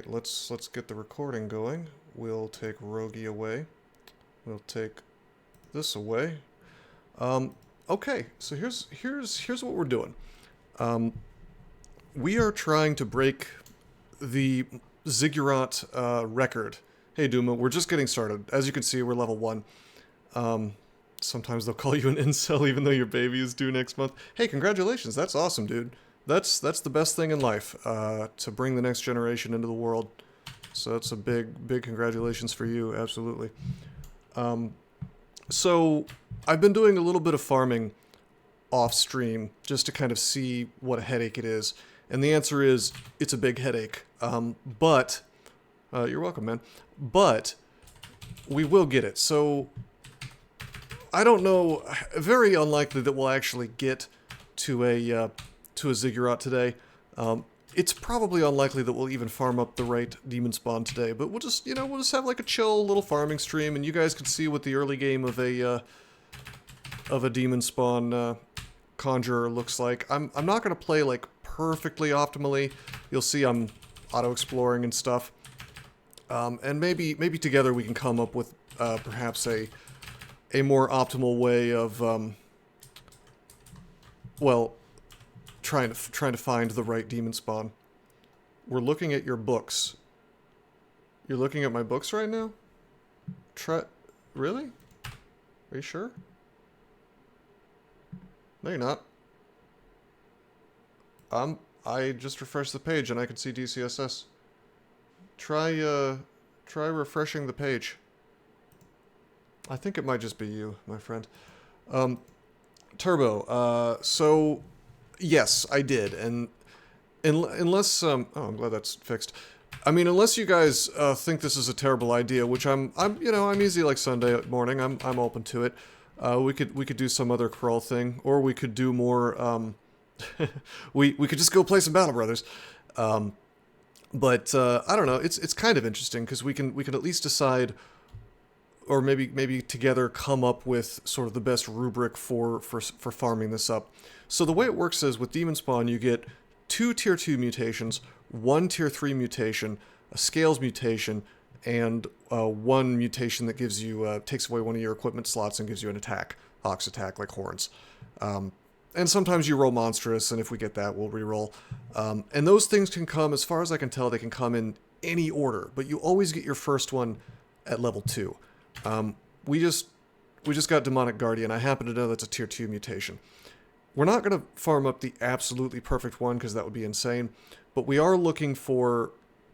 let's get the recording going. We'll take Rogie away. We'll take this away. Okay, so here's what we're doing. We are trying to break the Ziggurat record. Hey Duma, we're just getting started. As you can see, we're level 1. Sometimes they'll call you an incel even though your baby is due next month. Hey, congratulations, that's awesome, dude. That's the best thing in life, to bring the next generation into the world. So that's a big congratulations for you, absolutely. So I've been doing a little bit of farming off stream just to kind of see what a headache it is. And the answer is, it's a big headache. But, you're welcome, man. But, we will get it. So, I don't know, very unlikely that we'll actually get to a Ziggurat today. It's probably unlikely that we'll even farm up the right Demonspawn today, but we'll just have like a chill little farming stream, and you guys can see what the early game of a Demonspawn Conjurer looks like. I'm not gonna play like perfectly optimally. You'll see I'm auto-exploring and stuff. And maybe together we can come up with perhaps a more optimal way of well, trying to find the right Demonspawn. We're looking at your books. You're looking at my books right now? Really? Are you sure? No, you're not. I just refreshed the page and I can see DCSS. Try refreshing the page. I think it might just be you, my friend. Turbo, so yes, I did, and unless oh, I'm glad that's fixed. I mean, unless you guys think this is a terrible idea, which I'm easy like Sunday morning. I'm open to it. We could do some other crawl thing, or we could do more. we could just go play some Battle Brothers. But I don't know. It's kind of interesting because we can at least decide, or maybe together come up with sort of the best rubric for farming this up. So the way it works is with Demonspawn you get 2 tier 2 mutations, 1 tier 3 mutation, a scales mutation, and 1 mutation that gives you takes away one of your equipment slots and gives you an attack, ox attack like horns. And sometimes you roll monstrous, and if we get that, we'll reroll. And those things can come, as far as I can tell, they can come in any order, but you always get your first one at level 2. We just got Demonic Guardian. I happen to know that's a tier 2 mutation. We're not going to farm up the absolutely perfect one, because that would be insane, but we are looking for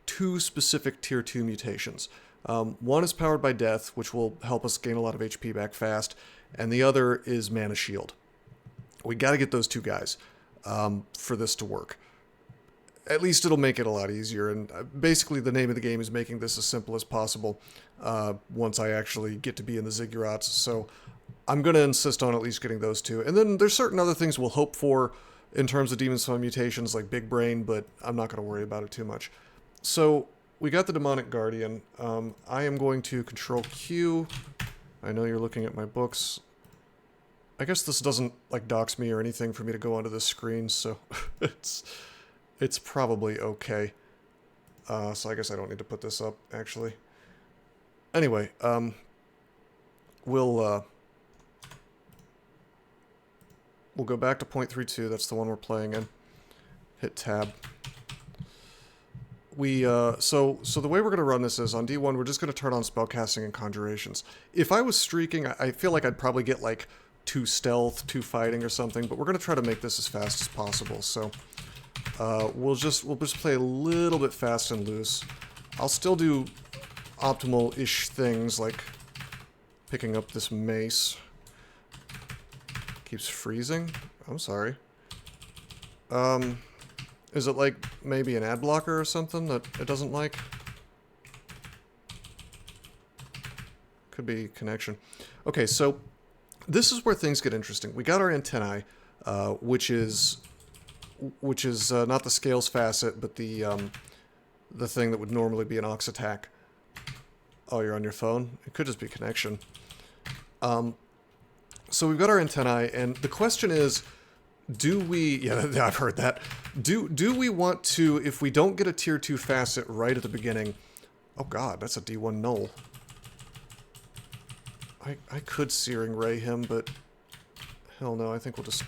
2 specific tier 2 mutations. One is Powered by Death, which will help us gain a lot of HP back fast, and the other is Mana Shield. We got to get those 2 guys for this to work. At least it'll make it a lot easier, and basically the name of the game is making this as simple as possible once I actually get to be in the Ziggurats, so I'm going to insist on at least getting those 2. And then there's certain other things we'll hope for in terms of Demonspawn mutations, like Big Brain, but I'm not going to worry about it too much. So, we got the Demonic Guardian. I am going to Control Q. I know you're looking at my books. I guess this doesn't, like, dox me or anything for me to go onto this screen, so it's probably okay. So I guess I don't need to put this up, actually. Anyway, we'll go back to 0.32, that's the one we're playing in. Hit tab. So the way we're going to run this is, on D1, we're just going to turn on spellcasting and conjurations. If I was streaking, I feel like I'd probably get, like, 2 stealth, 2 fighting or something, but we're going to try to make this as fast as possible, so we'll just play a little bit fast and loose. I'll still do optimal-ish things, like picking up this mace. Keeps freezing? I'm sorry. Is it like maybe an ad blocker or something that it doesn't like? Could be connection. Okay, so this is where things get interesting. We got our antennae, which is not the scales facet, but the thing that would normally be an ox attack. Oh, you're on your phone? It could just be connection. So we've got our antennae, and the question is, Do we... Yeah, I've heard that. Do we want to, if we don't get a tier 2 facet right at the beginning... Oh god, that's a D1 null. I could Searing Ray him, but... Hell no, I think we'll just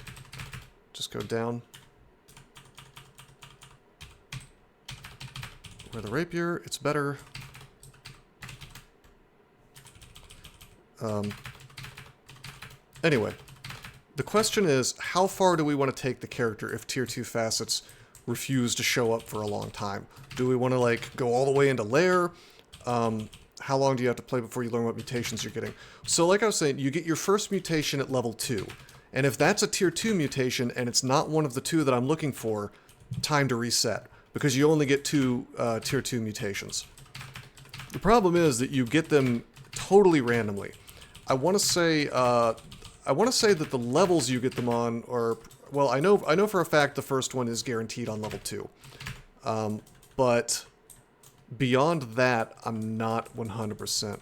go down. Where the rapier, it's better. Anyway, the question is, how far do we want to take the character if tier 2 facets refuse to show up for a long time? Do we want to, like, go all the way into lair? How long do you have to play before you learn what mutations you're getting? So, like I was saying, you get your first mutation at level 2. And if that's a tier 2 mutation and it's not one of the 2 that I'm looking for, time to reset. Because you only get 2 tier 2 mutations. The problem is that you get them totally randomly. I want to say that the levels you get them on are... Well, I know for a fact the first one is guaranteed on level 2. But beyond that, I'm not 100%.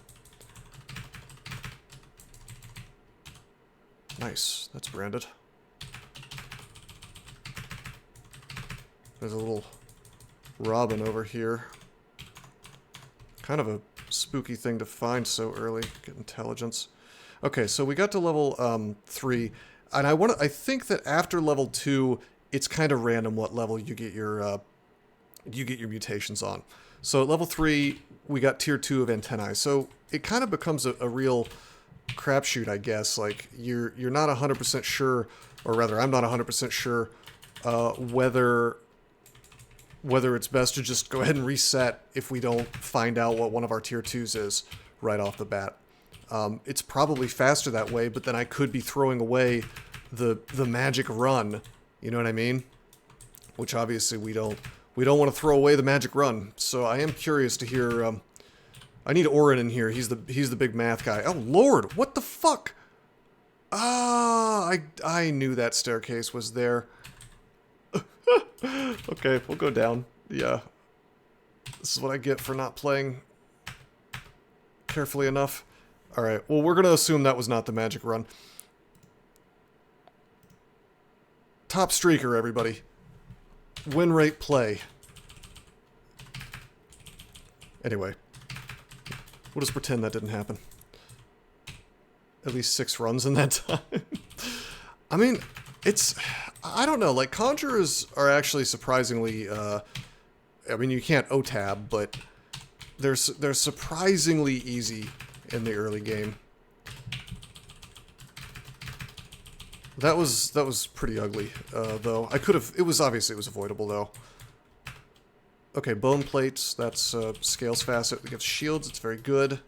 Nice. That's branded. There's a little robin over here. Kind of a spooky thing to find so early. Get intelligence. Okay, so we got to level 3, and I think that after level 2, it's kind of random what level you get your mutations on. So at level 3, we got tier 2 of antennae. So it kind of becomes a real crapshoot, I guess. Like you're not 100% sure, or rather, I'm not 100% sure whether it's best to just go ahead and reset if we don't find out what one of our tier 2s is right off the bat. It's probably faster that way, but then I could be throwing away the magic run. You know what I mean? Which obviously we don't want to throw away the magic run. So I am curious to hear. I need Orin in here. He's the big math guy. Oh Lord, what the fuck? Ah, I knew that staircase was there. Okay, we'll go down. Yeah. This is what I get for not playing carefully enough. Alright, well, we're going to assume that was not the magic run. Top streaker, everybody. Win rate play. Anyway. We'll just pretend that didn't happen. At least 6 runs in that time. I mean, it's... I don't know, like, Conjurers are actually surprisingly... I mean, you can't O-tab, but they're surprisingly easy in the early game. That was pretty ugly, though. I could have... It was avoidable, though. Okay, bone plates. That's scales facet. We get shields. It's very good.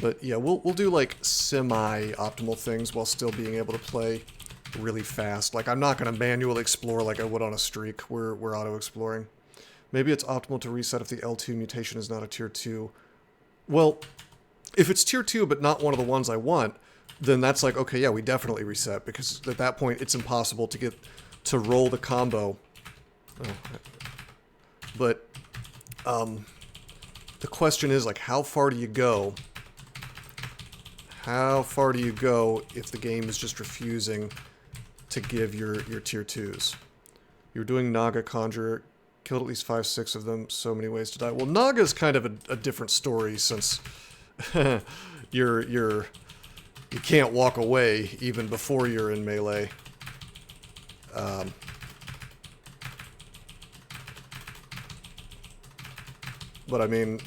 But yeah, we'll do like semi-optimal things while still being able to play really fast. Like I'm not going to manually explore like I would on a streak. We're auto-exploring. Maybe it's optimal to reset if the L2 mutation is not a tier 2. Well, if it's tier 2 but not one of the ones I want, then that's like, okay, yeah, we definitely reset, because at that point it's impossible to get to roll the combo. Oh. But the question is, like, how far do you go? How far do you go if the game is just refusing to give your tier 2s? You're doing Naga Conjurer, killed at least 5-6 of them, so many ways to die. Well, Naga's kind of a different story, since you can't walk away even before you're in melee. But I mean,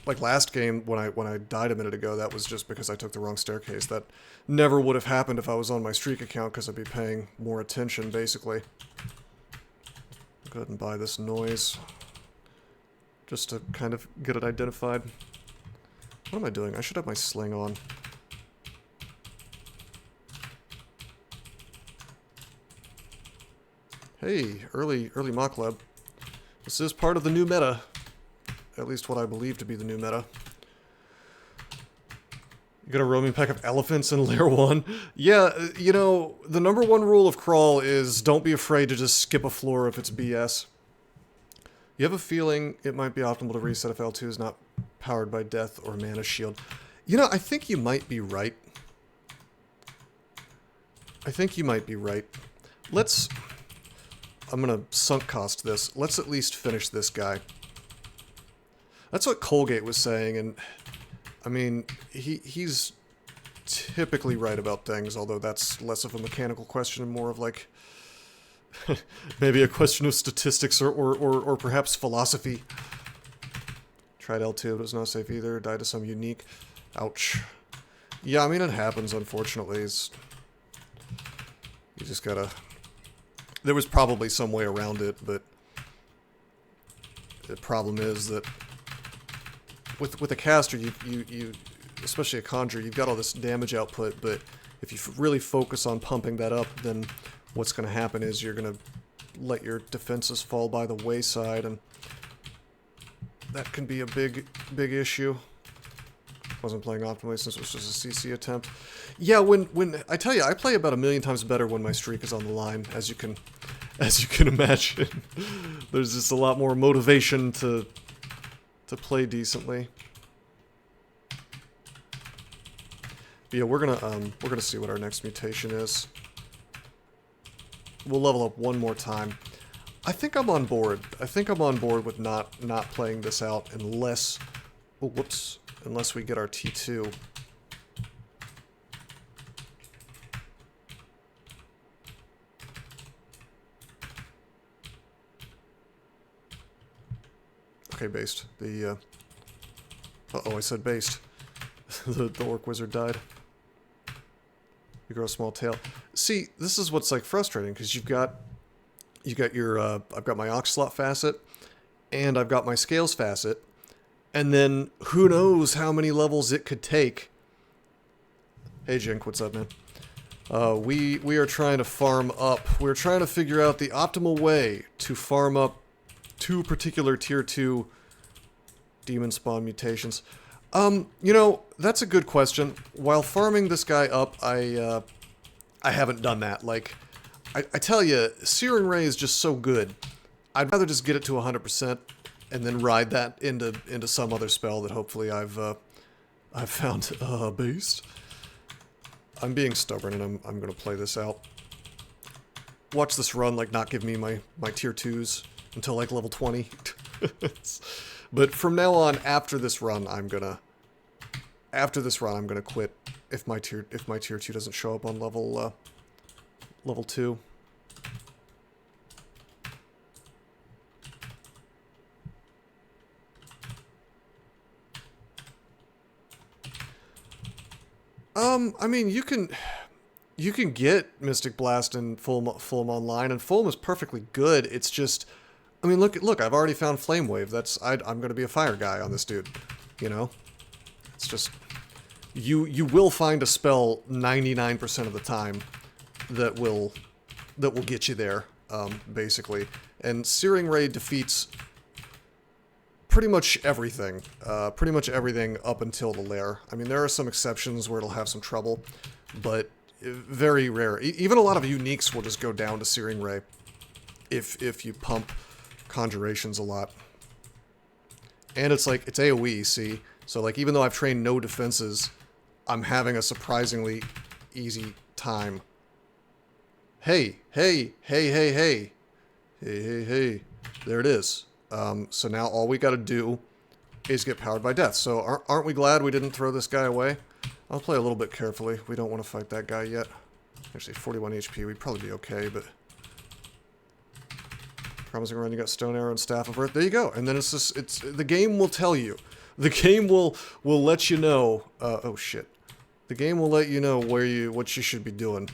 like last game when I died a minute ago, that was just because I took the wrong staircase. That never would have happened if I was on my streak account, because I'd be paying more attention, basically. Go ahead and buy this noise, just to kind of get it identified. What am I doing? I should have my sling on. Hey, early mock lab. This is part of the new meta. At least what I believe to be the new meta. You got a roaming pack of elephants in Lair 1? Yeah, you know, the #1 rule of Crawl is don't be afraid to just skip a floor if it's BS. You have a feeling it might be optimal to reset if L2 is not powered by death or mana shield. You know, I think you might be right. I think you might be right. Let's... I'm gonna sunk cost this. Let's at least finish this guy. That's what Colgate was saying, and... I mean, he's typically right about things, although that's less of a mechanical question and more of, like... maybe a question of statistics or perhaps philosophy. Tried L2, but it's not safe either. Died to some unique... Ouch. Yeah, I mean, it happens, unfortunately. You just gotta... There was probably some way around it, but... The problem is that... With a caster, you especially a conjurer, you've got all this damage output, but if you really focus on pumping that up, then what's going to happen is you're going to let your defenses fall by the wayside, and that can be a big issue. Wasn't playing optimally since it was just a CC attempt. Yeah, when I tell you, I play about 1,000,000 times better when my streak is on the line, as you can imagine. There's just a lot more motivation to play decently. But yeah, we're gonna see what our next mutation is. We'll level up one more time. I think I'm on board. I think I'm on board with not playing this out unless... Oh, whoops. Unless we get our T2. Okay, based. The, uh-oh, I said based. the orc wizard died. You grow a small tail. See, this is what's, like, frustrating, because you've got your, I've got my ox slot facet, and I've got my scales facet, and then who knows how many levels it could take. Hey, Jink, what's up, man? We are trying to farm up. We're trying to figure out the optimal way to farm up 2 particular tier 2 Demonspawn mutations. You know, that's a good question. While farming this guy up, I haven't done that. Like, I tell you, Searing Ray is just so good. I'd rather just get it to 100% and then ride that into some other spell that hopefully I've found based. I'm being stubborn and I'm gonna play this out. Watch this run, like, not give me my tier 2s until, like, level 20. But from now on, after this run, I'm gonna quit if my tier 2 doesn't show up on level 2. I mean, you can get Mystic Blast and Fulham online, and Fulham is perfectly good. It's just, I mean, look, I've already found Flame Wave. I'm going to be a fire guy on this dude, you know? It's just, you will find a spell 99% of the time that will get you there, basically. And Searing Ray defeats pretty much everything up until the lair. I mean, there are some exceptions where it'll have some trouble, but very rare. Even a lot of uniques will just go down to Searing Ray if you pump conjurations a lot. And it's like, it's AoE, see? So, like, even though I've trained no defenses, I'm having a surprisingly easy time. Hey, hey, hey, hey, hey. Hey, hey, hey. There it is. So now all we gotta do is get powered by death. So aren't we glad we didn't throw this guy away? I'll play a little bit carefully. We don't want to fight that guy yet. Actually, 41 HP, we'd probably be okay, but... Promising run, you got Stone Arrow and Staff of Earth. There you go. And then it's just, the game will tell you. The game will let you know, oh shit. The game will let you know what you should be doing.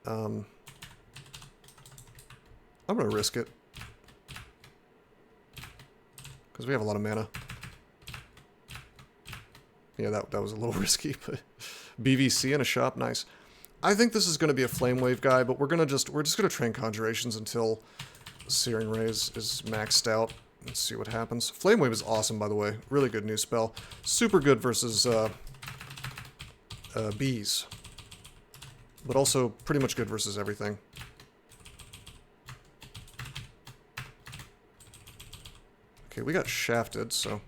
I'm gonna risk it. Because we have a lot of mana. Yeah, that was a little risky, but BVC in a shop, nice. I think this is going to be a Flame Wave guy, but we're just going to train Conjurations until Searing Ray is maxed out. Let's see what happens. Flame Wave is awesome, by the way. Really good new spell. Super good versus bees. But also pretty much good versus everything. Okay, we got shafted, so...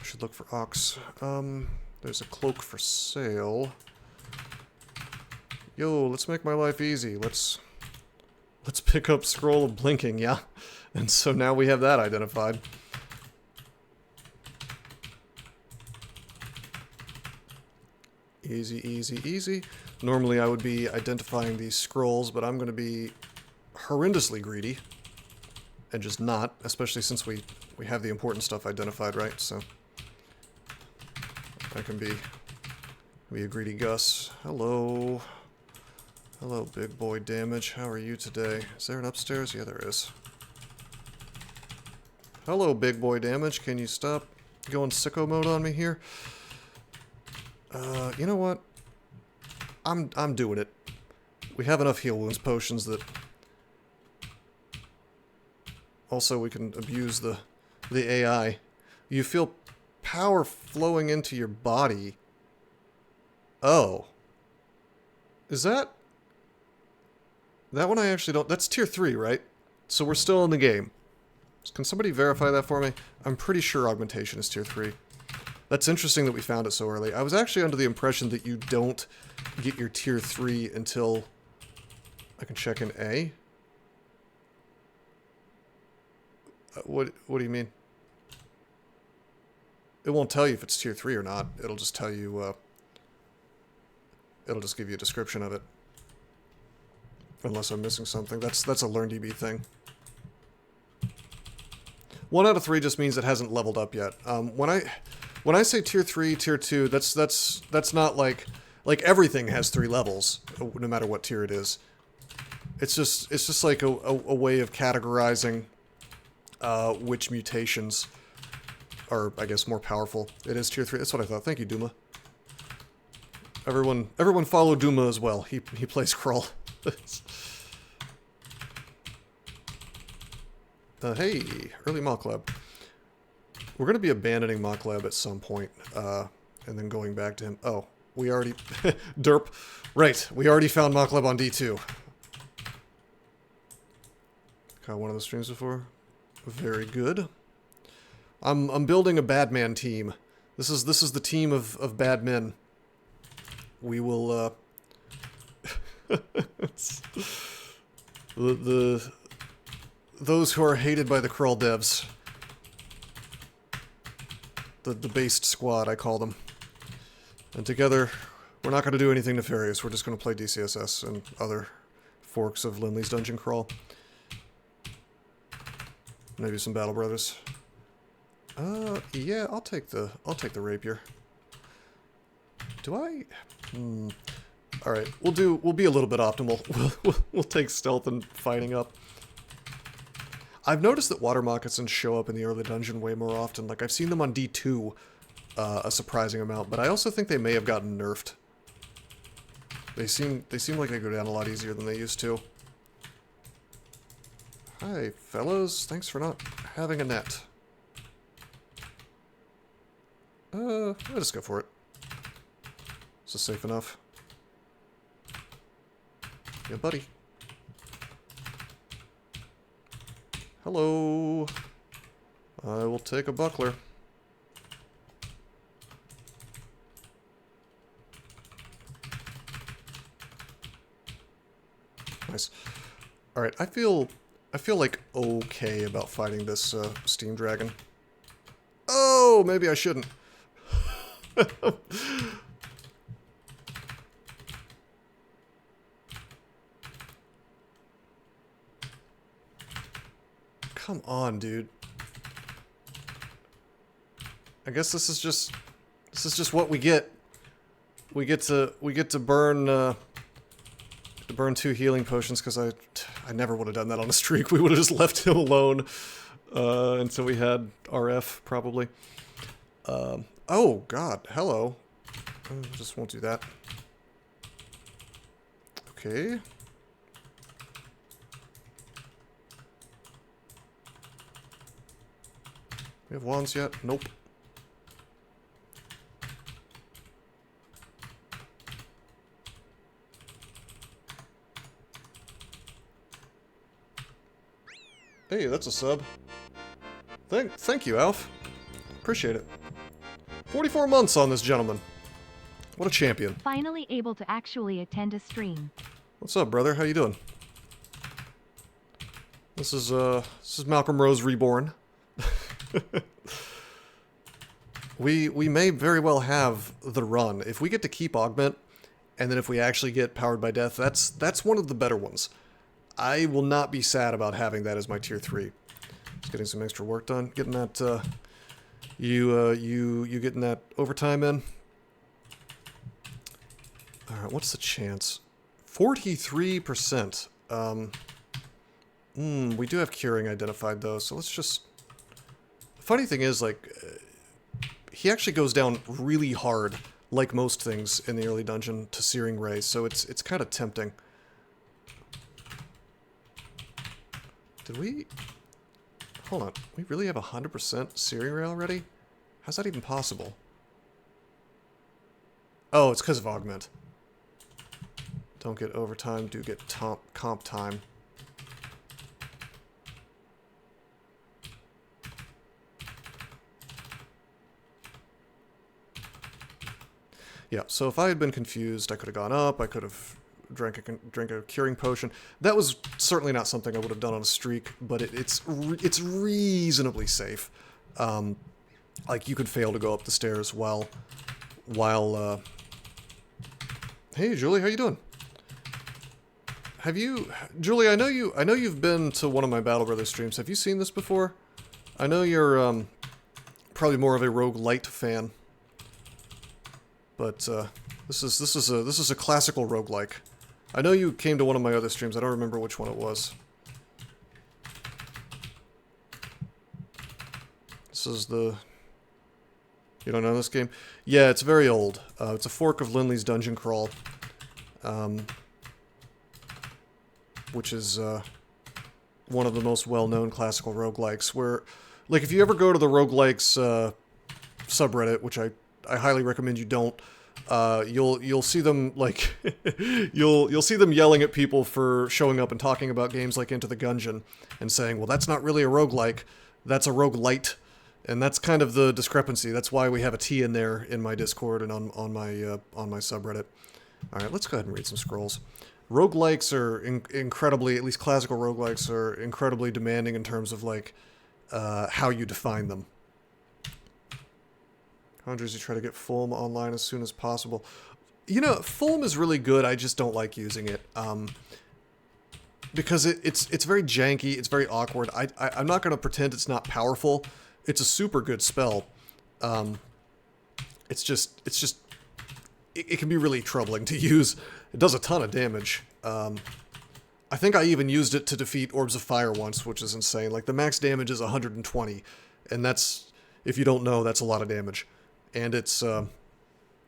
should look for ox. There's a cloak for sale. Yo, let's make my life easy. Let's pick up Scroll of Blinking, yeah? And so now we have that identified. Easy, easy, easy. Normally I would be identifying these scrolls, but I'm going to be horrendously greedy. And just not, especially since we have the important stuff identified, right? So I can be a greedy Gus. Hello. Hello, big boy damage. How are you today? Is there an upstairs? Yeah, there is. Hello, big boy damage. Can you stop going sicko mode on me here? You know what? I'm doing it. We have enough heal wounds potions that also we can abuse the AI. You feel power flowing into your body. Oh. Is that one I actually don't... That's tier 3, right? So we're still in the game. Can somebody verify that for me? I'm pretty sure augmentation is tier 3. That's interesting that we found it so early. I was actually under the impression that you don't get your tier 3 until... I can check in A. What do you mean? It won't tell you if it's tier 3 or not. It'll just tell you... it'll just give you a description of it. Unless I'm missing something. That's a LearnDB thing. 1 out of 3 just means it hasn't leveled up yet. When I say tier 3, tier 2, that's not like everything has 3 levels, no matter what tier it is. It's just like a way of categorizing which mutations are, I guess, more powerful. It is tier 3. That's what I thought. Thank you, Duma. Everyone follow Duma as well. He plays Crawl. Hey, early mock lab. We're going to be abandoning mock lab at some point, and then going back to him. Oh, we already... Derp. Right, we already found mock lab on D2. Caught one of the streams before. Very good. I'm building a bad man team. This is the team of bad men. We will, those who are hated by the crawl devs. The based squad, I call them. And together, we're not going to do anything nefarious. We're just going to play DCSS and other forks of Lindley's Dungeon Crawl. Maybe some Battle Brothers. Yeah, I'll take the rapier. Do I? All right, we'll be a little bit optimal. We'll take stealth and fighting up. I've noticed that water moccasins show up in the early dungeon way more often. Like, I've seen them on D2 a surprising amount, but I also think they may have gotten nerfed. They seem like they go down a lot easier than they used to. Hi, fellows. Thanks for not having a net. I'll just go for it. Is this safe enough? Yeah, buddy. Hello. I will take a buckler. Nice. All right, I feel like okay about fighting this steam dragon. Oh, maybe I shouldn't. Come on, dude. I guess this is just what we get. We get to burn 2 healing potions because I never would have done that on a streak. We would have just left him alone until we had RF probably. Oh God, hello. Just won't do that. Okay. We have wands yet? Nope. Hey, that's a sub. Thank you, Alf. Appreciate it. 44 months on this gentleman. What a champion. Finally able to actually attend a stream. What's up, brother? How you doing? This is Malcolm Rose Reborn. We may very well have the run. If we get to keep Augment, and then if we actually get Powered by Death, that's one of the better ones. I will not be sad about having that as my tier 3. Just getting some extra work done. Getting that, you getting that overtime in? Alright, what's the chance? 43%. We do have curing identified, though, so let's just... The funny thing is, like, he actually goes down really hard, like most things in the early dungeon, to Searing Ray, so it's kind of tempting. Did we... Hold on, we really have 100% Searing Ray already? How's that even possible? Oh, it's because of Augment. Don't get overtime, do get comp time. Yeah, so if I had been confused, I could have gone up, I could have drank a curing potion. That was certainly not something I would have done on a streak, but it's reasonably safe. Like, you could fail to go up the stairs while Hey, Julie, how you doing? Have you... Julie, I know you've been to one of my Battle Brothers streams. Have you seen this before? I know you're, probably more of a roguelite fan. But, this is a classical roguelike. I know you came to one of my other streams. I don't remember which one it was. This is the... You don't know this game? Yeah, it's very old. It's a fork of Lindley's Dungeon Crawl. Which is one of the most well-known classical roguelikes, where, like, if you ever go to the roguelikes subreddit, which I highly recommend you don't, you'll see them, like, you'll see them yelling at people for showing up and talking about games like Into the Gungeon, and saying, well, that's not really a roguelike, that's a roguelite, and that's kind of the discrepancy. That's why we have a T in there in my Discord and on my subreddit. Alright, let's go ahead and read some scrolls. Roguelikes are incredibly, at least classical roguelikes, are incredibly demanding in terms of, like, how you define them. Conjures, you try to get Fulm online as soon as possible. You know, Fulm is really good, I just don't like using it. Because it's very janky, it's very awkward. I'm not going to pretend it's not powerful. It's a super good spell. It can be really troubling to use. It does a ton of damage. I think I even used it to defeat Orbs of Fire once, which is insane. Like, the max damage is 120, and that's, if you don't know, that's a lot of damage. And it's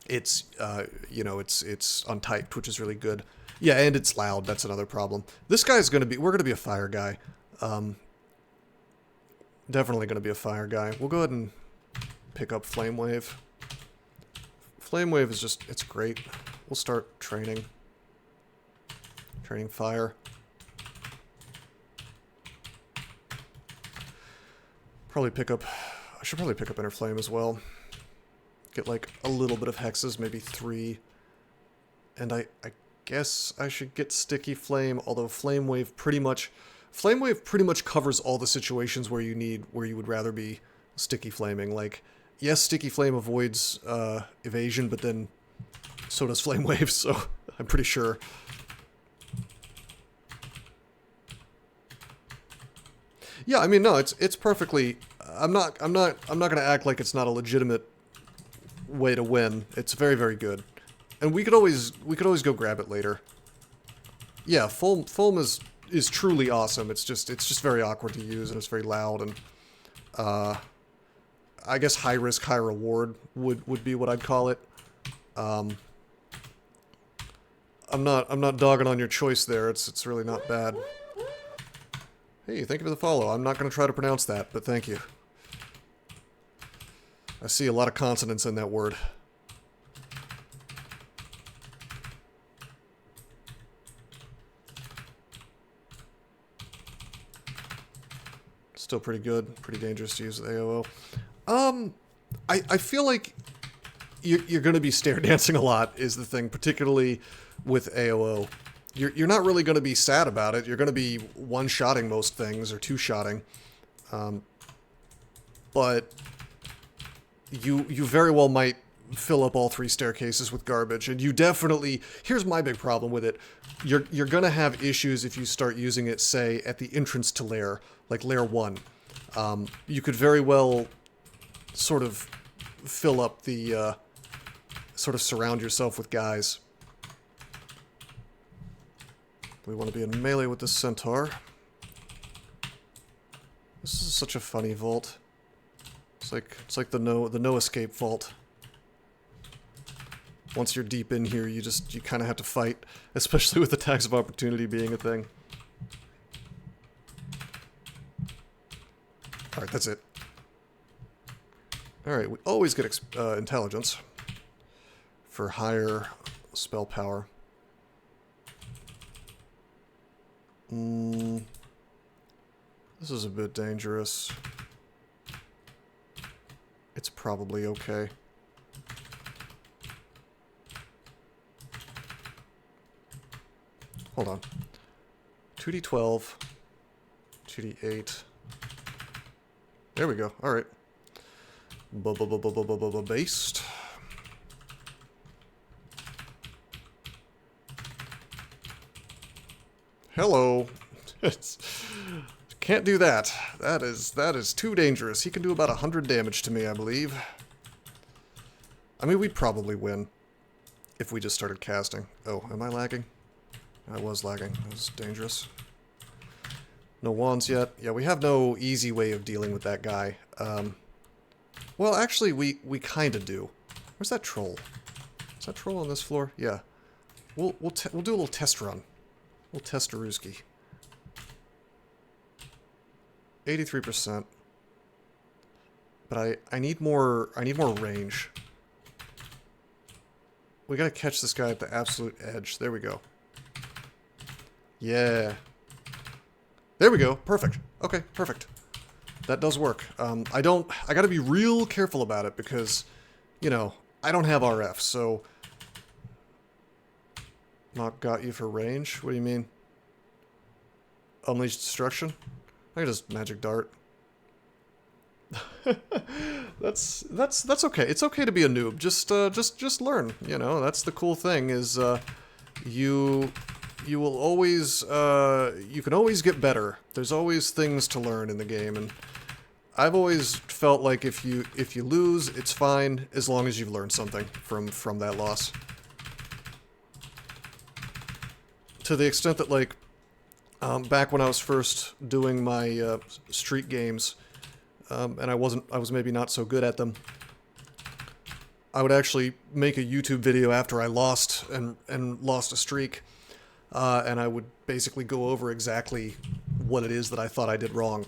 untyped, which is really good. Yeah, and it's loud, that's another problem. This guy's we're gonna be a fire guy. Definitely gonna be a fire guy. We'll go ahead and pick up Flame Wave. Flame Wave is just, it's great. We'll start training. Training fire. I should probably pick up Inner Flame as well. Get like a little bit of hexes, maybe 3. And I guess I should get Sticky Flame, although Flame Wave pretty much covers all the situations where you would rather be Sticky Flaming. Like, yes, Sticky Flame avoids evasion, but then so does Flame Wave, so I'm pretty sure. Yeah, I mean, no, it's perfectly. I'm not gonna act like it's not a legitimate way to win. It's very, very good, and we could always go grab it later. Yeah, Fulm is truly awesome. It's just very awkward to use, and it's very loud, and I guess high risk, high reward would be what I'd call it. I'm not dogging on your choice there. It's really not bad. Hey, thank you for the follow. I'm not going to try to pronounce that, but thank you. I see a lot of consonants in that word. Still pretty good. Pretty dangerous to use with AOO. I feel like you're going to be stair dancing a lot is the thing, particularly with AOO. You're not really going to be sad about it. You're going to be one-shotting most things, or two-shotting. But you very well might fill up all 3 staircases with garbage, and you definitely... Here's my big problem with it. You're going to have issues if you start using it, say, at the entrance to lair, like lair 1. You could very well sort of fill up the... sort of surround yourself with guys. We want to be in melee with this centaur. This is such a funny vault. It's like the no escape vault. Once you're deep in here, you kind of have to fight, especially with attacks of opportunity being a thing. All right, that's it. All right, we always get intelligence for higher spell power. This is a bit dangerous. It's probably okay. Hold on. 2d12, 2d8. There we go. All right. Based. Hello. Can't do that. That is too dangerous. He can do about 100 damage to me, I believe. I mean, we'd probably win if we just started casting. Oh, am I lagging? I was lagging. That was dangerous. No wands yet. Yeah, we have no easy way of dealing with that guy. Well, actually, we kind of do. Where's that troll? Is that troll on this floor? Yeah. We'll do a little test run. We'll test Aruski. 83%. But I need more range. We gotta catch this guy at the absolute edge. There we go. Yeah. There we go. Perfect. Okay, perfect. That does work. I gotta be real careful about it because, you know, I don't have RF, so... Not got you for range? What do you mean? Unleash destruction? I can just magic dart. That's okay. It's okay to be a noob. Just learn. You know, that's the cool thing is you will always you can always get better. There's always things to learn in the game, and I've always felt like if you lose, it's fine as long as you've learned something from that loss. To the extent that, like, back when I was first doing my street games, and I was maybe not so good at them, I would actually make a YouTube video after I lost and lost a streak, and I would basically go over exactly what it is that I thought I did wrong.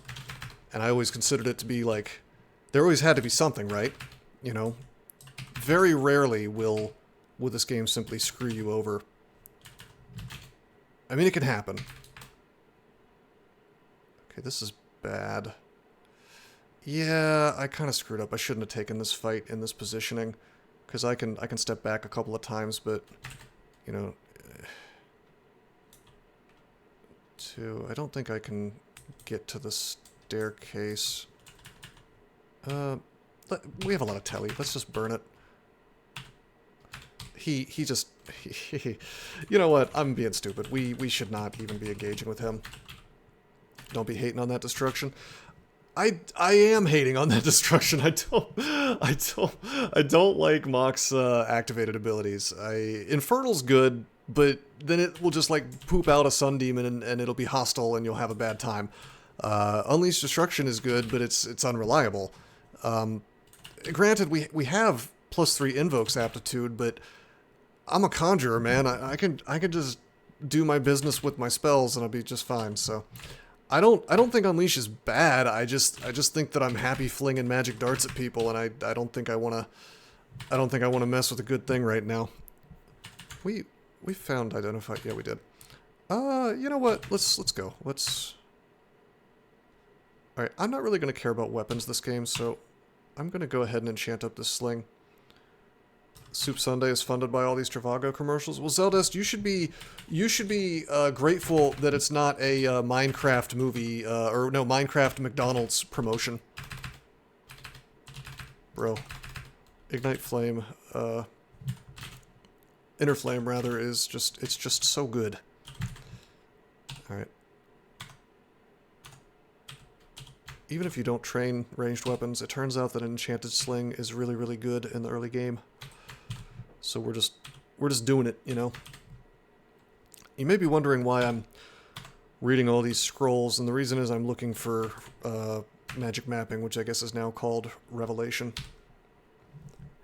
And I always considered it to be like, there always had to be something, right? You know, very rarely will this game simply screw you over. I mean, it can happen. Okay, this is bad. Yeah, I kind of screwed up. I shouldn't have taken this fight in this positioning, because I can step back a couple of times, but, you know, I don't think I can get to the staircase. We have a lot of telly. Let's just burn it. He just... you know what? I'm being stupid. We should not even be engaging with him. Don't be hating on that destruction. I am hating on that destruction. I don't like Mock's activated abilities. Infernal's good, but then it will just like poop out a Sun Demon and it'll be hostile and you'll have a bad time. Unleash Destruction is good, but it's unreliable. Granted, we have +3 Invokes aptitude, but I'm a conjurer, man. I can just do my business with my spells and I'll be just fine. So I don't think Unleash is bad. I just think that I'm happy flinging magic darts at people, and I don't think I wanna mess with a good thing right now. We found identify. Yeah, we did. You know what? Let's go. Let's. All right. I'm not really gonna care about weapons this game, so I'm gonna go ahead and enchant up this sling. Soup Sunday is funded by all these Travago commercials. Well, Zeldest, you should be grateful that it's not a Minecraft movie, or no, Minecraft McDonald's promotion. Bro. Ignite Flame, Inner Flame, rather, is just, it's just so good. Alright. Even if you don't train ranged weapons, it turns out that an enchanted sling is really, really good in the early game. So we're just doing it, you know. You may be wondering why I'm reading all these scrolls, and the reason is I'm looking for magic mapping, which I guess is now called Revelation.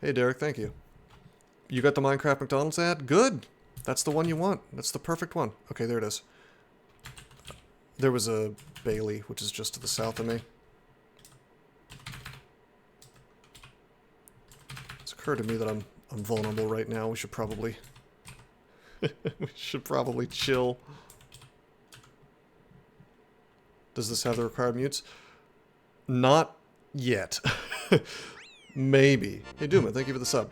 Hey Derek, thank you. You got the Minecraft McDonald's ad? Good! That's the one you want. That's the perfect one. Okay, there it is. There was a Bailey, which is just to the south of me. It's occurred to me that I'm vulnerable right now. We should probably... we should probably chill. Does this have the required mutes? Not yet. Maybe. Hey Dooma, thank you for the sub.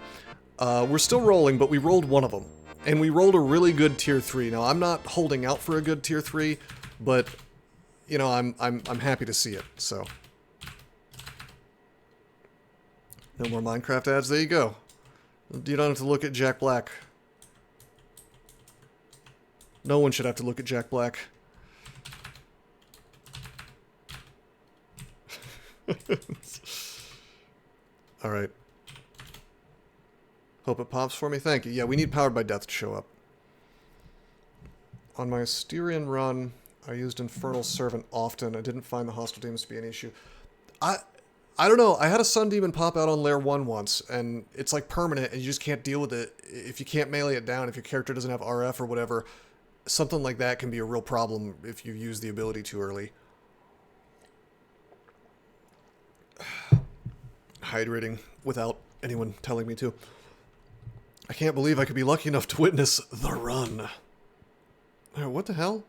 We're still rolling, but we rolled one of them. And we rolled a really good tier 3. Now, I'm not holding out for a good tier 3, but, you know, I'm happy to see it, so. No more Minecraft ads, there you go. You don't have to look at Jack Black. No one should have to look at Jack Black. Alright. Hope it pops for me. Thank you. Yeah, we need Powered by Death to show up. On my Asterian run, I used Infernal Servant often. I didn't find the hostile demons to be an issue. I don't know. I had a Sun Demon pop out on Lair 1 once, and it's like permanent, and you just can't deal with it. If you can't melee it down, if your character doesn't have RF or whatever, something like that can be a real problem if you use the ability too early. Hydrating without anyone telling me to. I can't believe I could be lucky enough to witness the run. What the hell?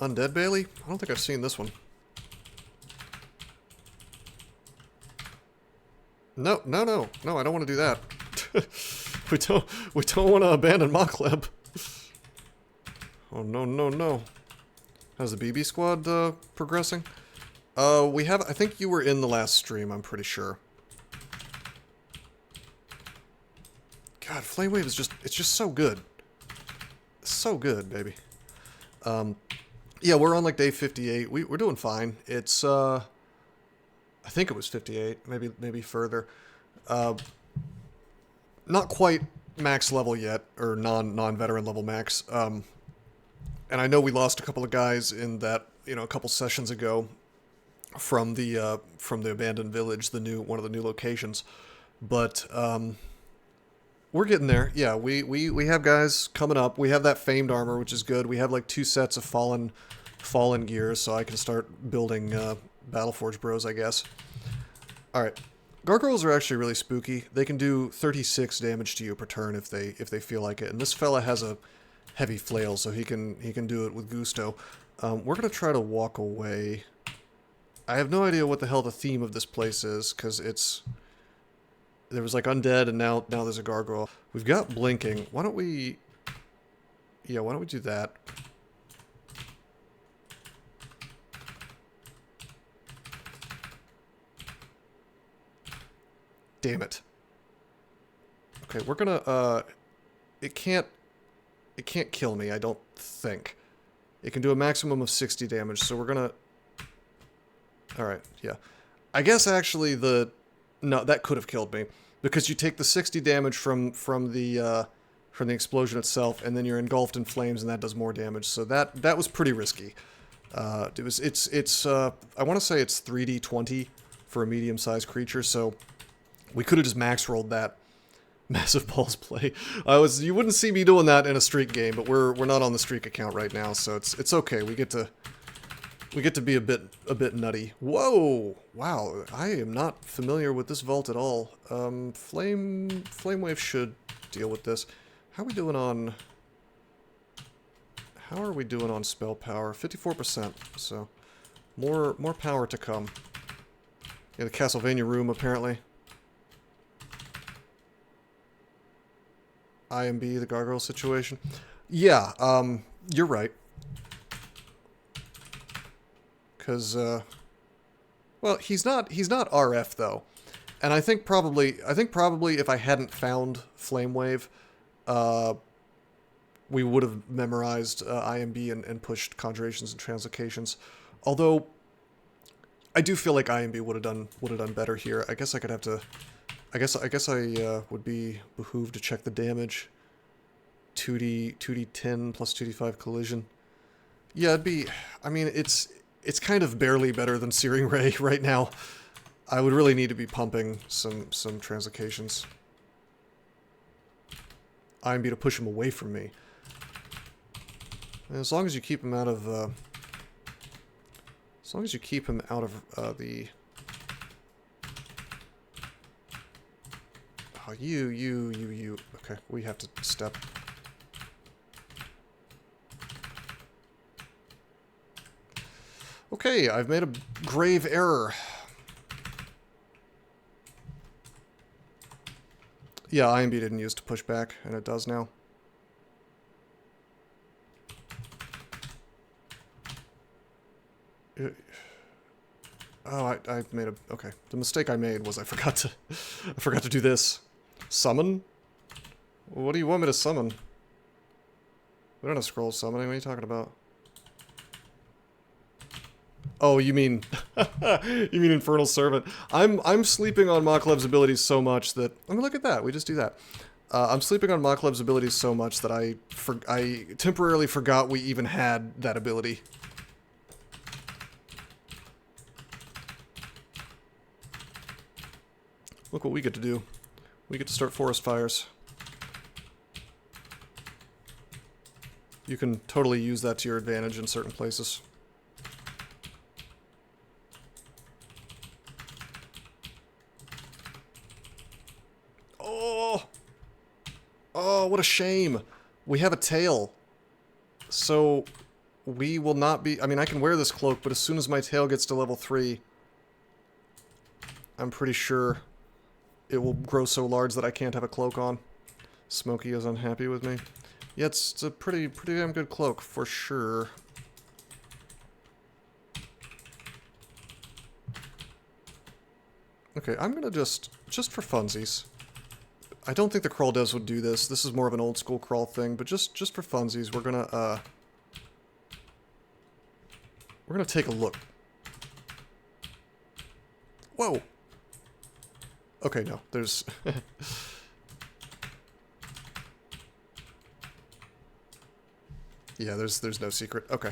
Undead Bailey? I don't think I've seen this one. No, I don't want to do that. we don't want to abandon Mokleb. Oh no. How's the BB squad progressing? We have, I think you were in the last stream, I'm pretty sure. God, Flame Wave is just, it's just so good. So good, baby. Yeah, we're on like day 58. We're doing fine. It's, I think it was 58, maybe further. Not quite max level yet, or non-veteran level max. And I know we lost a couple of guys in that, you know, a couple sessions ago from the abandoned village, one of the new locations. But we're getting there. Yeah, we have guys coming up. We have that famed armor, which is good. We have like 2 sets of fallen gears, so I can start building Battleforge bros, I guess. Alright. Gargoyles are actually really spooky. They can do 36 damage to you per turn if they feel like it. And this fella has a heavy flail, so he can do it with gusto. We're gonna try to walk away. I have no idea what the hell the theme of this place is, because there was like undead, and now there's a gargoyle. We've got blinking. Why don't we do that? Damn it. Okay, we're gonna, it can't kill me, I don't think. It can do a maximum of 60 damage, so we're gonna... Alright, yeah. I guess actually no, that could have killed me. Because you take the 60 damage from the explosion itself, and then you're engulfed in flames, and that does more damage. So that was pretty risky. I want to say it's 3d20 for a medium-sized creature, so we could have just max rolled that. Massive balls play. You wouldn't see me doing that in a streak game, but we're not on the streak account right now, so it's okay. We get to be a bit nutty. Whoa! Wow, I am not familiar with this vault at all. Flame Wave should deal with this. How are we doing on spell power? 54%. So more power to come. Yeah, the Castlevania room apparently. IMB, the gargoyle situation. Yeah, you're right. Because, well, he's not RF though, and I think probably if I hadn't found Flame Wave, we would have memorized IMB and pushed conjurations and translocations. Although, I do feel like IMB would have done better here. I guess I could have to. I guess I would be behooved to check the damage. 2d 10 plus 2d5 collision. Yeah, it'd be. I mean, it's kind of barely better than Searing Ray right now. I would really need to be pumping some translocations. IMB to push him away from me. And as long as you keep him out of the oh, you. Okay, we have to step. Okay, I've made a grave error. Yeah, IMB didn't use to push back, and it does now. Oh, I made a... Okay. The mistake I made was I forgot to do this. Summon? What do you want me to summon? We don't have scroll summoning. What are you talking about? Oh, you mean... you mean Infernal Servant. I'm sleeping on Maklev's abilities so much that... I mean, look at that. We just do that. I'm sleeping on Maklev's abilities so much that I temporarily forgot we even had that ability. Look what we get to do. We get to start forest fires. You can totally use that to your advantage in certain places. Oh! Oh, what a shame. We have a tail. So, we will not be... I mean, I can wear this cloak, but as soon as my tail gets to level 3, I'm pretty sure it will grow so large that I can't have a cloak on. Smokey is unhappy with me. Yeah, it's a pretty damn good cloak, for sure. Okay, I'm gonna just for funsies. I don't think the crawl devs would do this. This is more of an old school crawl thing, but just for funsies, we're gonna take a look. Whoa! Okay, no, there's... yeah, there's no secret. Okay.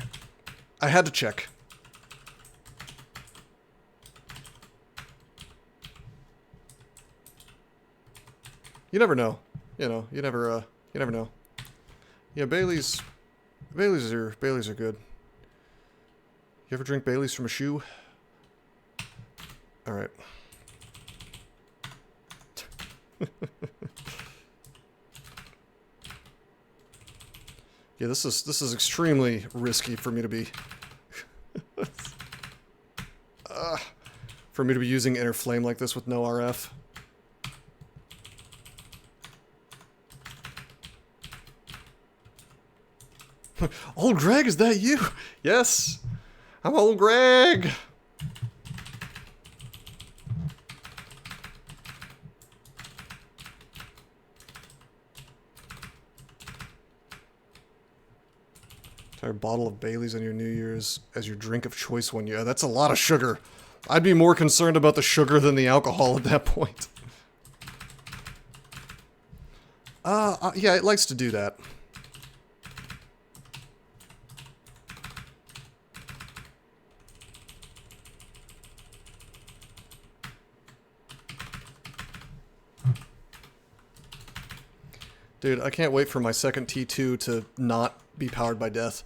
I had to check. You never know. You know, you never know. Yeah, Baileys are good. You ever drink Baileys from a shoe? Alright. Yeah, this is extremely risky for me to be using Inner Flame like this with no RF. Old Greg, is that you? Yes, I'm Old Greg. Entire bottle of Bailey's on your New Year's as your drink of choice one year. That's a lot of sugar. I'd be more concerned about the sugar than the alcohol at that point. Yeah, it likes to do that. Dude, I can't wait for my second T2 to not be powered by death.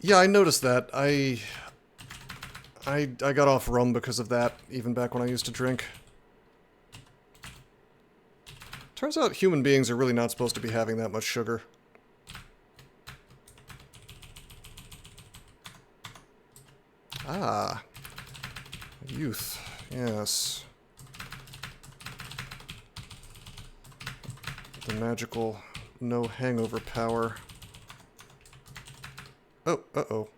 Yeah, I noticed that. I got off rum because of that, even back when I used to drink. Turns out human beings are really not supposed to be having that much sugar. Ah. Youth. Yes. magical, no hangover power. Oh, uh-oh.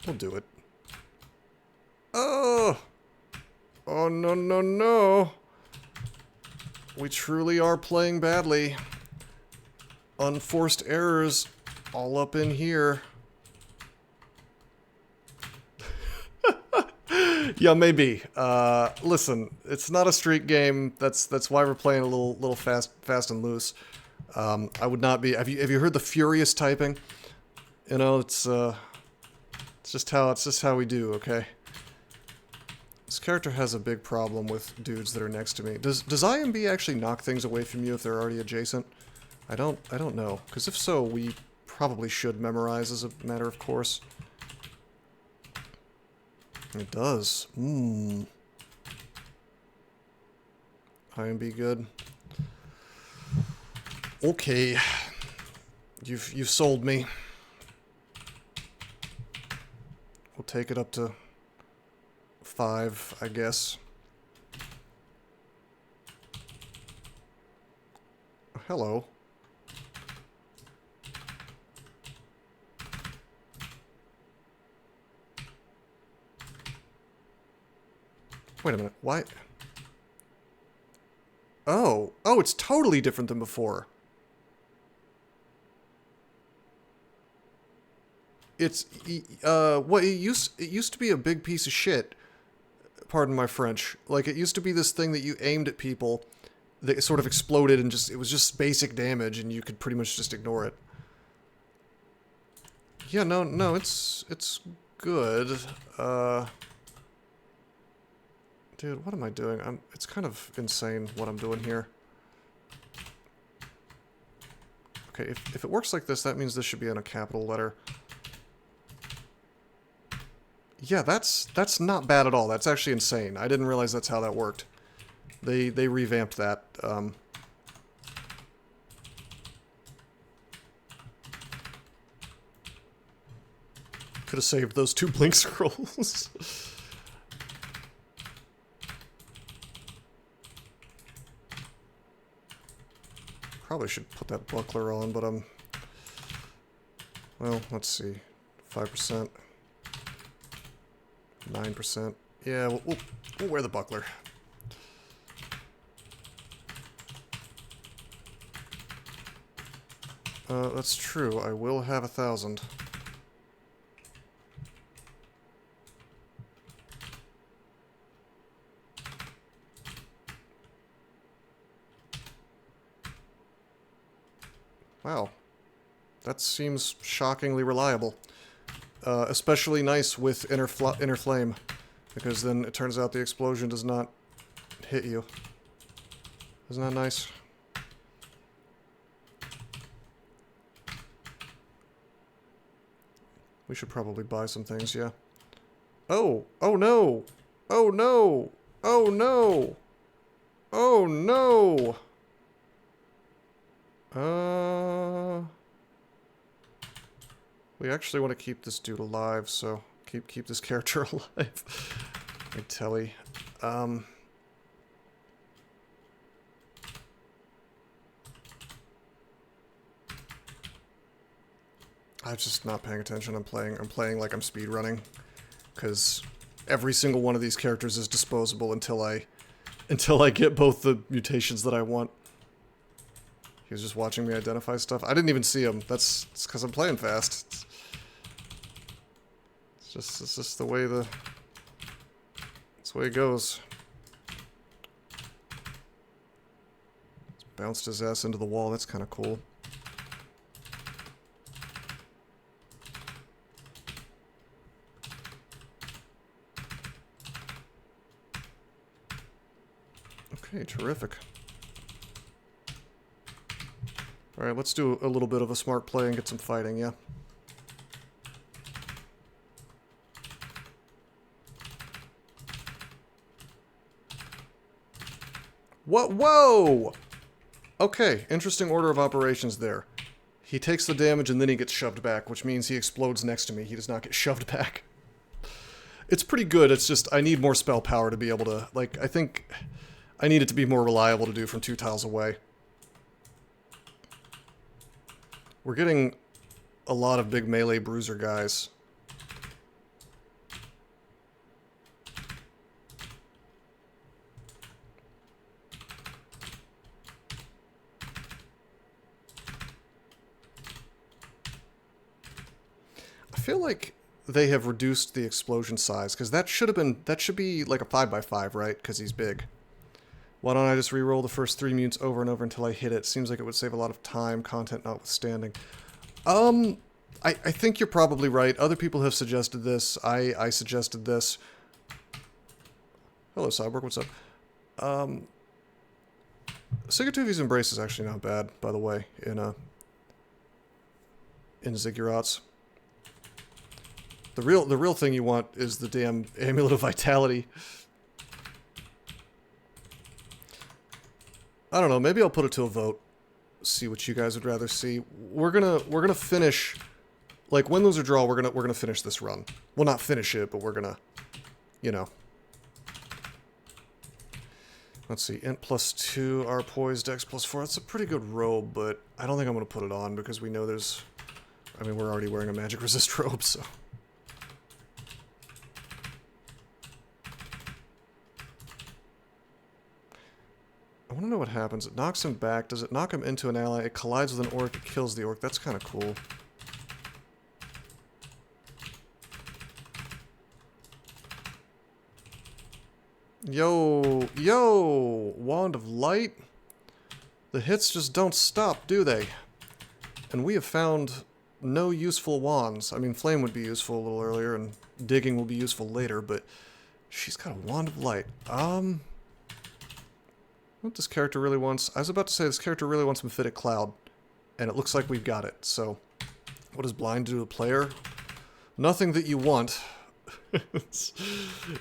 We'll do it. Oh! Oh, no, no, no! We truly are playing badly. Unforced errors all up in here. Yeah, maybe. Listen, it's not a street game. That's why we're playing a little fast and loose. I would not be. Have you heard the furious typing? You know, it's just how we do. Okay. This character has a big problem with dudes that are next to me. Does IMB actually knock things away from you if they're already adjacent? I don't know, because if so, we probably should memorize as a matter of course. It does. IMB good. Okay. You've sold me. We'll take it up to 5, I guess. Hello. Wait a minute, why? Oh, it's totally different than before. It's, what, it used to be a big piece of shit. Pardon my French. Like, it used to be this thing that you aimed at people that sort of exploded and it was just basic damage and you could pretty much just ignore it. Yeah, no, it's good. Dude, what am I doing? It's kind of insane what I'm doing here. Okay, if it works like this, that means this should be in a capital letter. Yeah, that's not bad at all. That's actually insane. I didn't realize that's how that worked. They revamped that. Could have saved those 2 blink scrolls. Probably should put that buckler on, but well, let's see. 5%. 9%. Yeah, we'll wear the buckler. That's true. I will have 1,000. Wow. That seems shockingly reliable. Especially nice with inner flame, because then it turns out the explosion does not hit you. Isn't that nice? We should probably buy some things, yeah. Oh no! Oh no! Oh no! Oh no! We actually want to keep this dude alive, so keep this character alive. Hey, Telly. I'm just not paying attention. I'm playing like I'm speedrunning, because every single one of these characters is disposable until I get both the mutations that I want. He was just watching me identify stuff. I didn't even see him. It's because I'm playing fast. It's just the way it's the way it goes. Just bounced his ass into the wall. That's kind of cool. Okay, terrific. Alright, let's do a little bit of a smart play and get some fighting, yeah? What? Whoa! Okay, interesting order of operations there. He takes the damage and then he gets shoved back, which means he explodes next to me. He does not get shoved back. It's pretty good, it's just I need more spell power to be able to... Like, I think I need it to be more reliable to do from 2 tiles away. We're getting a lot of big melee bruiser guys. I feel like they have reduced the explosion size, because that should be like a 5x5, right? Because he's big. Why don't I just re-roll the first 3 mutants over and over until I hit it? Seems like it would save a lot of time, content notwithstanding. I think you're probably right. Other people have suggested this. I suggested this. Hello, Cyborg. What's up? Sigatuvi's Embrace is actually not bad, by the way, in Ziggurats. The real thing you want is the damn Amulet of Vitality. I don't know, maybe I'll put it to a vote. See what you guys would rather see. We're gonna finish, like, when those are draw, we're gonna finish this run. Well, not finish it, but we're gonna, you know. Let's see, int +2, our poise, dex +4. That's a pretty good robe, but I don't think I'm gonna put it on because we know there's, I mean, we're already wearing a magic resist robe, so. I want to know what happens. It knocks him back. Does it knock him into an ally? It collides with an orc. It kills the orc. That's kind of cool. Yo, yo, Wand of Light. The hits just don't stop, do they? And we have found no useful wands. I mean, Flame would be useful a little earlier, and Digging will be useful later, but she's got a Wand of Light. What this character really wants... I was about to say this character really wants Mephitic Cloud, and it looks like we've got it. So, what does Blind do to a player? Nothing that you want.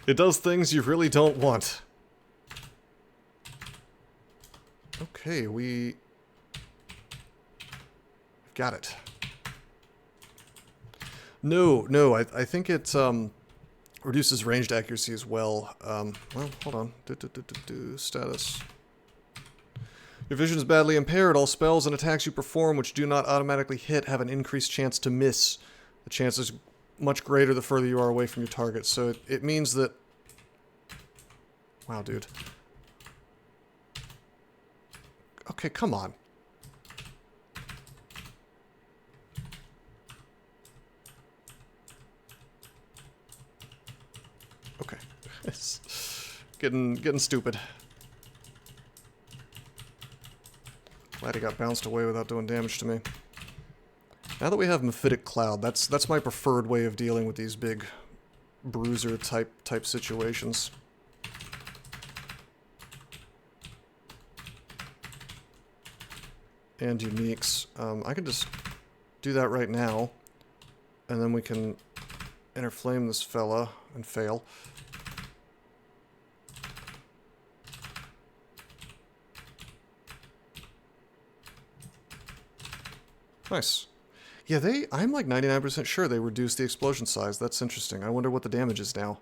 It does things you really don't want. Okay, we've got it. No, I think it reduces ranged accuracy as well. Well, hold on. Status. Your vision is badly impaired. All spells and attacks you perform which do not automatically hit have an increased chance to miss. The chance is much greater the further you are away from your target. So it means that... Wow, dude. Okay, come on. Okay. It's getting stupid. Glad he got bounced away without doing damage to me. Now that we have Mephitic Cloud, that's my preferred way of dealing with these big bruiser type situations. And uniques. I can just do that right now, and then we can Inner Flame this fella and fail. Nice. Yeah, I'm like 99% sure they reduced the explosion size. That's interesting. I wonder what the damage is now.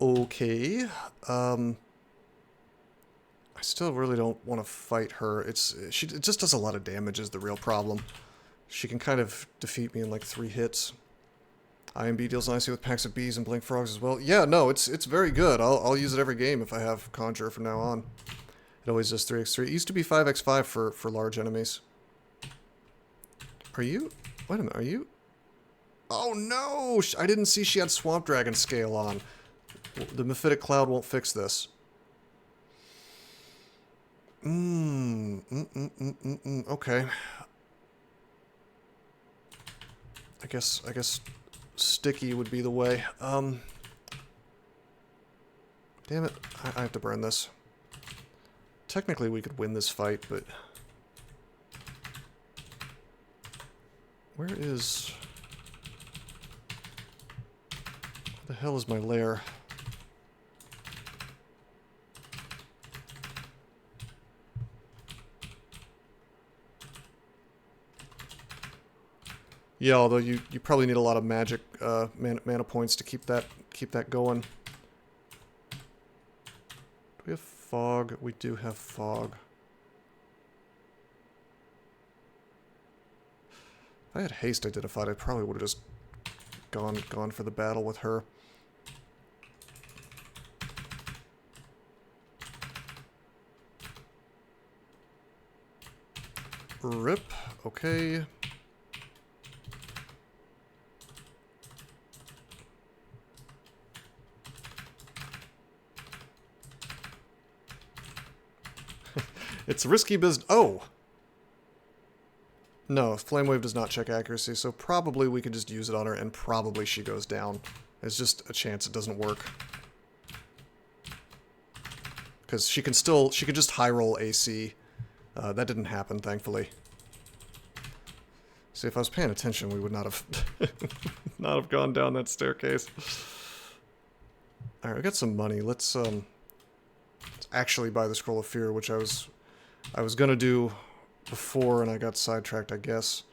Okay. I still really don't want to fight her. It just does a lot of damage is the real problem. She can kind of defeat me in like 3 hits. IMB deals nicely with packs of bees and blink frogs as well. Yeah, no, it's very good. I'll use it every game if I have Conjurer from now on. It always does 3x3. It used to be 5x5 for large enemies. Are you... Wait a minute, are you... Oh no! I didn't see she had Swamp Dragon scale on. The Mephitic Cloud won't fix this. Okay. I guess sticky would be the way. Damn it. I have to burn this. Technically we could win this fight, but... Where the hell is my lair? Yeah, although you probably need a lot of magic mana points to keep that going. Do we have fog? We do have fog. If I had haste identified, I probably would have just gone for the battle with her. Rip. Okay. It's risky business. Oh! No, Flame Wave does not check accuracy, so probably we could just use it on her, and probably she goes down. There's just a chance it doesn't work. Because she can just high roll AC. That didn't happen, thankfully. See, if I was paying attention, we would not have not have gone down that staircase. Alright, we got some money. Let's actually buy the Scroll of Fear, which I was gonna do before, and I got sidetracked, I guess.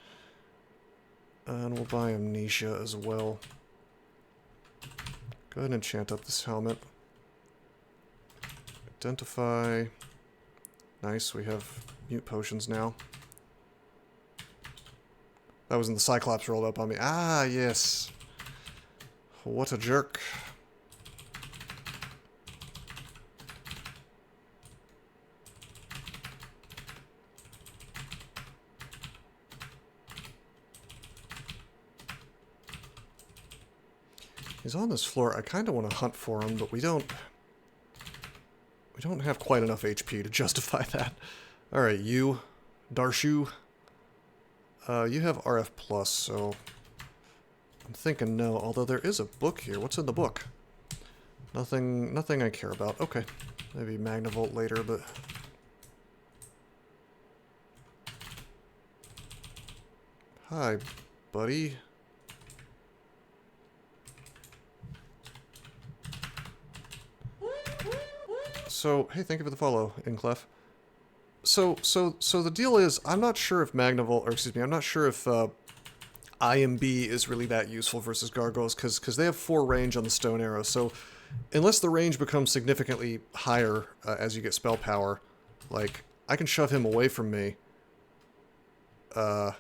And we'll buy Amnesia as well. Go ahead and enchant up this helmet. Identify. Nice, we have mute potions now. That was when the Cyclops rolled up on me. Ah, yes. What a jerk. He's on this floor. I kind of want to hunt for him, but we don't have quite enough HP to justify that. All right, you, Darshu. You have RF plus, so I'm thinking no. Although there is a book here. What's in the book? Nothing I care about. Okay, maybe Magnavolt later, but hi, buddy. So, hey, thank you for the follow, Inclef. So the deal is, I'm not sure if Magnavolt, or excuse me, I'm not sure if IMB is really that useful versus Gargoyles, because they have 4 range on the Stone Arrow, so unless the range becomes significantly higher as you get spell power, like, I can shove him away from me. But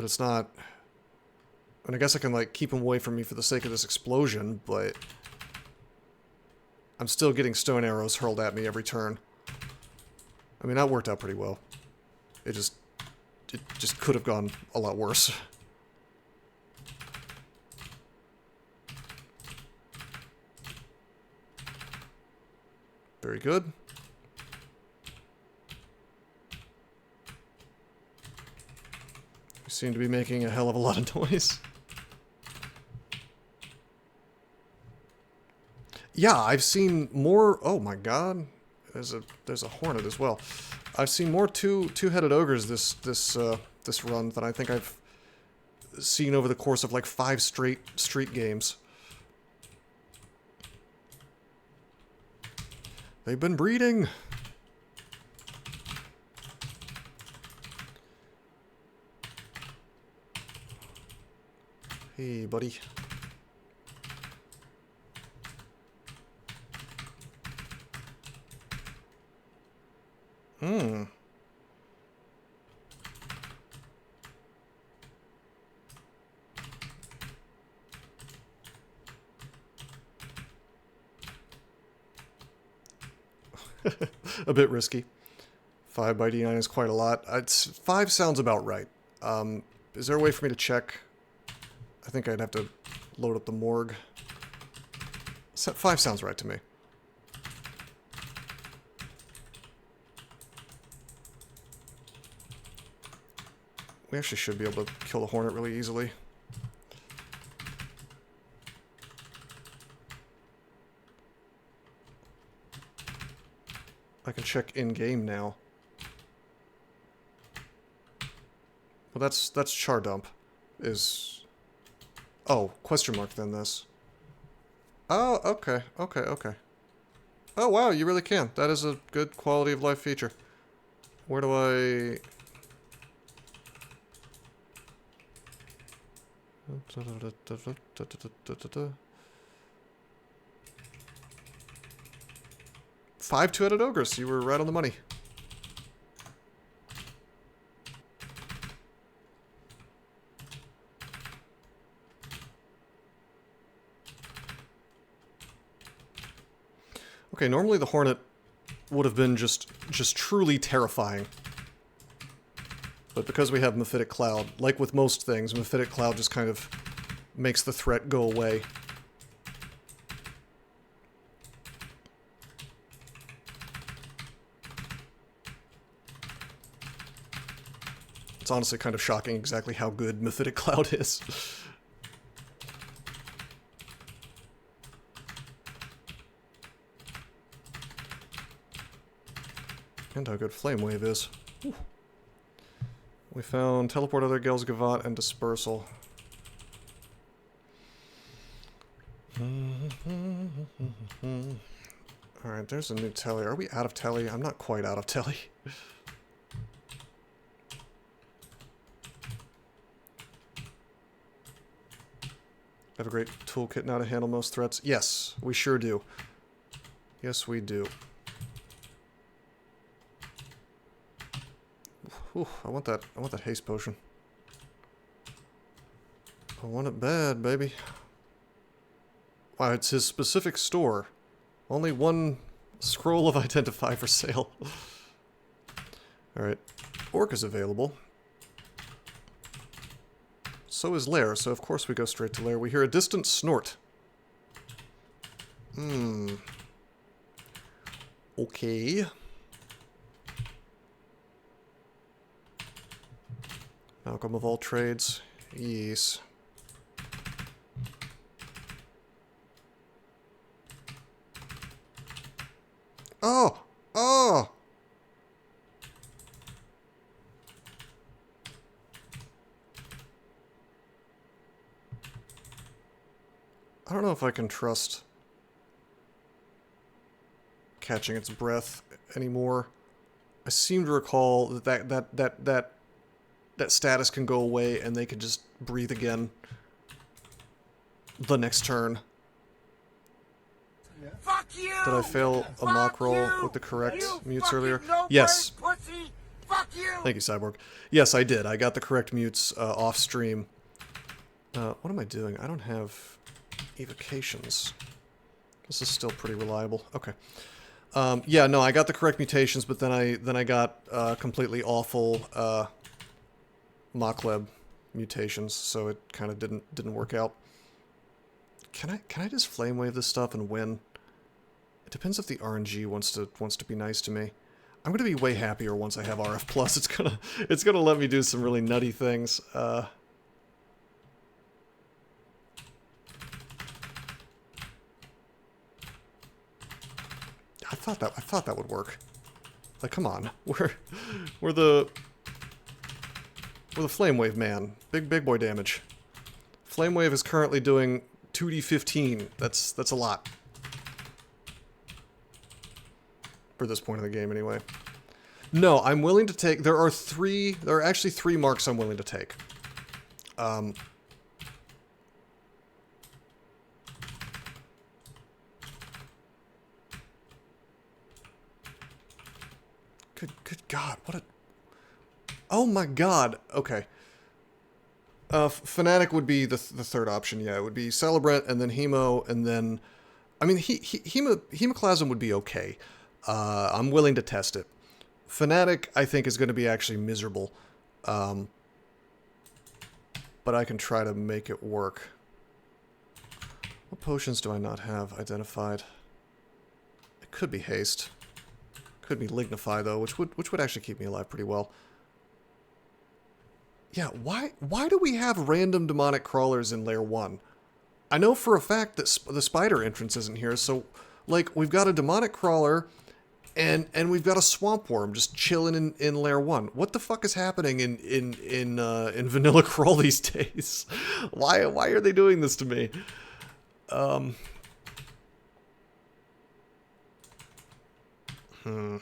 it's not... And I guess I can, like, keep him away from me for the sake of this explosion, but... I'm still getting stone arrows hurled at me every turn. I mean, that worked out pretty well. It just could have gone a lot worse. Very good. We seem to be making a hell of a lot of noise. Yeah, I've seen more... Oh my god. There's a hornet as well. I've seen more two-headed ogres this run than I think I've seen over the course of like 5 straight street games. They've been breeding. Hey, buddy. Hmm. A bit risky. 5 by D9 is quite a lot. 5 sounds about right. Is there a way for me to check? I think I'd have to load up the morgue. 5 sounds right to me. We actually should be able to kill the hornet really easily. I can check in-game now. Well, that's char dump. Is... Oh, question mark then this. Oh, okay, okay, okay. Oh, wow, you really can. That is a good quality of life feature. Where do I... Five two-headed ogres. You were right on the money. Okay, normally the Hornet would have been just truly terrifying. But because we have Mephitic Cloud, like with most things, Mephitic Cloud just kind of makes the threat go away. It's honestly kind of shocking exactly how good Mephitic Cloud is. And how good Flame Wave is. Whew. We found Teleport Other Gelsgavat and Dispersal. Alright, there's a new telly. Are we out of telly? I'm not quite out of telly. Have a great toolkit now to handle most threats. Yes, we sure do. Yes, we do. Ooh, I want that haste potion. I want it bad, baby. Wow, it's his specific store. Only one scroll of Identify for sale. Alright. Orc is available. So is Lair, so of course we go straight to Lair. We hear a distant snort. Okay. Malcolm of all trades. Yes. Oh! Oh! I don't know if I can trust catching its breath anymore. I seem to recall that status can go away and they can just breathe again the next turn. Fuck you! Did I fail a mock roll with the correct mutes earlier? Yes. Pussy. Fuck you! Thank you, Cyborg. Yes, I did. I got the correct mutes off stream. What am I doing? I don't have evocations. This is still pretty reliable. Okay. Yeah, no, I got the correct mutations, but then I got completely awful Mockleb mutations, so it kind of didn't work out. Can I just flame wave this stuff and win? It depends if the RNG wants to be nice to me. I'm gonna be way happier once I have RF plus. It's gonna let me do some really nutty things. I thought that would work. Like, come on, we're the Flame Wave man. Big boy damage. Flame Wave is currently doing 2d15. That's a lot. For this point in the game, anyway. No, I'm willing to take... There are actually three marks I'm willing to take. Good God, what a... Oh my God, okay. Fnatic would be the third option, yeah. It would be Celebrant, and then Hemo, and then... I mean, Hemoclasm would be okay. I'm willing to test it. Fnatic, I think, is going to be actually miserable. But I can try to make it work. What potions do I not have identified? It could be Haste. Could be Lignify, though, which would actually keep me alive pretty well. Yeah, why do we have random demonic crawlers in Lair 1? I know for a fact that the spider entrance isn't here, so, like, we've got a demonic crawler, and we've got a swamp worm just chilling in Lair 1. What the fuck is happening in Vanilla Crawl these days? Why are they doing this to me? I mean,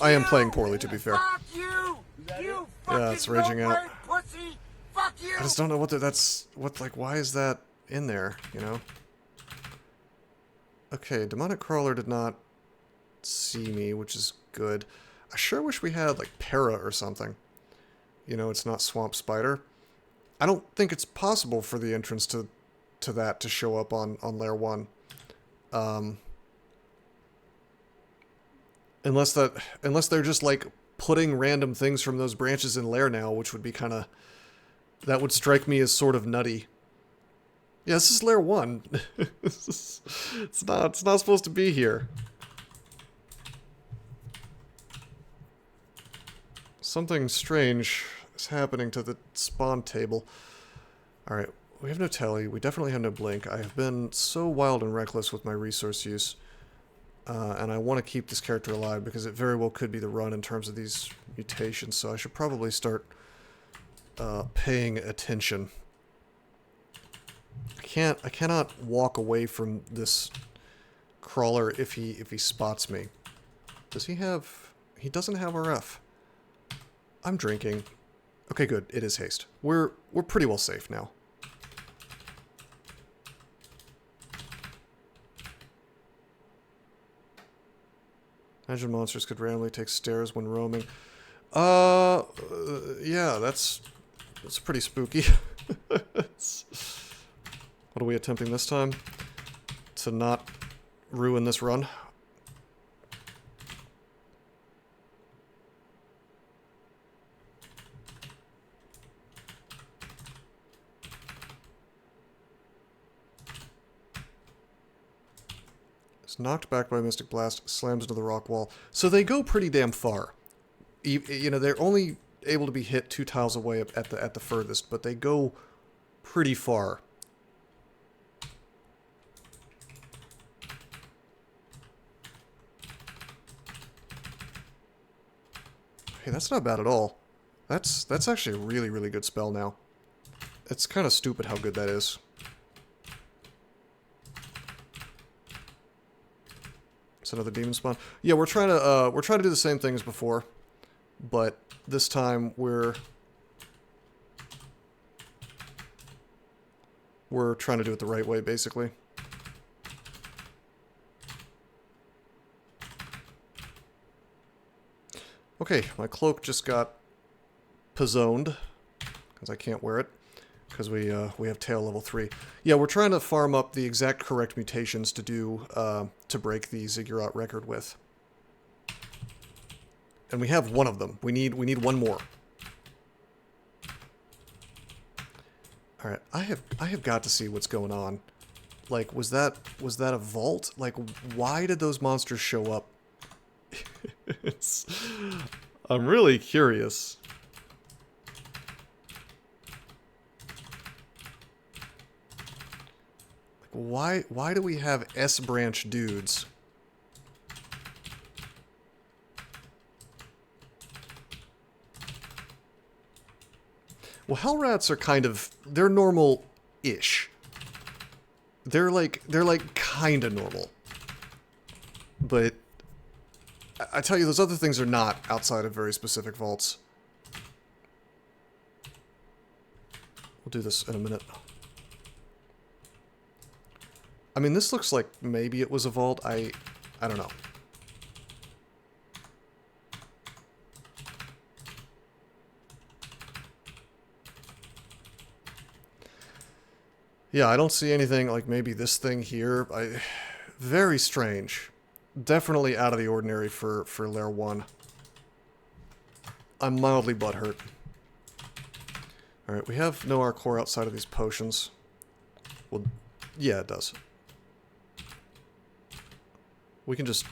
I am playing poorly, to be fair. Fuck you! You Yeah, it's raging out. pussy! I just don't know what that's... What, like, why is that in there, you know? Okay, Demonic Crawler did not see me, which is good. I sure wish we had, like, Para or something. You know, it's not Swamp Spider. I don't think it's possible for the entrance to that to show up on Layer 1. Unless they're just, like, putting random things from those branches in Lair now, which would be kind of... That would strike me as sort of nutty. Yeah, this is Lair 1. It's not supposed to be here. Something strange is happening to the spawn table. Alright, we have no telly. We definitely have no blink. I have been so wild and reckless with my resource use. And I want to keep this character alive because it very well could be the run in terms of these mutations, so I should probably start paying attention. I cannot walk away from this crawler if he spots me. Does he have... He doesn't have RF. I'm drinking. Okay, good. It is haste. We're pretty well safe now. Imagine monsters could randomly take stairs when roaming. Yeah, that's pretty spooky. What are we attempting this time? To not ruin this run? It's knocked back by Mystic Blast, slams into the rock wall. So they go pretty damn far. You know, they're only able to be hit 2 tiles away at the furthest, but they go pretty far. Hey, that's not bad at all. That's actually a really, really good spell now. It's kind of stupid how good that is. It's another demon spawn. Yeah, we're trying to do the same thing as before, but this time we're trying to do it the right way, basically. Okay, my cloak just got pizzoned, because I can't wear it, because we have tail level 3. Yeah, we're trying to farm up the exact correct mutations to do, to break the Ziggurat record with. And we have one of them. We need one more. Alright, I have got to see what's going on. Like, was that a vault? Like, why did those monsters show up? I'm really curious. Like, why do we have S-branch dudes? Well, Hellrats are kind of... They're normal-ish. They're like kind of normal. But I tell you, those other things are not outside of very specific vaults. We'll do this in a minute. I mean, this looks like maybe it was a vault. I don't know. Yeah, I don't see anything like maybe this thing here. Very strange. Definitely out of the ordinary for Lair 1. I'm mildly butthurt. Alright, we have no Arcor outside of these potions. Well, yeah, it does. We can just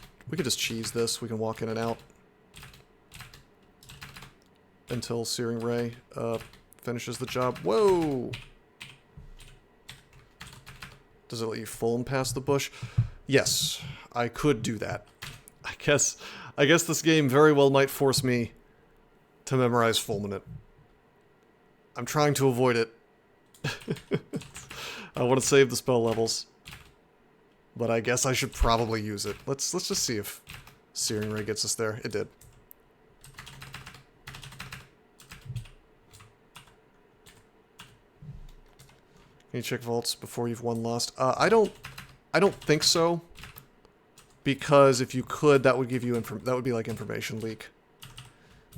cheese this. We can walk in and out. Until Searing Ray finishes the job. Whoa! Does it let you foam past the bush? Yes, I could do that. I guess this game very well might force me to memorize Fulminate. I'm trying to avoid it. I want to save the spell levels. But I guess I should probably use it. Let's just see if Searing Ray gets us there. It did. Can you check vaults before you've won lost? I don't think so. Because if you could, that would give you that would be like information leak.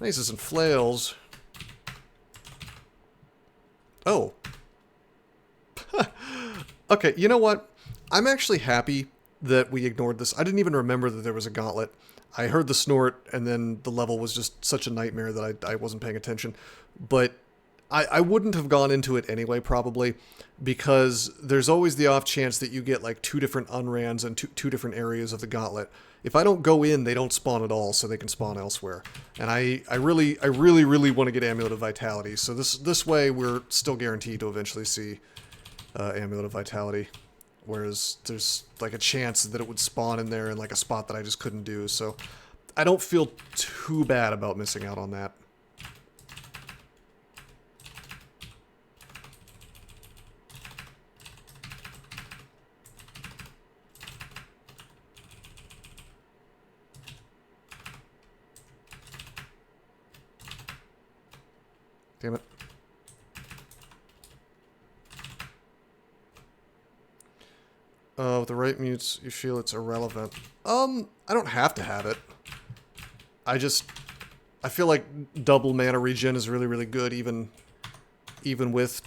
Maces and flails. Oh. Okay, you know what? I'm actually happy that we ignored this. I didn't even remember that there was a gauntlet. I heard the snort, and then the level was just such a nightmare that I wasn't paying attention. But I wouldn't have gone into it anyway, probably, because there's always the off chance that you get like 2 different unrans and two different areas of the gauntlet. If I don't go in, they don't spawn at all, so they can spawn elsewhere. And I really want to get Amulet of Vitality. So this way, we're still guaranteed to eventually see Amulet of Vitality. Whereas there's like a chance that it would spawn in there in like a spot that I just couldn't do. So I don't feel too bad about missing out on that. Damn it. With the right mutes, you feel it's irrelevant. I don't have to have it. I feel like double mana regen is really good, even with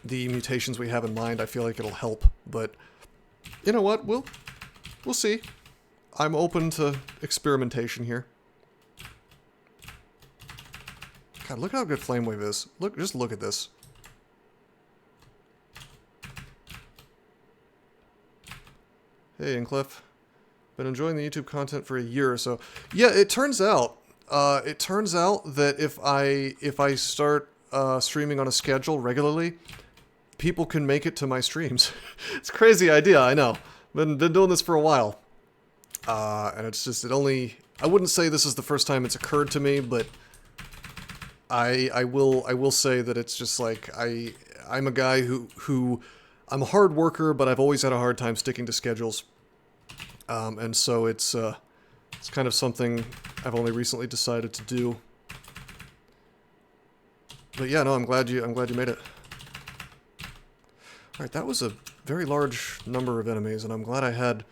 the mutations we have in mind. I feel like it'll help, but you know what? We'll see. I'm open to experimentation here. God, look how good Flame Wave is. Just look at this. Hey, Incliffe. Been enjoying the YouTube content for a year or so. Yeah, it turns out that if I start streaming on a schedule regularly, people can make it to my streams. It's a crazy idea, I know. Been doing this for a while. And it's just, I wouldn't say this is the first time it's occurred to me, but I will say that it's just like, I'm a guy who I'm a hard worker, but I've always had a hard time sticking to schedules. And so it's kind of something I've only recently decided to do. But yeah, no, I'm glad you made it. Alright, that was a very large number of enemies, and I'm glad I had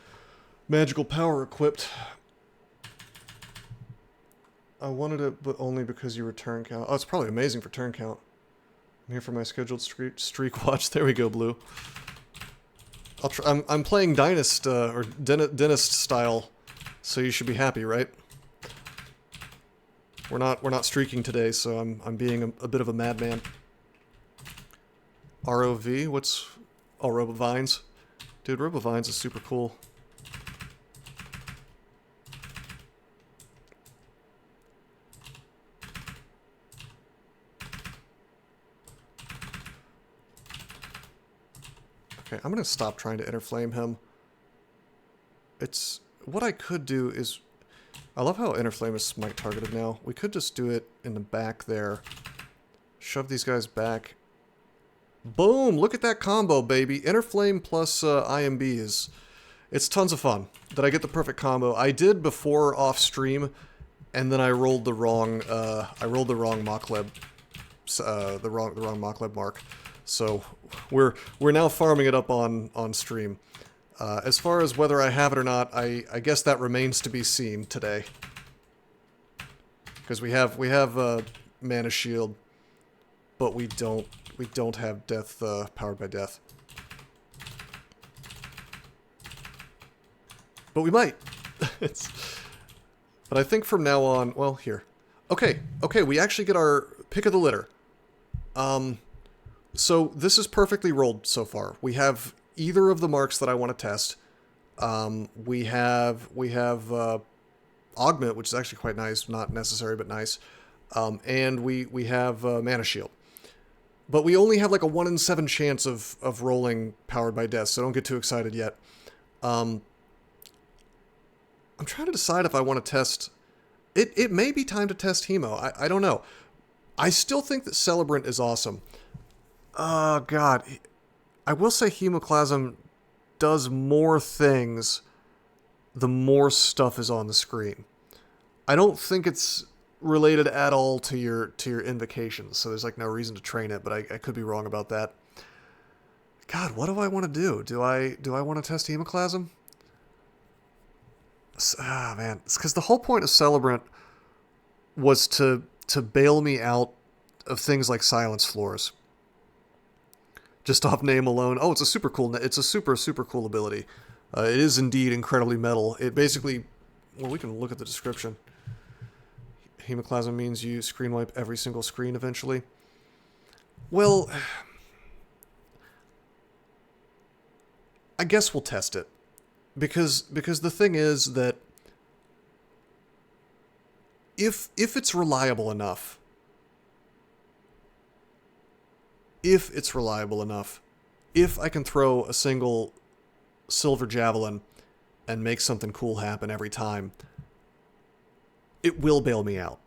magical power equipped. I wanted it, but only because you were turn count. Oh, it's probably amazing for turn count. I'm here for my scheduled streak watch. There we go, Blue. I'm playing Dynast, or Dentist style, so you should be happy, right? We're not streaking today, so I'm being a bit of a madman. ROV, what's... Oh, Robovines. Dude, Robovines is super cool. Okay, I'm gonna stop trying to interflame him. What I could do is... I love how interflame is smite targeted now. We could just do it in the back there. Shove these guys back. Boom! Look at that combo, baby! Interflame plus IMB is... It's tons of fun. Did I get the perfect combo? I did before off stream, and then I rolled the wrong Mockleb, the wrong Mockleb mark. So we're now farming it up on stream. As far as whether I have it or not, I guess that remains to be seen today. Because we have Mana Shield, but we don't have Death powered by Death. But we might. But I think from now on, well, here. Okay, we actually get our pick of the litter. So this is perfectly rolled so far. We have either of the marks that I want to test. We have Augment, which is actually quite nice, not necessary but nice. And we have Mana Shield. But we only have like a 1 in 7 chance of rolling Powered by Death, so don't get too excited yet. I'm trying to decide if I want to test... It may be time to test Hemo. I don't know. I still think that Celebrant is awesome. Oh, God. I will say Hemoclasm does more things the more stuff is on the screen. I don't think it's related at all to your invocations, so there's like no reason to train it, but I could be wrong about that. God, what do I want to do? Do I want to test Hemoclasm? Ah, man. It's because the whole point of Celebrant was to bail me out of things like Silence Floors. Just off name alone. Oh, it's a super cool... It's a super cool ability. It is indeed incredibly metal. It basically... Well, we can look at the description. Hemoclasm means you screen wipe every single screen eventually. Well... I guess we'll test it. Because the thing is that if it's reliable enough, if I can throw a single silver javelin and make something cool happen every time, it will bail me out.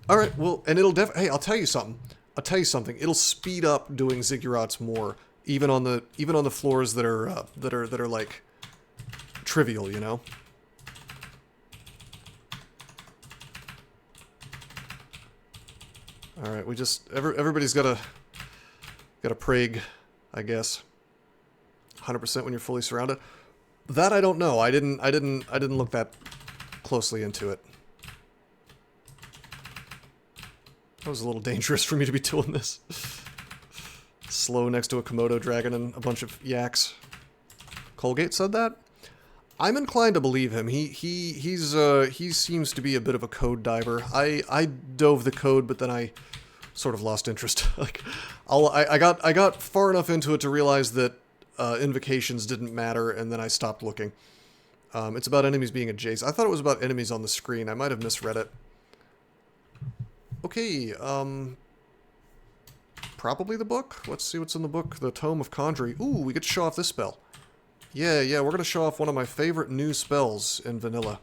All right, well, and it'll hey, I'll tell you something. It'll speed up doing Ziggurats more, even on the floors that are like trivial, you know. All right, we just everybody's got a Prague, I guess. 100% when you're fully surrounded. That I don't know. I didn't look that closely into it. That was a little dangerous for me to be doing this. Slow next to a Komodo dragon and a bunch of yaks. Colgate said that? I'm inclined to believe him. He seems to be a bit of a code diver. I dove the code, but then I sort of lost interest. Like, I got far enough into it to realize that invocations didn't matter, and then I stopped looking. It's about enemies being adjacent. I thought it was about enemies on the screen. I might have misread it. Okay, probably the book? Let's see what's in the book. The Tome of Conjuring. Ooh, we get to show off this spell. Yeah, we're going to show off one of my favorite new spells in vanilla.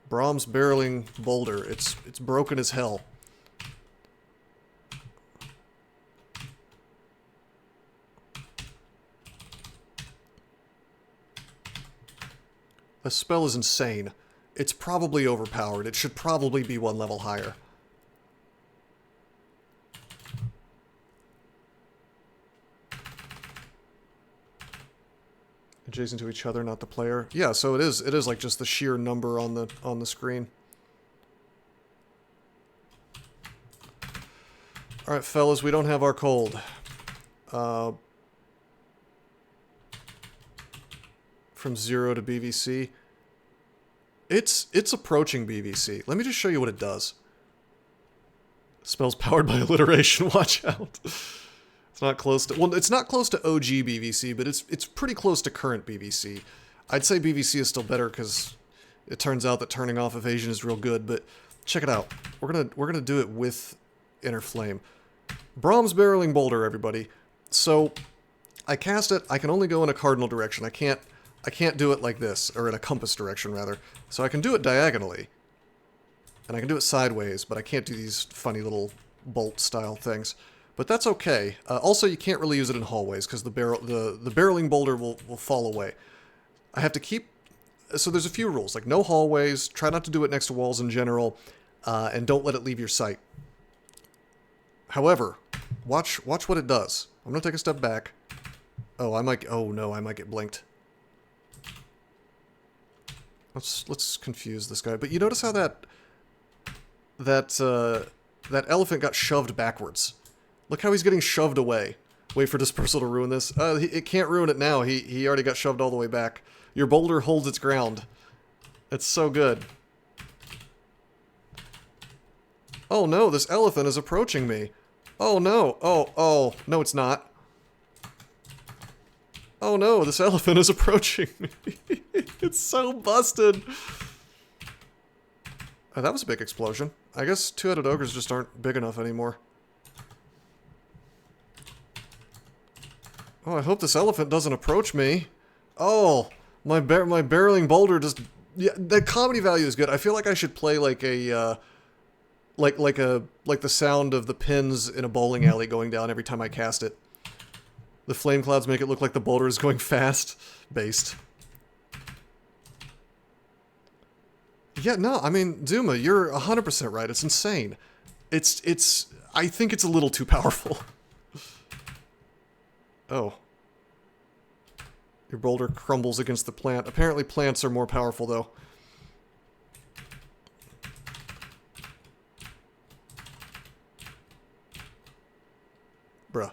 Brahms Barreling Boulder. It's broken as hell. This spell is insane. It's probably overpowered. It should probably be one level higher. Adjacent to each other, not the player. Yeah, so it is like just the sheer number on the screen. Alright, fellas, we don't have our cold. From 0 to BVC. It's approaching BVC. Let me just show you what it does. Spell's powered by alliteration, watch out. It's not close to... Well, it's not close to OG BVC, but it's pretty close to current BVC. I'd say BVC is still better because it turns out that turning off evasion is real good, but check it out. We're gonna do it with Inner Flame. Brahms Barreling Boulder, everybody. So, I cast it, I can only go in a cardinal direction. I can't do it like this, or in a compass direction, rather. So I can do it diagonally. And I can do it sideways, but I can't do these funny little bolt-style things. But that's okay. Also, you can't really use it in hallways, because the barreling boulder will fall away. I have to keep... So there's a few rules, like no hallways, try not to do it next to walls in general, and don't let it leave your sight. However, watch what it does. I'm going to take a step back. Oh, oh no, I might get blinked. Let's confuse this guy. But you notice how that elephant got shoved backwards. Look how he's getting shoved away. Wait for Dispersal to ruin this. It can't ruin it now. He already got shoved all the way back. Your boulder holds its ground. It's so good. Oh no, this elephant is approaching me. Oh no. Oh, no it's not. Oh no, this elephant is approaching me. It's so busted. Oh, that was a big explosion. I guess two-headed ogres just aren't big enough anymore. Oh, I hope this elephant doesn't approach me. Oh, my barreling boulder just... Yeah, the comedy value is good. I feel like I should play like a... like the sound of the pins in a bowling alley going down every time I cast it. The flame clouds make it look like the boulder is going fast. Based. Yeah, no, I mean, Duma, you're 100% right. It's insane. I think it's a little too powerful. Oh. Your boulder crumbles against the plant. Apparently plants are more powerful, though. Bruh.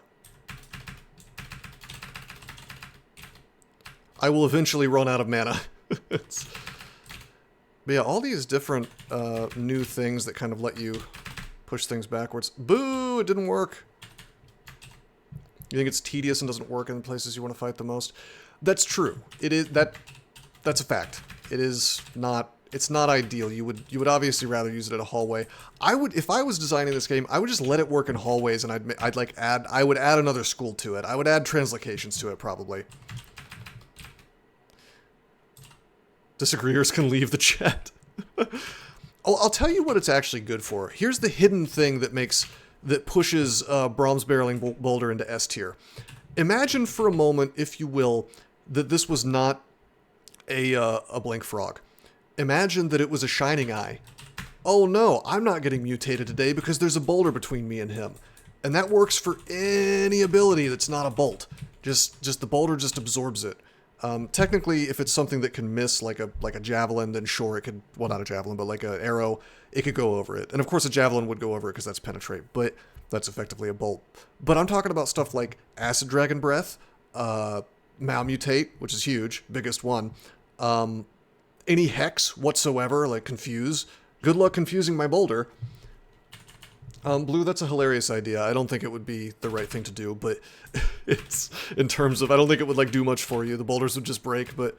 I will eventually run out of mana. But yeah, all these different new things that kind of let you push things backwards. Boo! It didn't work. You think it's tedious and doesn't work in the places you want to fight the most? That's true. It is that's a fact. It is not. It's not ideal. You would obviously rather use it at a hallway. I would, if I was designing this game, I would just let it work in hallways, and I would add another school to it. I would add translocations to it probably. Disagreeers can leave the chat. I'll tell you what it's actually good for. Here's the hidden thing that pushes Brahms barreling boulder into S tier. Imagine for a moment, if you will, that this was not a blink frog. Imagine that it was a shining eye. Oh no, I'm not getting mutated today because there's a boulder between me and him. And that works for any ability that's not a bolt. Just the boulder just absorbs it. Technically, if it's something that can miss, like a javelin, then sure, it could, well, not a javelin, but like an arrow, it could go over it. And of course a javelin would go over it because that's penetrate, but that's effectively a bolt. But I'm talking about stuff like Acid Dragon Breath, Malmutate, which is huge, biggest one, any hex whatsoever, like Confuse. Good luck confusing my boulder. Blue, that's a hilarious idea. I don't think it would be the right thing to do, but it's, in terms of, I don't think it would like do much for you. The boulders would just break, but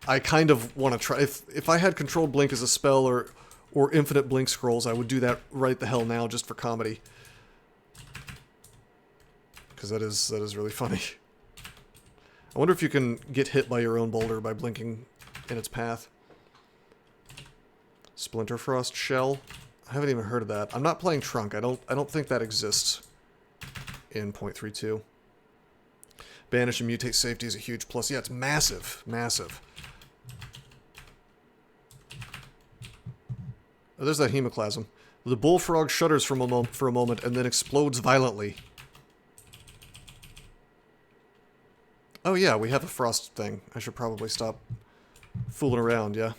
I kind of want to try. If I had Controlled Blink as a spell or Infinite Blink Scrolls, I would do that right the hell now just for comedy. Because that is really funny. I wonder if you can get hit by your own boulder by blinking in its path. Splinterfrost Shell. I haven't even heard of that. I'm not playing Trunk. I don't think that exists in 0.32. Banish and Mutate safety is a huge plus. Yeah, it's massive. Massive. Oh, there's that Hemoclasm. The bullfrog shudders for a moment and then explodes violently. Oh yeah, we have a frost thing. I should probably stop fooling around, yeah.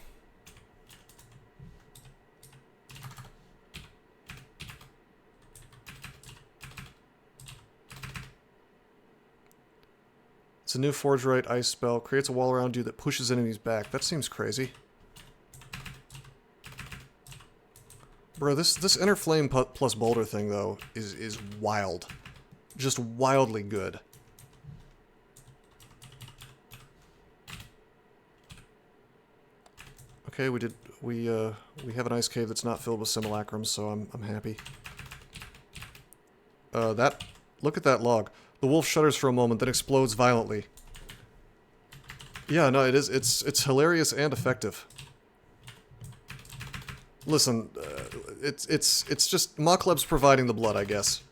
It's a new Forge Right ice spell. Creates a wall around you that pushes enemies back. That seems crazy. Bro, this Inner Flame plus Boulder thing, though, is wild. Just wildly good. Okay, we have an ice cave that's not filled with simulacrums, so I'm happy. Look at that log. The wolf shudders for a moment, then explodes violently. Yeah, no, it's hilarious and effective. Listen, it's just Mokleb's providing the blood, I guess.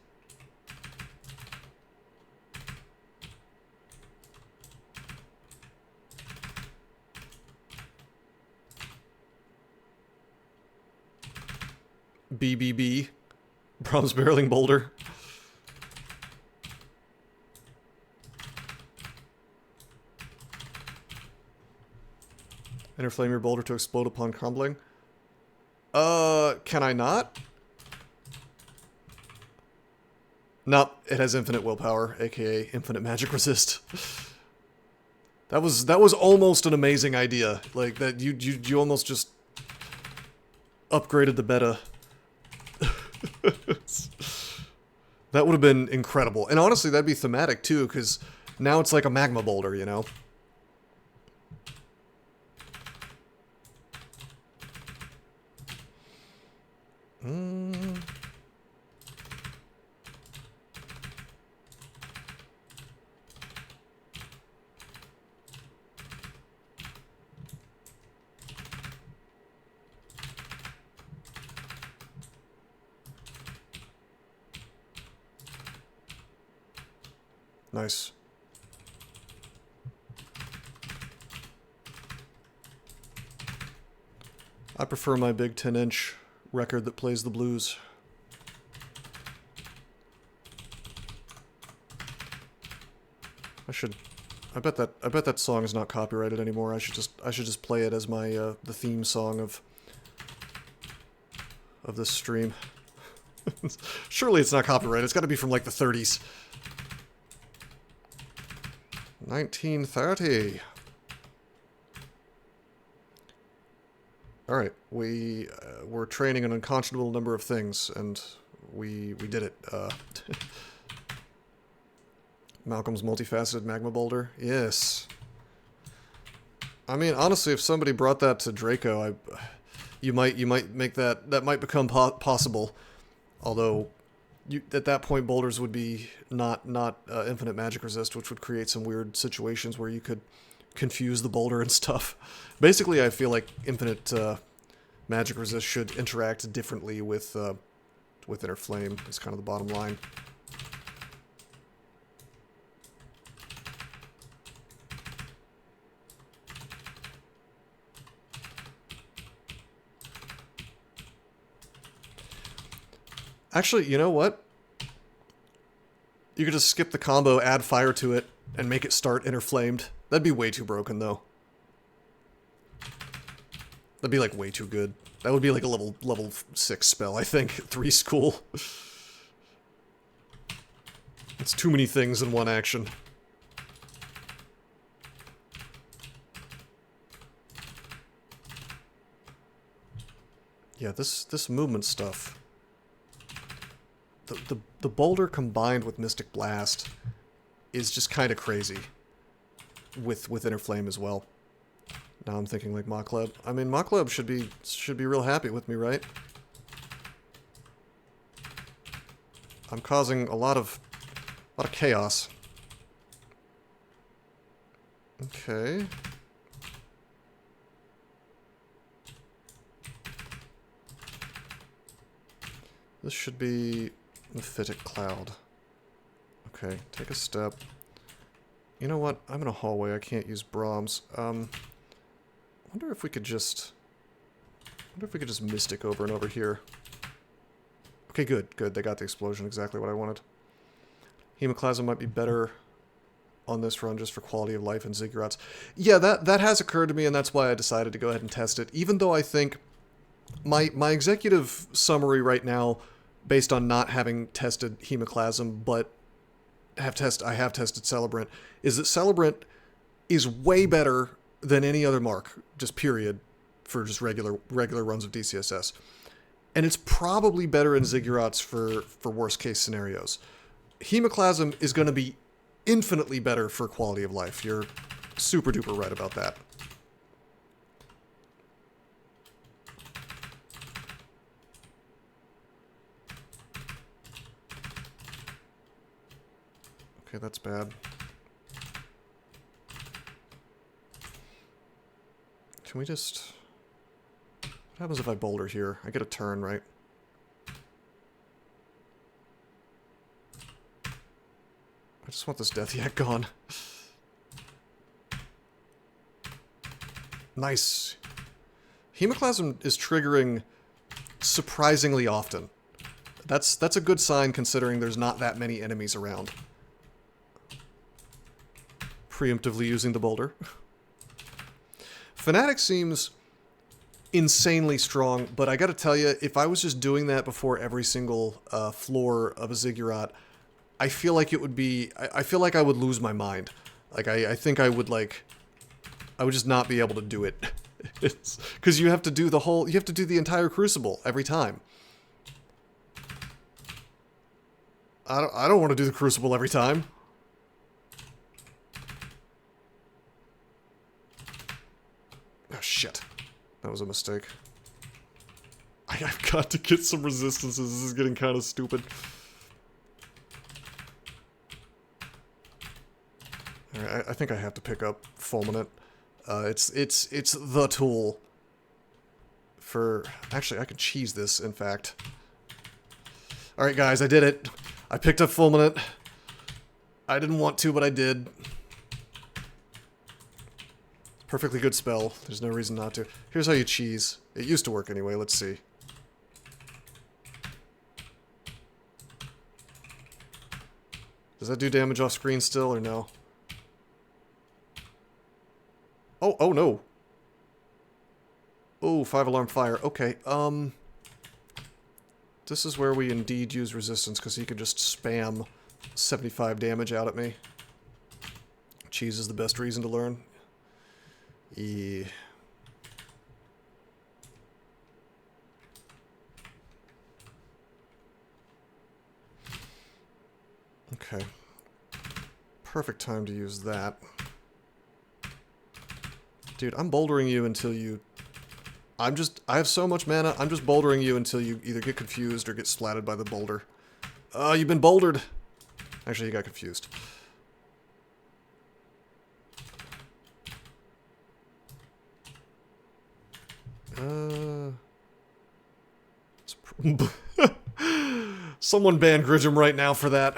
BBB, Brahms barreling boulder. Interflame your boulder to explode upon crumbling. Can I not? Nope, it has infinite willpower, aka infinite magic resist. That was almost an amazing idea. Like that you almost just upgraded the beta. That would have been incredible. And honestly, that'd be thematic too, because now it's like a magma boulder, you know? Nice. I prefer my big 10-inch record that plays the blues. I bet that song is not copyrighted anymore. I should just play it as my the theme song of this stream. Surely it's not copyrighted. It's got to be from like the 30s. 1930. All right, we're training an unconscionable number of things, and we did it. Malcolm's multifaceted magma boulder. Yes. I mean, honestly, if somebody brought that to Draco, you might make that might become possible. Although, at that point, boulders would be not infinite magic resist, which would create some weird situations where you could confuse the boulder and stuff. Basically, I feel like infinite magic resist should interact differently with Inner Flame. Is kind of the bottom line. Actually, you know what? You could just skip the combo, add fire to it, and make it start Inner Flamed. That'd be way too broken, though. That'd be, like, way too good. That would be, like, a level 6 spell, I think. 3 school. It's too many things in one action. Yeah, this movement stuff... The boulder combined with Mystic Blast is just kind of crazy with Inner Flame as well. Now I'm thinking like Mokleb. I mean, Mokleb should be real happy with me, right? I'm causing a lot of chaos. Okay. This should be Mephitic Cloud. Okay, take a step. You know what? I'm in a hallway. I can't use Brahms. Wonder if we could just Mystic over and over here. Okay, good. They got the explosion. Exactly what I wanted. Hemoclasm might be better on this run just for quality of life and Ziggurats. Yeah, that has occurred to me, and that's why I decided to go ahead and test it. Even though I think my executive summary right now, based on not having tested Hemoclasm, but I have tested Celebrant, is that Celebrant is way better than any other mark, just period, for just regular runs of DCSS. And it's probably better in Ziggurats for worst case scenarios. Hemoclasm is going to be infinitely better for quality of life. You're super duper right about that. Okay, that's bad. Can we just... What happens if I boulder here? I get a turn, right? I just want this Death Yak gone. Nice. Hemoclasm is triggering surprisingly often. That's a good sign considering there's not that many enemies around. Preemptively using the boulder. Fnatic seems insanely strong, but I gotta tell you, if I was just doing that before every single floor of a Ziggurat, I feel like it would be... I feel like I would lose my mind. Like, I think I would, like... I would just not be able to do it. Because you have to do the whole... You have to do the entire Crucible every time. I don't want to do the Crucible every time. Oh, shit. That was a mistake. I've got to get some resistances. This is getting kind of stupid. Alright, I think I have to pick up Fulminant. It's the tool for... Actually, I could cheese this, in fact. Alright, guys, I did it. I picked up Fulminant. I didn't want to, but I did. Perfectly good spell. There's no reason not to. Here's how you cheese. It used to work anyway. Let's see. Does that do damage off screen still, or no? Oh, oh no. Oh, 5-alarm fire. Okay, this is where we indeed use resistance, because he could just spam 75 damage out at me. Cheese is the best reason to learn. Yeah. Okay. Perfect time to use that. Dude, I'm bouldering you until you... I have so much mana, I'm just bouldering you until you either get confused or get splatted by the boulder. You've been bouldered! Actually, you got confused. Someone ban Gridgem right now for that.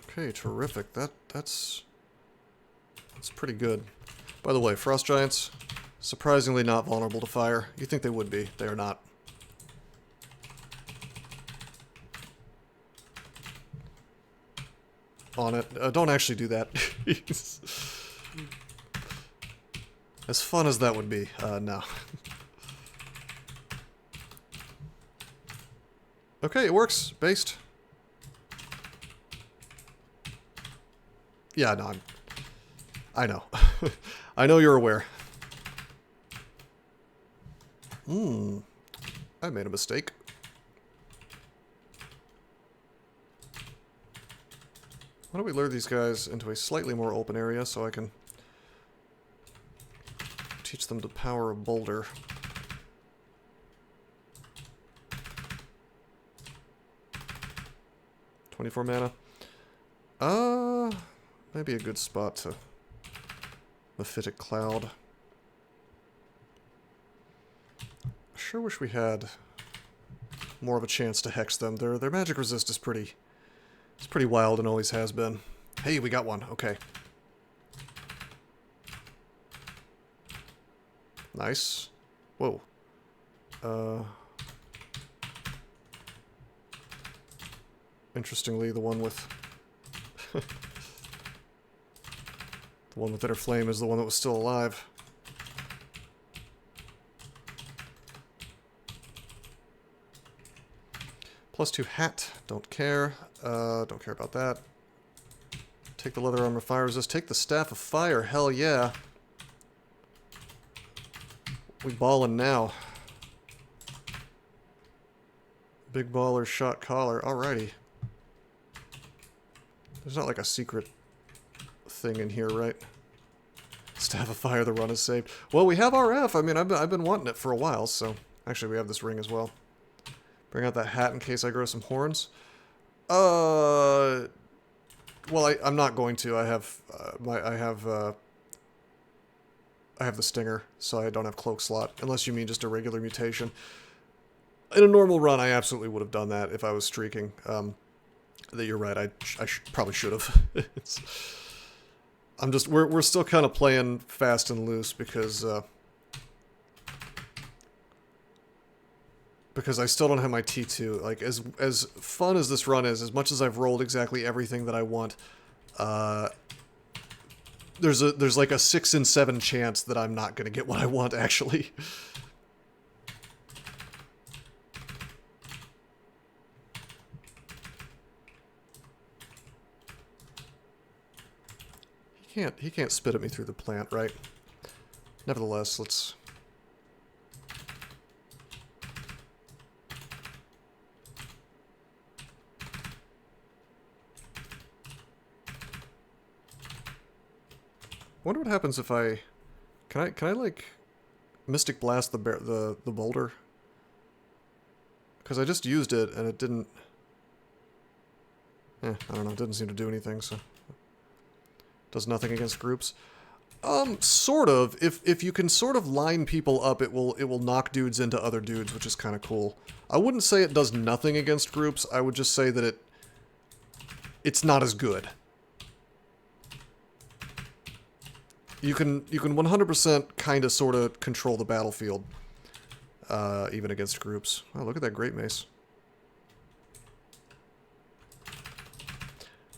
Okay, terrific. That's pretty good. By the way, Frost Giants, surprisingly not vulnerable to fire. You think they would be. They are not. On it. Don't actually do that. As fun as that would be. No. Okay, it works. Based. Yeah, no, I know. I know you're aware. I made a mistake. Why don't we lure these guys into a slightly more open area so I can teach them the power of boulder. $24 mana. Maybe a good spot to Mephitic Cloud. I sure wish we had more of a chance to hex them. Their magic resist is pretty wild and always has been. Hey, we got one. Okay. Nice. Whoa. Interestingly, the one with the one with inner flame is the one that was still alive. +2 hat. Don't care. Don't care about that. Take the leather armor, fire resist. Take the staff of fire. Hell yeah. We ballin' now. Big baller shot collar. Alrighty. There's not like a secret thing in here, right? Staff of fire, the run is saved. Well, we have RF. I mean, I've been wanting it for a while, so... Actually, we have this ring as well. Bring out that hat in case I grow some horns. Well, I'm not going to. I have the stinger, so I don't have cloak slot. Unless you mean just a regular mutation. In a normal run, I absolutely would have done that if I was streaking. That you're right. I probably should have. We're still kind of playing fast and loose because I still don't have my T2. Like as fun as this run is, as much as I've rolled exactly everything that I want, there's like a 6 in 7 chance that I'm not gonna get what I want actually. He can't spit at me through the plant, right? Nevertheless, let's... I wonder what happens if I... Can I like Mystic Blast the boulder? Because I just used it and it didn't... I don't know, it didn't seem to do anything, so... Does nothing against groups. Sort of. If you can sort of line people up, it will knock dudes into other dudes, which is kind of cool. I wouldn't say it does nothing against groups. I would just say that it's not as good. You can 100% kind of sort of control the battlefield, even against groups. Oh, look at that Great Mace.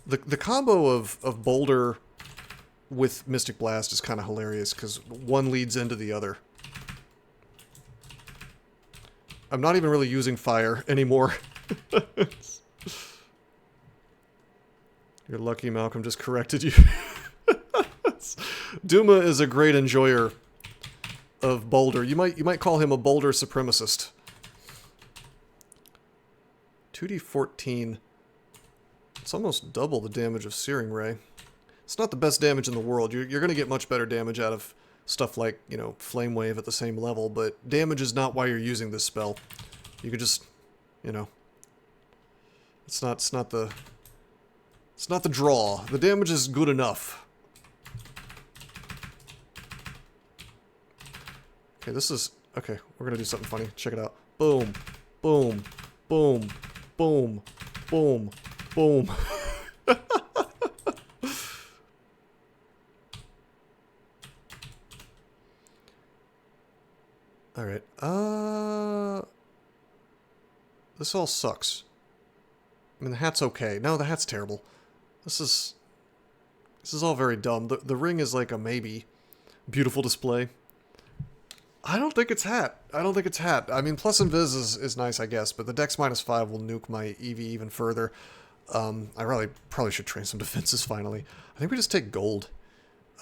The combo of Boulder with Mystic Blast is kind of hilarious, because one leads into the other. I'm not even really using fire anymore. You're lucky Malcolm just corrected you. Duma is a great enjoyer of Boulder. You might call him a Boulder supremacist. 2d14. It's almost double the damage of Searing Ray. It's not the best damage in the world. You're going to get much better damage out of stuff like, you know, Flame Wave at the same level, but damage is not why you're using this spell. You could just, you know, it's not the draw. The damage is good enough. Okay, okay, we're gonna do something funny. Check it out. Boom, boom, boom, boom, boom, boom. Alright, this all sucks. I mean, the hat's okay. No, the hat's terrible. This is all very dumb. The ring is like a maybe. Beautiful display. I don't think it's hat. I don't think it's hat. I mean, plus invis is nice, I guess, but the dex -5 will nuke my EV even further. I probably should train some defenses finally. I think we just take gold.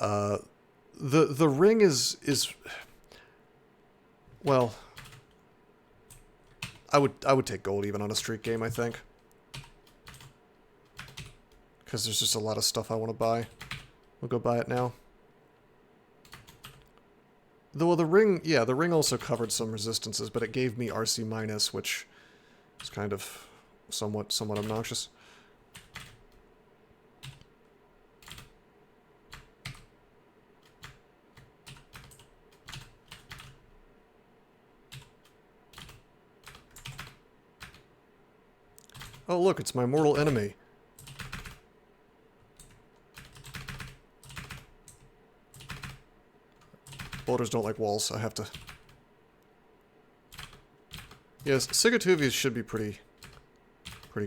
The ring is well, I would take gold even on a streak game, I think. Because there's just a lot of stuff I want to buy. We'll go buy it now. Though the ring, yeah, the ring also covered some resistances, but it gave me RC minus, which is kind of somewhat obnoxious. Oh look, it's my mortal enemy. Boulders don't like walls. I have to... Yes, Sigatuvius should be pretty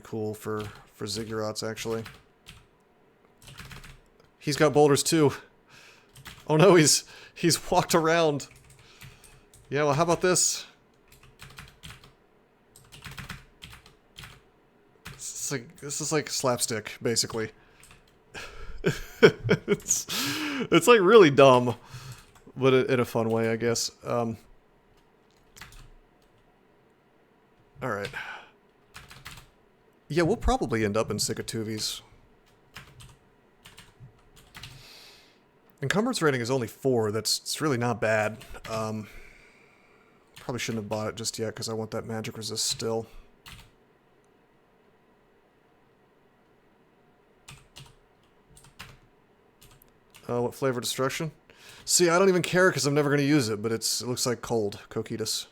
cool for Ziggurats, actually. He's got boulders too. Oh no, he's walked around. Yeah, well, how about this? This is like slapstick, basically. it's like really dumb. But in a fun way, I guess. Alright. Yeah, we'll probably end up in Sigatuvi's. Encumbrance rating is only 4. It's really not bad. Probably shouldn't have bought it just yet, because I want that magic resist still. What flavor destruction? See, I don't even care because I'm never going to use it, but it looks like cold. Coquitas.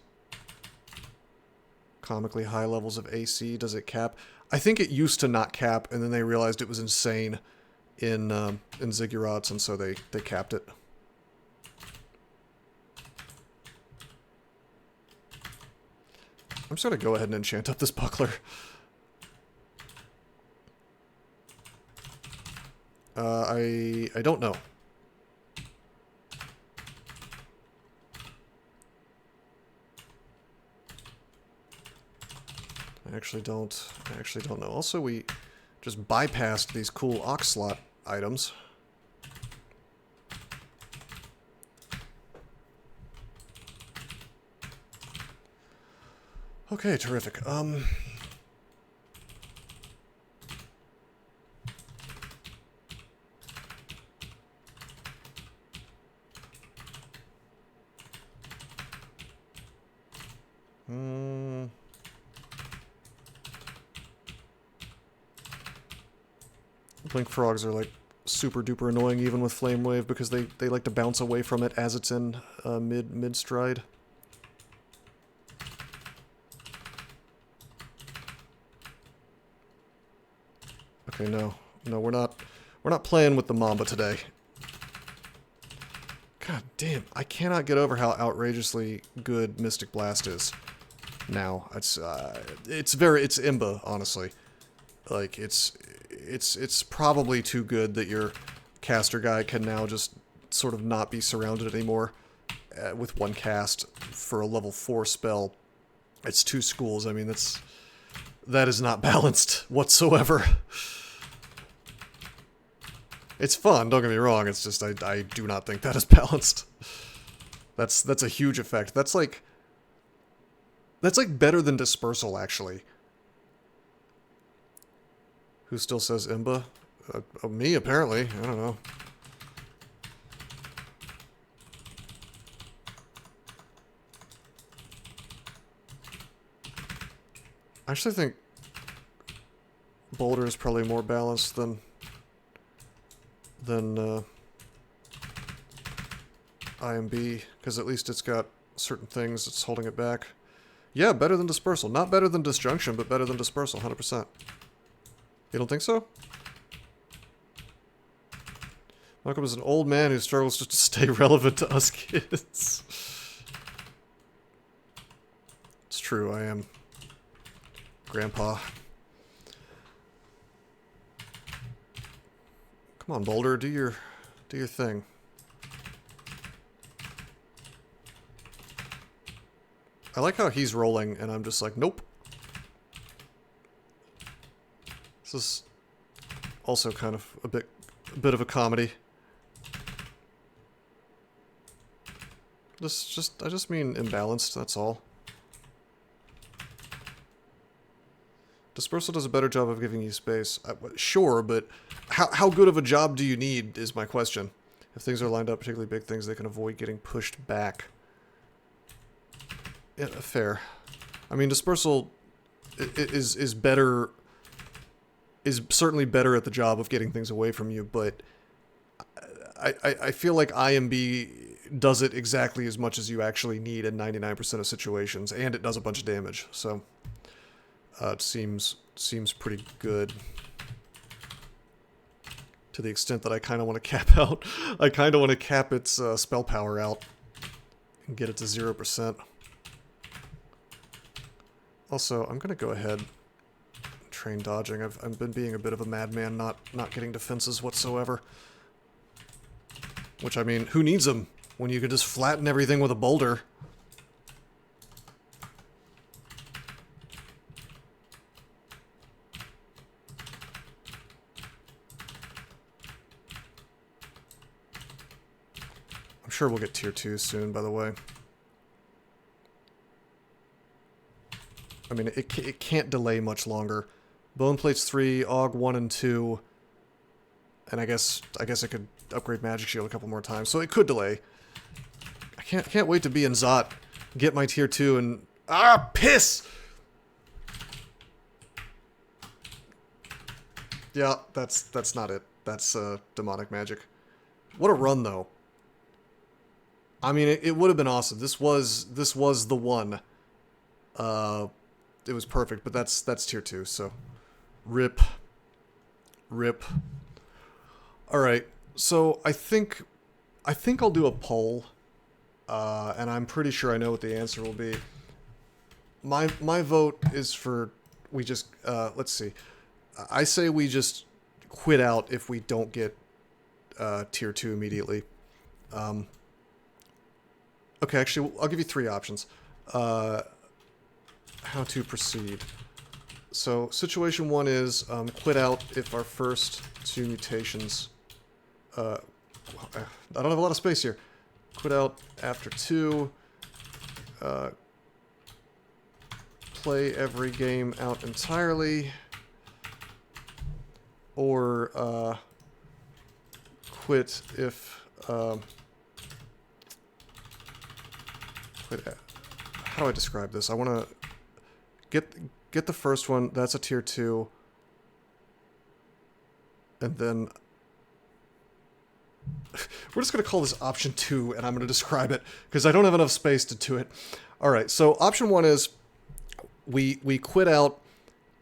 Comically high levels of AC. Does it cap? I think it used to not cap, and then they realized it was insane in Ziggurats, and so they capped it. I'm just going to go ahead and enchant up this buckler. I don't know. I actually don't know. Also, we just bypassed these cool ox slot items. Okay, terrific. Blink frogs are like super duper annoying even with Flame Wave because they like to bounce away from it as it's in mid stride. Okay, no, we're not playing with the Mamba today. God damn, I cannot get over how outrageously good Mystic Blast is. Now it's Imba, honestly. Like it's it's probably too good that your caster guy can now just sort of not be surrounded anymore with one cast for a level 4 spell. It's 2 schools. I mean, that is not balanced whatsoever. It's fun, don't get me wrong, it's just I do not think that is balanced. That's a huge effect. That's like better than dispersal, actually. Who still says Imba? Me, apparently. I don't know. I actually think Boulder is probably more balanced than IMB, because at least it's got certain things that's holding it back. Yeah, better than Dispersal. Not better than Disjunction, but better than Dispersal, 100%. You don't think so? Malcolm is an old man who struggles just to stay relevant to us kids. It's true, I am Grandpa. Come on, Boulder, do your thing. I like how he's rolling, and I'm just like, nope. This is also kind of a bit of a comedy. I just mean imbalanced, that's all. Dispersal does a better job of giving you space. Sure, but how good of a job do you need is my question. If things are lined up, particularly big things, they can avoid getting pushed back. Yeah, fair. I mean, Dispersal is better, is certainly better at the job of getting things away from you, but I feel like IMB does it exactly as much as you actually need in 99% of situations, and it does a bunch of damage, so it seems pretty good. To the extent that I kind of want to cap out. I kind of want to cap its spell power out and get it to 0%. Also, I'm going to go ahead and train dodging. I've been being a bit of a madman, not getting defenses whatsoever. Which, I mean, who needs them when you could just flatten everything with a boulder? I'm sure we'll get tier 2 soon, by the way. I mean, it can't delay much longer. Bone Plates 3, Aug 1 and 2, and I guess I could upgrade Magic Shield a couple more times, so it could delay. I can't wait to be in Zot, get my tier 2, and piss! Yeah, that's not it. That's demonic magic. What a run, though. I mean, it would have been awesome. This was the one. It was perfect, but that's tier 2, so rip. All right, so I think I'll do a poll, and I'm pretty sure I know what the answer will be. My vote is for we just let's see. I say we just quit out if we don't get tier 2 immediately. Okay, actually, I'll give you 3 options. How to proceed. So, situation 1 is quit out if our first 2 mutations... I don't have a lot of space here. Quit out after 2. Play every game out entirely. Or quit if... how do I describe this? I want to get the first one. That's a tier 2. And then we're just going to call this option 2, and I'm going to describe it because I don't have enough space to do it. All right, so option 1 is we quit out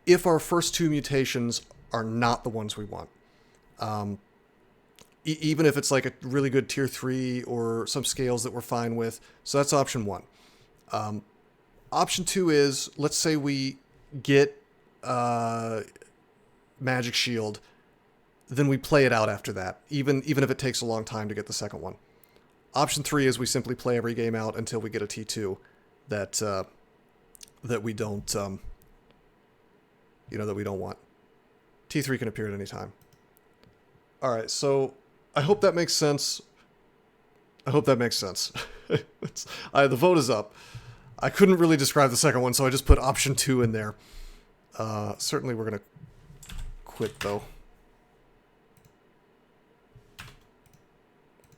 if our first 2 mutations are not the ones we want. Even if it's like a really good tier 3 or some scales that we're fine with. So that's option 1. Option 2 is, let's say we get Magic Shield then we play it out after that, even if it takes a long time to get the second one. Option 3 is we simply play every game out until we get a T2 that we don't, that we don't want. T3 can appear at any time. All right, so I hope that makes sense. The vote is up. I couldn't really describe the second one, so I just put option 2 in there. Certainly we're going to quit, though.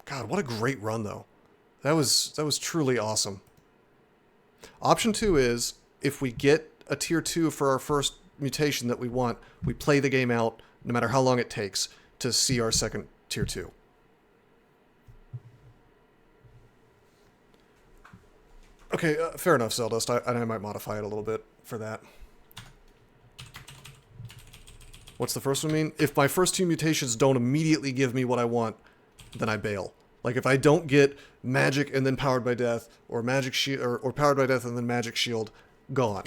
God, what a great run, though. That was truly awesome. Option 2 is, if we get a tier 2 for our first mutation that we want, we play the game out, no matter how long it takes, to see our second tier 2. Okay, fair enough, Zeldust. I might modify it a little bit for that. What's the first one mean? If my first 2 mutations don't immediately give me what I want, then I bail. Like, if I don't get magic and then powered by death, or magic shield, or powered by death and then magic shield, gone.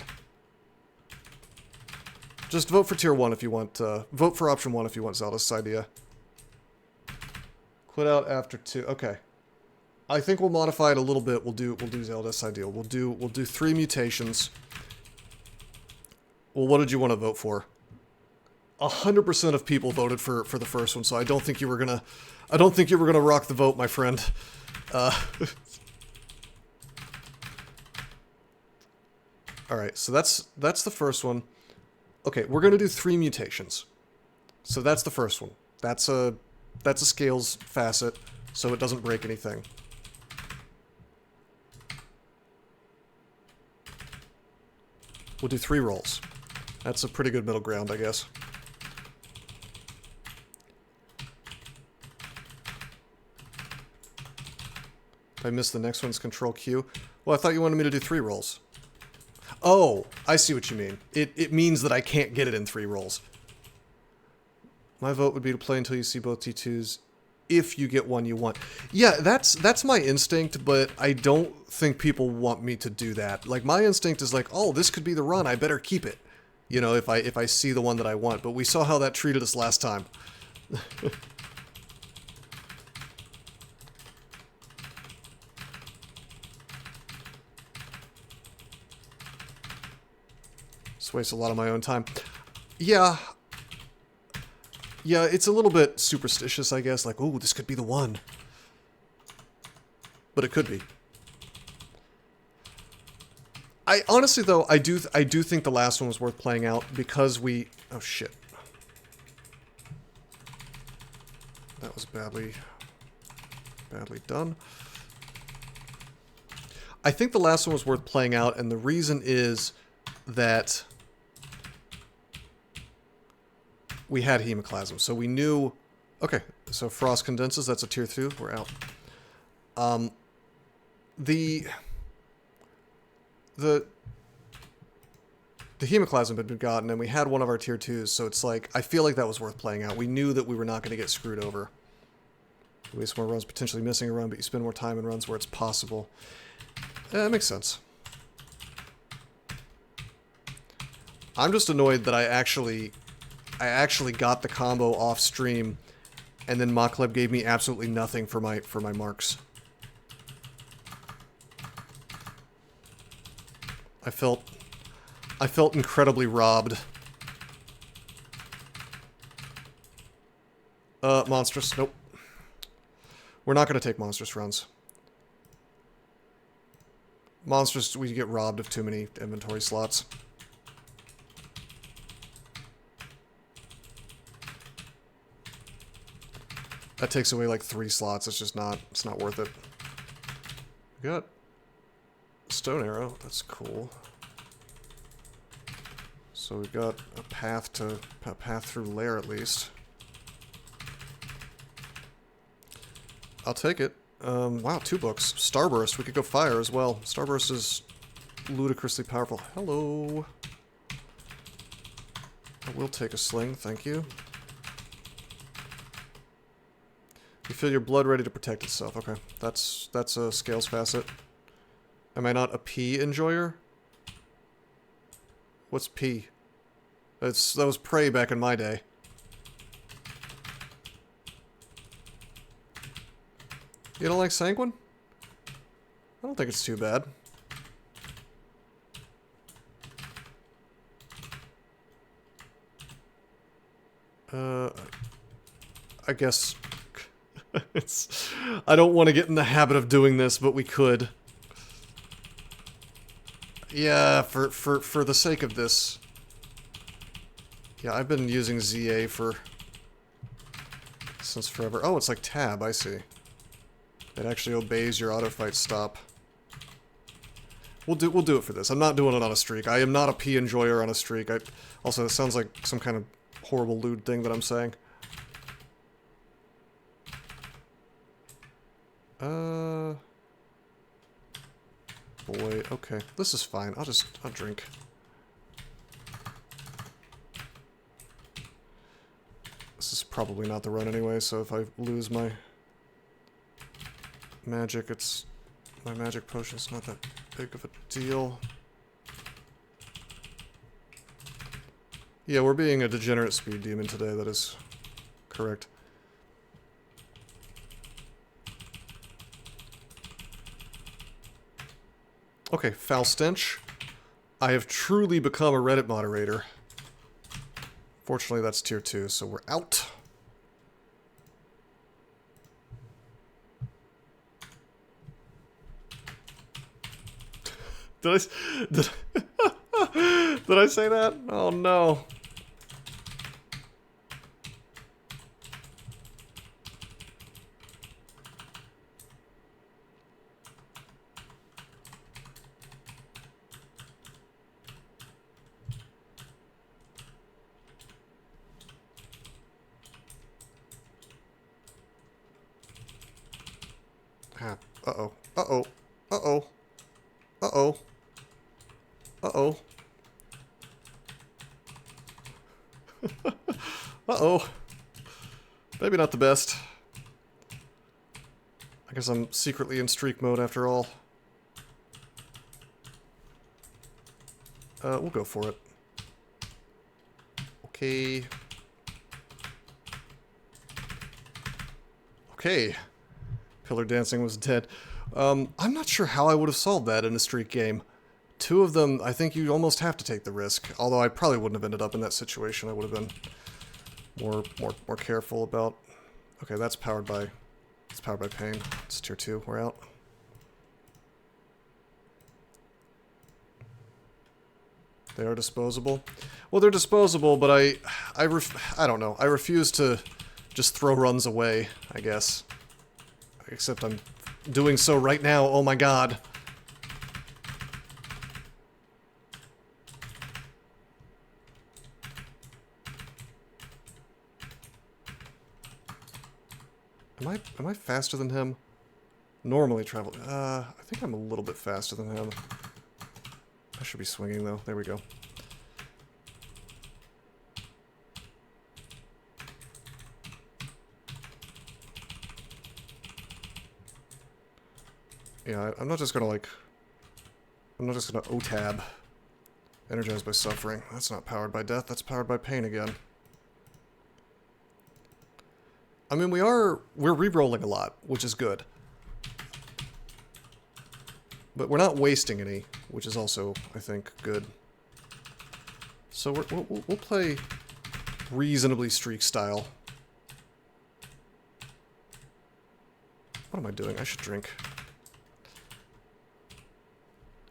Just vote for tier 1 if you want, vote for option 1 if you want Zeldust's idea. Quit out after 2, okay. I think we'll modify it a little bit. We'll do Zeldust's ideal. We'll do 3 mutations. Well, what did you want to vote for? 100% of people voted for the first one, so I don't think you were gonna rock the vote, my friend. All right, so that's the first one. Okay, we're gonna do 3 mutations. So that's the first one. That's a scales facet, so it doesn't break anything. We'll do 3 rolls. That's a pretty good middle ground, I guess. If I miss the next one's Control Q. Well, I thought you wanted me to do 3 rolls. Oh, I see what you mean. It means that I can't get it in 3 rolls. My vote would be to play until you see both T2s, if you get one you want. Yeah, that's my instinct, but I don't think people want me to do that. Like, my instinct is like, oh, this could be the run, I better keep it. You know, if I see the one that I want. But we saw how that treated us last time. Just waste a lot of my own time. Yeah. Yeah, it's a little bit superstitious, I guess. Like, ooh, this could be the one. But it could be. I honestly, though, I do think the last one was worth playing out because we... Oh, shit. That was badly done. I think the last one was worth playing out, and the reason is that we had hemoclasm, so we knew... Okay, so frost condenses, that's a tier 2, we're out. The hemoclasm had been gotten, and we had one of our tier 2s, so it's like, I feel like that was worth playing out. We knew that we were not going to get screwed over. You waste more runs potentially missing a run, but you spend more time in runs where it's possible. That makes sense. I'm just annoyed that I actually got the combo off stream, and then Mockleb gave me absolutely nothing for my marks. I felt incredibly robbed. Monstrous. Nope. We're not going to take monstrous runs. Monstrous, we get robbed of too many inventory slots. That takes away like 3 slots. It's just not, it's not worth it. We got Stone Arrow. That's cool. So we've got a path through Lair at least. I'll take it. Wow, 2 books. Starburst. We could go fire as well. Starburst is ludicrously powerful. Hello. I will take a sling, thank you. You feel your blood ready to protect itself. Okay, that's a scales facet. Am I not a P enjoyer? What's P? That was prey back in my day. You don't like Sanguine? I don't think it's too bad. I guess it's... I don't want to get in the habit of doing this, but we could. Yeah, for the sake of this. Yeah, I've been using ZA since forever. Oh, it's like tab, I see. It actually obeys your auto fight stop. We'll do it for this. I'm not doing it on a streak. I am not a pee enjoyer on a streak. Also, it sounds like some kind of horrible lewd thing that I'm saying. Boy, okay. This is fine. I'll drink. This is probably not the run anyway, so if I lose my magic, my magic potion's not that big of a deal. Yeah, we're being a degenerate speed demon today, that is correct. Okay, foul stench. I have truly become a Reddit moderator. Fortunately, that's tier 2, so we're out. Did I say that? Oh no. Uh-oh. Uh-oh. Uh-oh. Uh-oh. Uh-oh. Uh-oh. Maybe not the best. I guess I'm secretly in streak mode after all. We'll go for it. Okay. Okay. Pillar dancing was dead. I'm not sure how I would have solved that in a streak game. 2 of them, I think you almost have to take the risk. Although I probably wouldn't have ended up in that situation. I would have been more careful about. Okay, that's powered by pain. It's tier 2. We're out. They are disposable. Well, they're disposable, but I don't know. I refuse to just throw runs away, I guess. Except I'm doing so right now. Oh my god. Am I faster than him? Normally travel. I think I'm a little bit faster than him. I should be swinging though. There we go. Yeah, I'm not just gonna like... I'm not just gonna O-tab. Energized by suffering. That's not powered by death, that's powered by pain again. I mean, we're re-rolling a lot, which is good. But we're not wasting any, which is also, I think, good. So we'll play reasonably streak style. What am I doing? I should drink.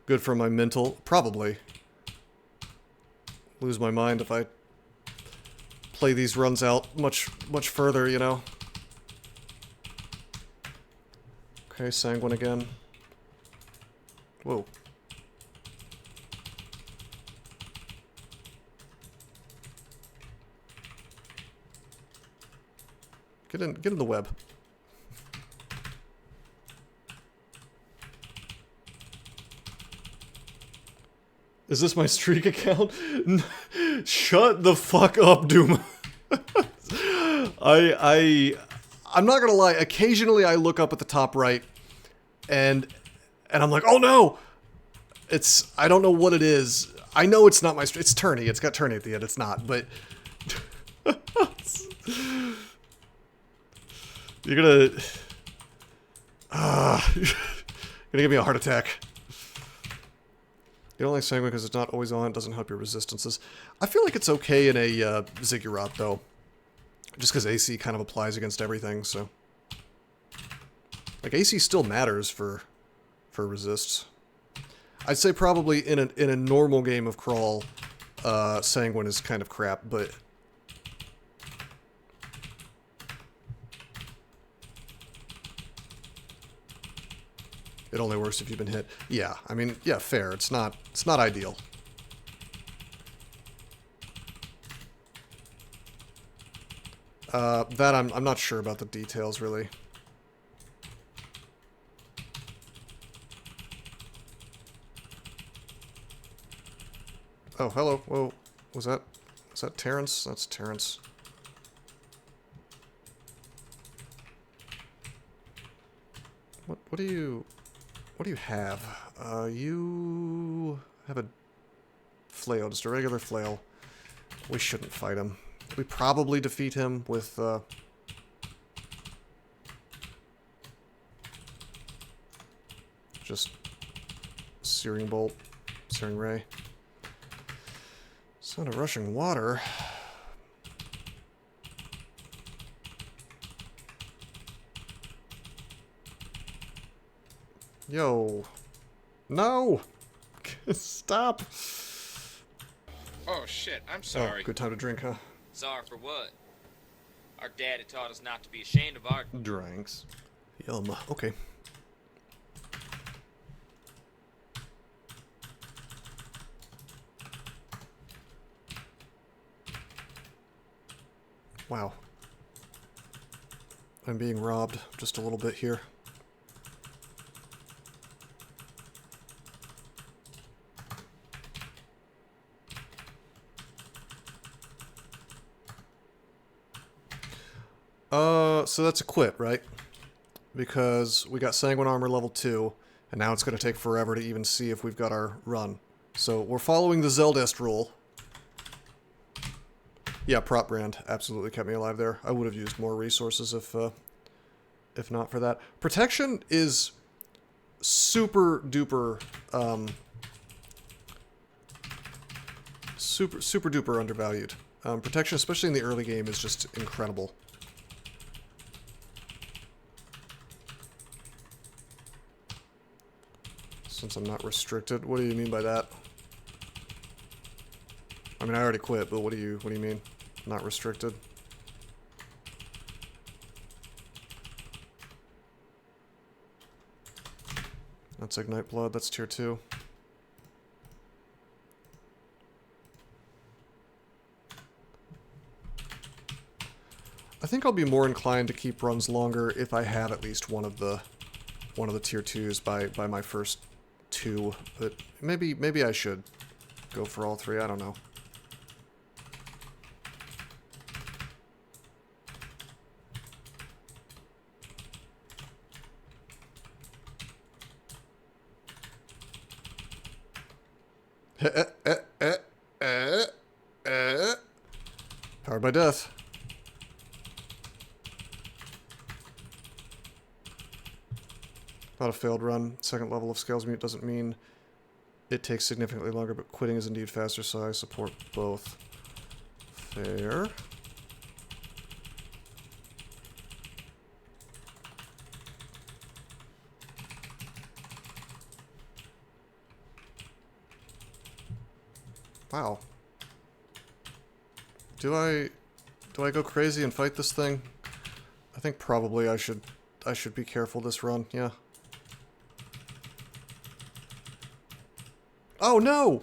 Good for my mental. Probably. Lose my mind if I play these runs out much further, you know. Okay, Sanguine again. Whoa. Get in the web. Is this my streak account? Shut the fuck up, Doom. I'm not gonna lie, occasionally I look up at the top right and I'm like, oh no! I don't know what it is. I know it's not my streak. It's tourney. It's got tourney at the end. It's not, but you're gonna... Gonna give me a heart attack. You don't like Sanguine because it's not always on, it doesn't help your resistances. I feel like it's okay in a Ziggurat, though. Just because AC kind of applies against everything, so... Like, AC still matters for resists. I'd say probably in a normal game of Crawl, Sanguine is kind of crap, but... It only works if you've been hit. Yeah, I mean, yeah, fair. It's not ideal. That I'm not sure about the details, really. Oh, hello. Whoa. Was that Terrence? That's Terrence. What do you have? You have a flail, just a regular flail. We shouldn't fight him. We probably defeat him with just Searing Bolt, Searing Ray. Sound of rushing water. Yo. No! Stop! Oh shit, I'm sorry. Oh, good time to drink, huh? Sorry for what? Our daddy taught us not to be ashamed of our... Drinks. Yum. Okay. Wow. I'm being robbed just a little bit here. So that's a quit, right? Because we got Sanguine Armor level 2, and now it's going to take forever to even see if we've got our run. So we're following the Zeldest rule. Yeah, prop brand absolutely kept me alive there. I would have used more resources if not for that. Protection is super duper super duper undervalued. Protection, especially in the early game, is just incredible. Since I'm not restricted, what do you mean by that? I mean, I already quit, but what do you mean? Not restricted? That's Ignite Blood, that's tier 2. I think I'll be more inclined to keep runs longer if I have at least one of the tier 2s by my first 2, but maybe I should go for all 3, I don't know. Powered by death. Not a failed run. Second level of Scales Mute doesn't mean it takes significantly longer, but quitting is indeed faster, so I support both. Fair. Wow. Do I go crazy and fight this thing? I think probably I should be careful this run, yeah. Oh no!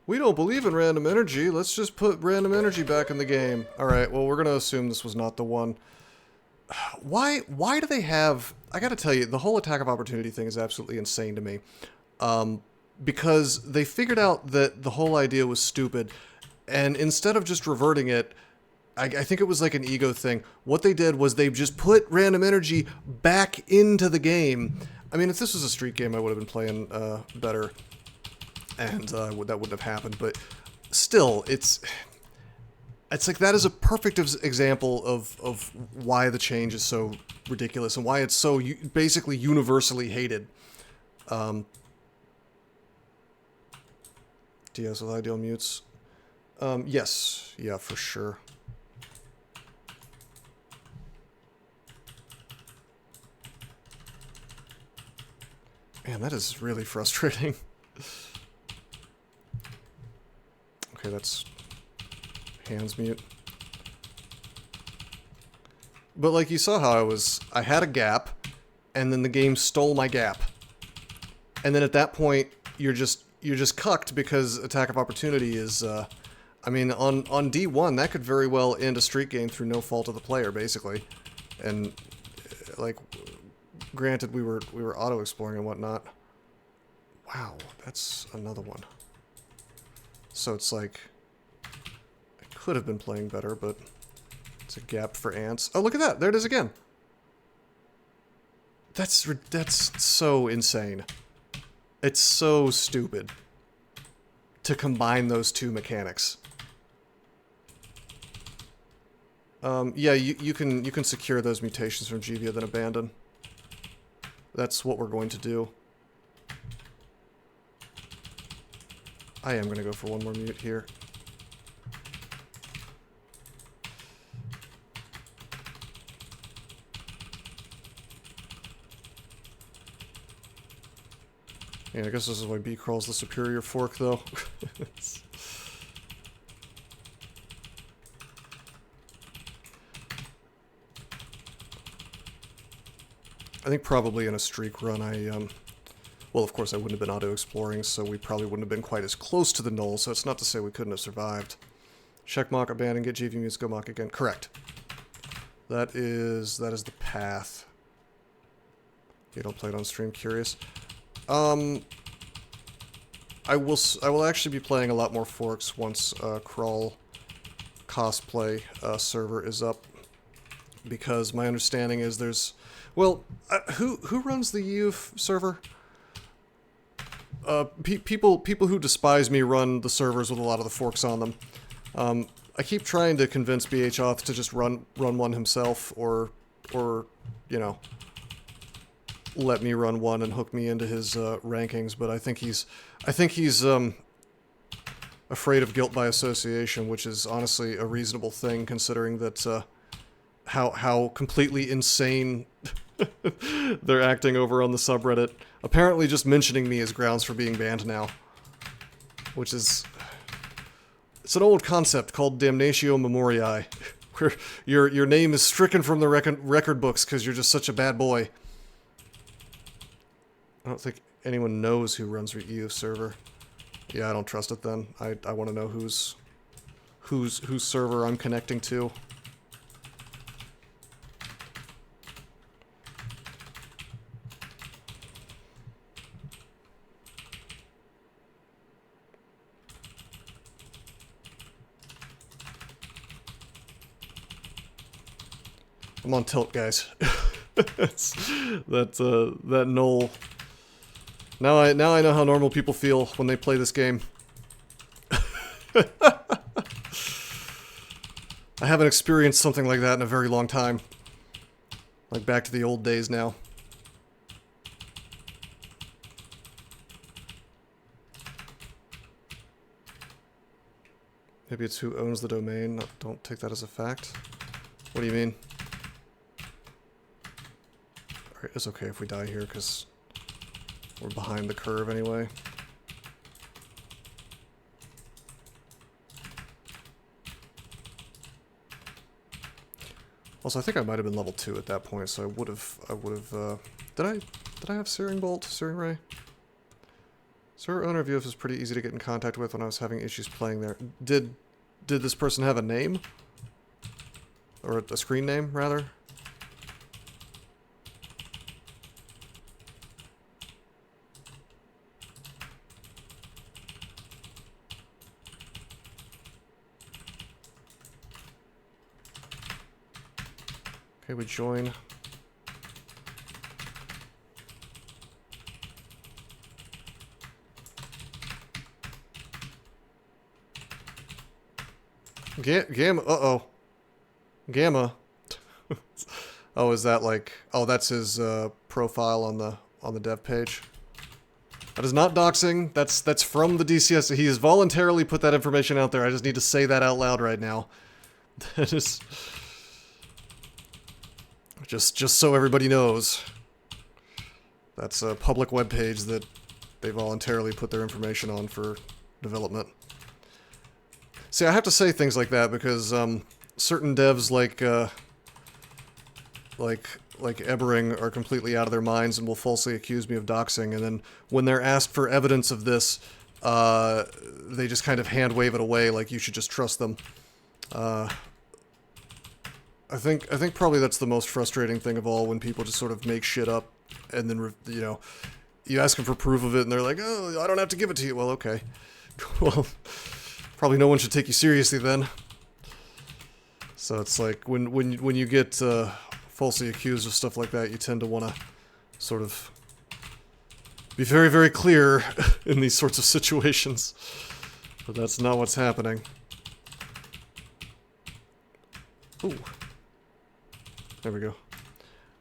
We don't believe in random energy. Let's just put random energy back in the game. Alright, well, we're gonna assume this was not the one. Why do they have... I gotta tell you, the whole attack of opportunity thing is absolutely insane to me. Because they figured out that the whole idea was stupid, and instead of just reverting it, I think it was like an ego thing. What they did was they just put random energy back into the game. I mean, if this was a street game, I would have been playing better, and that wouldn't have happened. But still, it's It's like that is a perfect example of why the change is so ridiculous and why it's so basically universally hated. DS with ideal mutes. Yes. Yeah, for sure. Man, that is really frustrating. Okay, that's hands mute. But like you saw how I had a gap, and then the game stole my gap. And then at that point, you're just cucked because attack of opportunity is, I mean, on D1, that could very well end a streak game through no fault of the player, basically. And, like, granted, we were auto-exploring and whatnot. Wow, that's another one. So it's like, I could have been playing better, but it's a gap for ants. Oh, look at that! There it is again! That's so insane. It's so stupid to combine those two mechanics. Yeah, you can secure those mutations from Gvia, then abandon. That's what we're going to do. I am going to go for one more mute here. Yeah, I guess this is why B crawl's the superior fork, though. I think probably in a streak run well, of course I wouldn't have been auto-exploring, so we probably wouldn't have been quite as close to the null, so it's not to say we couldn't have survived. Check mock, abandon, get GV mutes, go mock again. Correct. That is the path. You don't play it on stream, curious. I will actually be playing a lot more forks once Crawl cosplay server is up, because my understanding is there's, well, who runs the UF server? People who despise me run the servers with a lot of the forks on them. I keep trying to convince BHOth to just run one himself, or you know, let me run one and hook me into his rankings. But I think he's afraid of guilt by association, which is honestly a reasonable thing considering that how completely insane they're acting over on the subreddit. Apparently just mentioning me is grounds for being banned now. Which is... It's an old concept called damnatio memoriae, where your name is stricken from the record books because you're just such a bad boy. I don't think anyone knows who runs your EU server. Yeah, I don't trust it then. I want to know whose server I'm connecting to. I'm on tilt, guys. That null. Now I know how normal people feel when they play this game. I haven't experienced something like that in a very long time. Like back to the old days now. Maybe it's who owns the domain. No, don't take that as a fact. What do you mean? Alright, it's okay if we die here, because we're behind the curve anyway. Also, I think I might have been level 2 at that point, so I would have, did I have Searing Bolt, Searing Ray? Server owner of UF is pretty easy to get in contact with when I was having issues playing there. Did this person have a name? Or a screen name, rather? Okay, we join. Gamma. Uh-oh. Gamma. Oh, is that like... Oh, that's his profile on the dev page. That is not doxing. That's from the DCS. He has voluntarily put that information out there. I just need to say that out loud right now. That is... Just so everybody knows. That's a public webpage that they voluntarily put their information on for development. See, I have to say things like that because certain devs like Ebering are completely out of their minds and will falsely accuse me of doxing, and then when they're asked for evidence of this, they just kind of hand wave it away like you should just trust them. I think probably that's the most frustrating thing of all, when people just sort of make shit up and then, you know, you ask them for proof of it and they're like, oh, I don't have to give it to you. Well, okay. Well, probably no one should take you seriously then. So it's like, when you get falsely accused of stuff like that, you tend to want to sort of be very, very clear in these sorts of situations. But that's not what's happening. Ooh. There we go.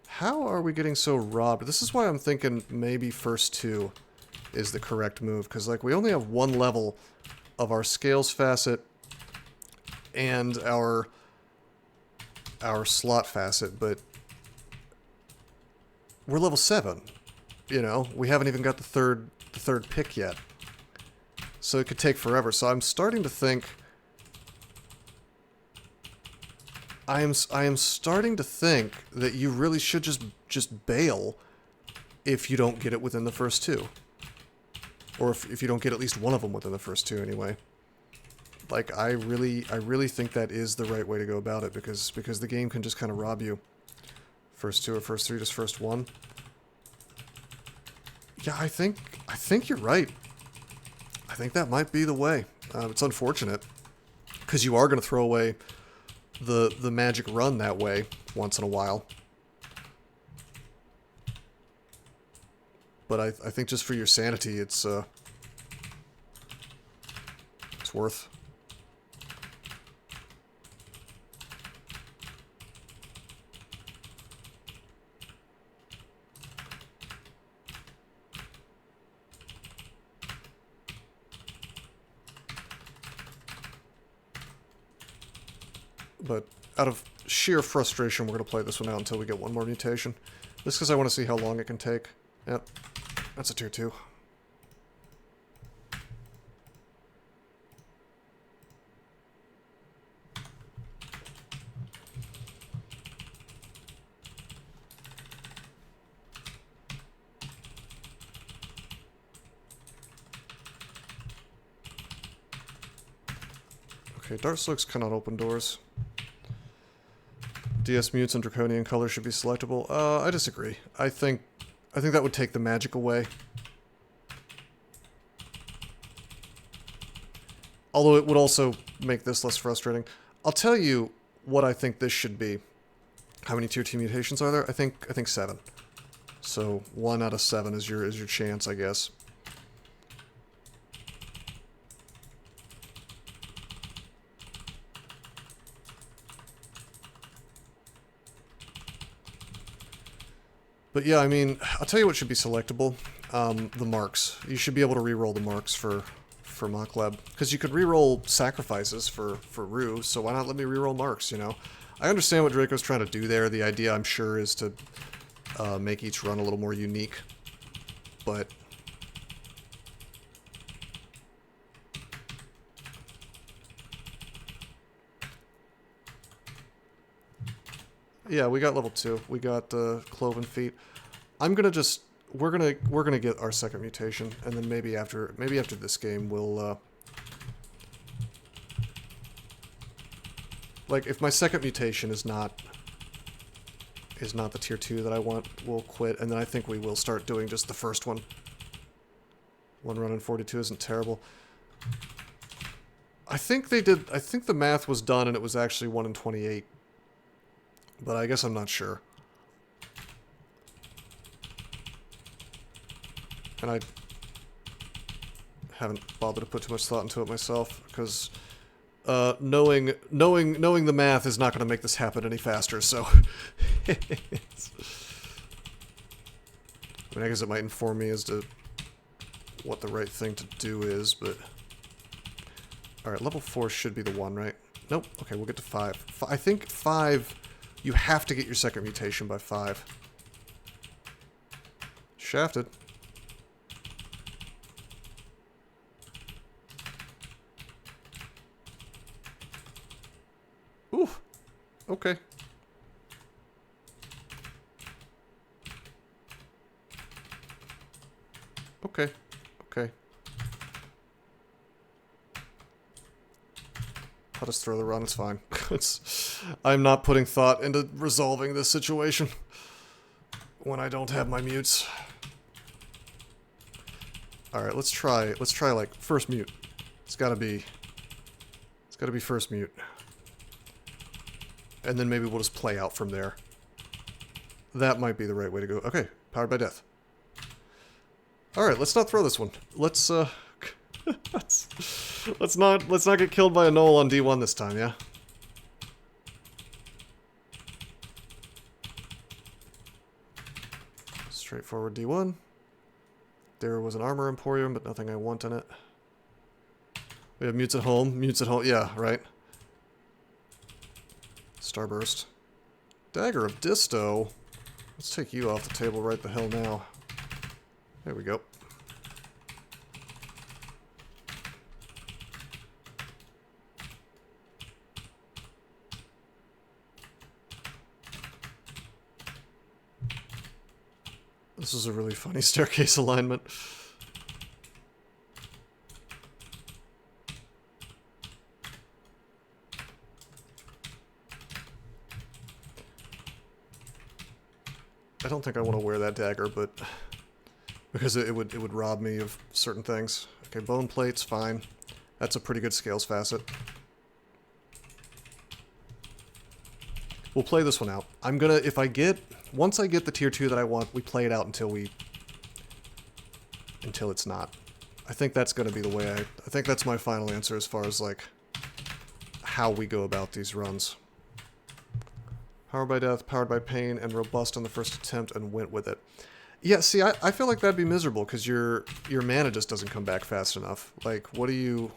How are we getting so robbed? This is why I'm thinking maybe first two is the correct move, because like we only have one level of our scales facet and our slot facet, but we're level 7. You know, we haven't even got the third pick yet. So it could take forever. So I'm starting to think I am starting to think that you really should just bail if you don't get it within the first 2. Or if you don't get at least one of them within the first 2 anyway. Like, I really think that is the right way to go about it, because the game can just kind of rob you. First 2 or first 3, just first 1. Yeah, I think you're right. I think that might be the way. It's unfortunate, because you are going to throw away the magic run that way once in a while. But I think just for your sanity, it's worth. But out of sheer frustration, we're going to play this one out until we get one more mutation. Just because I want to see how long it can take. Yep. That's a tier 2. Okay, Dark Slicks cannot open doors. DS mutes and draconian color should be selectable. I disagree. I think that would take the magic away. Although it would also make this less frustrating. I'll tell you what I think this should be. How many tier 2 mutations are there? I think 7. So 1 out of 7 is your chance, I guess. But yeah, I mean, I'll tell you what should be selectable. The marks. You should be able to reroll the marks for Mockleb. Because you could reroll sacrifices for Rue, so why not let me reroll marks, you know? I understand what Draco's trying to do there. The idea, I'm sure, is to make each run a little more unique. But yeah, we got level 2. We got Cloven Feet. I'm gonna just we're gonna get our second mutation, and then maybe after this game we'll like, if my second mutation is not the tier 2 that I want, we'll quit, and then I think we will start doing just the first one. One run in 42 isn't terrible. I think the math was done and it was actually 1 in 28. But I guess I'm not sure. And I haven't bothered to put too much thought into it myself, because knowing the math is not going to make this happen any faster, so... I mean, I guess it might inform me as to what the right thing to do is, but... Alright, level 4 should be the one, right? Nope. Okay, we'll get to 5. I think 5, you have to get your second mutation by 5. Shafted. Ooh. Okay. Okay. Okay. I'll just throw the run, it's fine. I'm not putting thought into resolving this situation when I don't have my mutes. Alright, let's try like first mute. It's gotta be first mute. And then maybe we'll just play out from there. That might be the right way to go. Okay, powered by death. Alright, let's not throw this one. Let's let's not get killed by a knoll on D1 this time, yeah? Straightforward D1. There was an armor emporium, but nothing I want in it. We have mutes at home. Mutes at home. Yeah, right. Starburst. Dagger of Disto. Let's take you off the table right the hell now. There we go. This is a really funny staircase alignment. I don't think I want to wear that dagger, but because it would rob me of certain things. Okay, bone plates, fine. That's a pretty good scales facet. We'll play this one out. I'm gonna, once I get the tier 2 that I want, we play it out until it's not. I think that's gonna be the way I think that's my final answer as far as, like, how we go about these runs. Powered by death, powered by pain, and robust on the first attempt, and went with it. Yeah, see, I feel like that'd be miserable, because your mana just doesn't come back fast enough. Like, what do you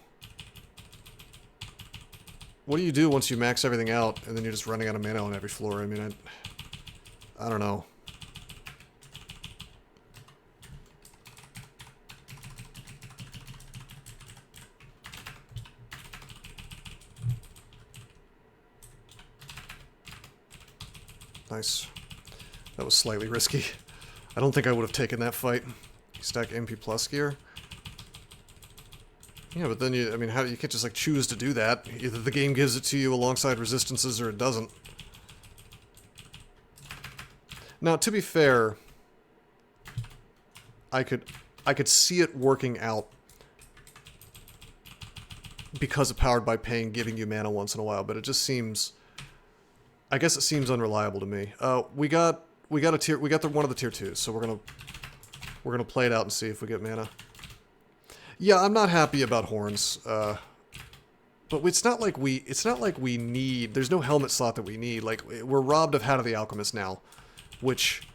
do once you max everything out, and then you're just running out of mana on every floor? I mean, I don't know. Nice. That was slightly risky. I don't think I would have taken that fight. Stack MP plus gear. Yeah, but then you can't just like choose to do that. Either the game gives it to you alongside resistances or it doesn't. Now, to be fair, I could see it working out because of powered by pain giving you mana once in a while, but it just seems, I guess it seems unreliable to me. We got one of the tier 2s, so we're gonna play it out and see if we get mana. Yeah, I'm not happy about horns, but it's not like we need. There's no helmet slot that we need. Like, we're robbed of Hat of the Alchemist now, which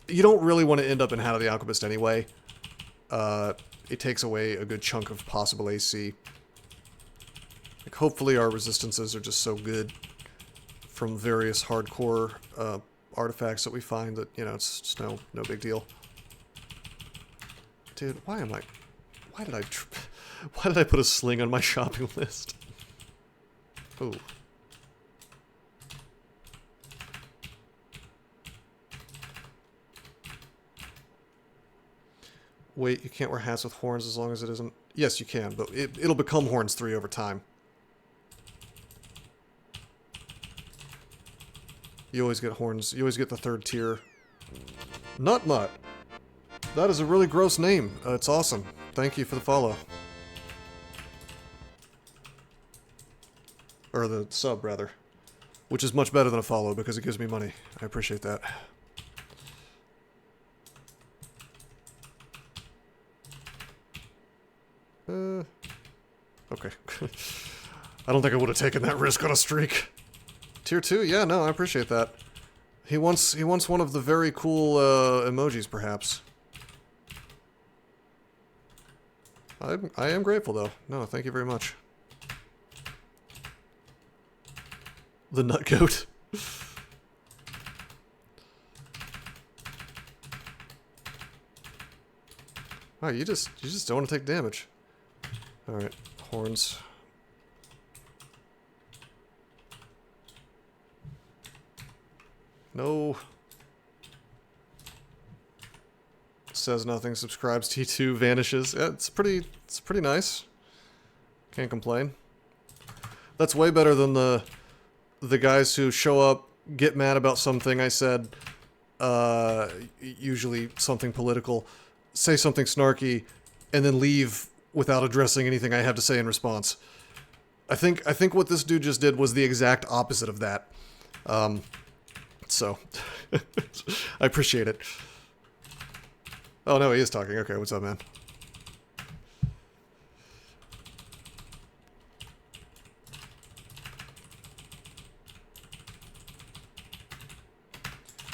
you don't really want to end up in Hat of the Alchemist anyway. It takes away a good chunk of possible AC. Like, hopefully our resistances are just so good from various hardcore artifacts that we find that, you know, it's just no big deal. Dude, why did I put a sling on my shopping list? Ooh. Wait, you can't wear hats with horns as long as it isn't... Yes, you can, but it'll become horns 3 over time. You always get horns. You always get the 3rd tier. Nutmutt. That is a really gross name. It's awesome. Thank you for the follow. Or the sub, rather. Which is much better than a follow because it gives me money. I appreciate that. Okay. I don't think I would have taken that risk on a streak. Tier 2? Yeah, no, I appreciate that. He wants one of the very cool emojis, perhaps. I am grateful, though. No, thank you very much. The nut goat. Wow, you just don't want to take damage. All right, horns. No. Says nothing, subscribes, T2, vanishes. Yeah, it's pretty nice. Can't complain. That's way better than the guys who show up, get mad about something I said, usually something political, say something snarky, and then leave without addressing anything I have to say in response. I think what this dude just did was the exact opposite of that. So, I appreciate it. Oh no, he is talking. Okay, what's up, man?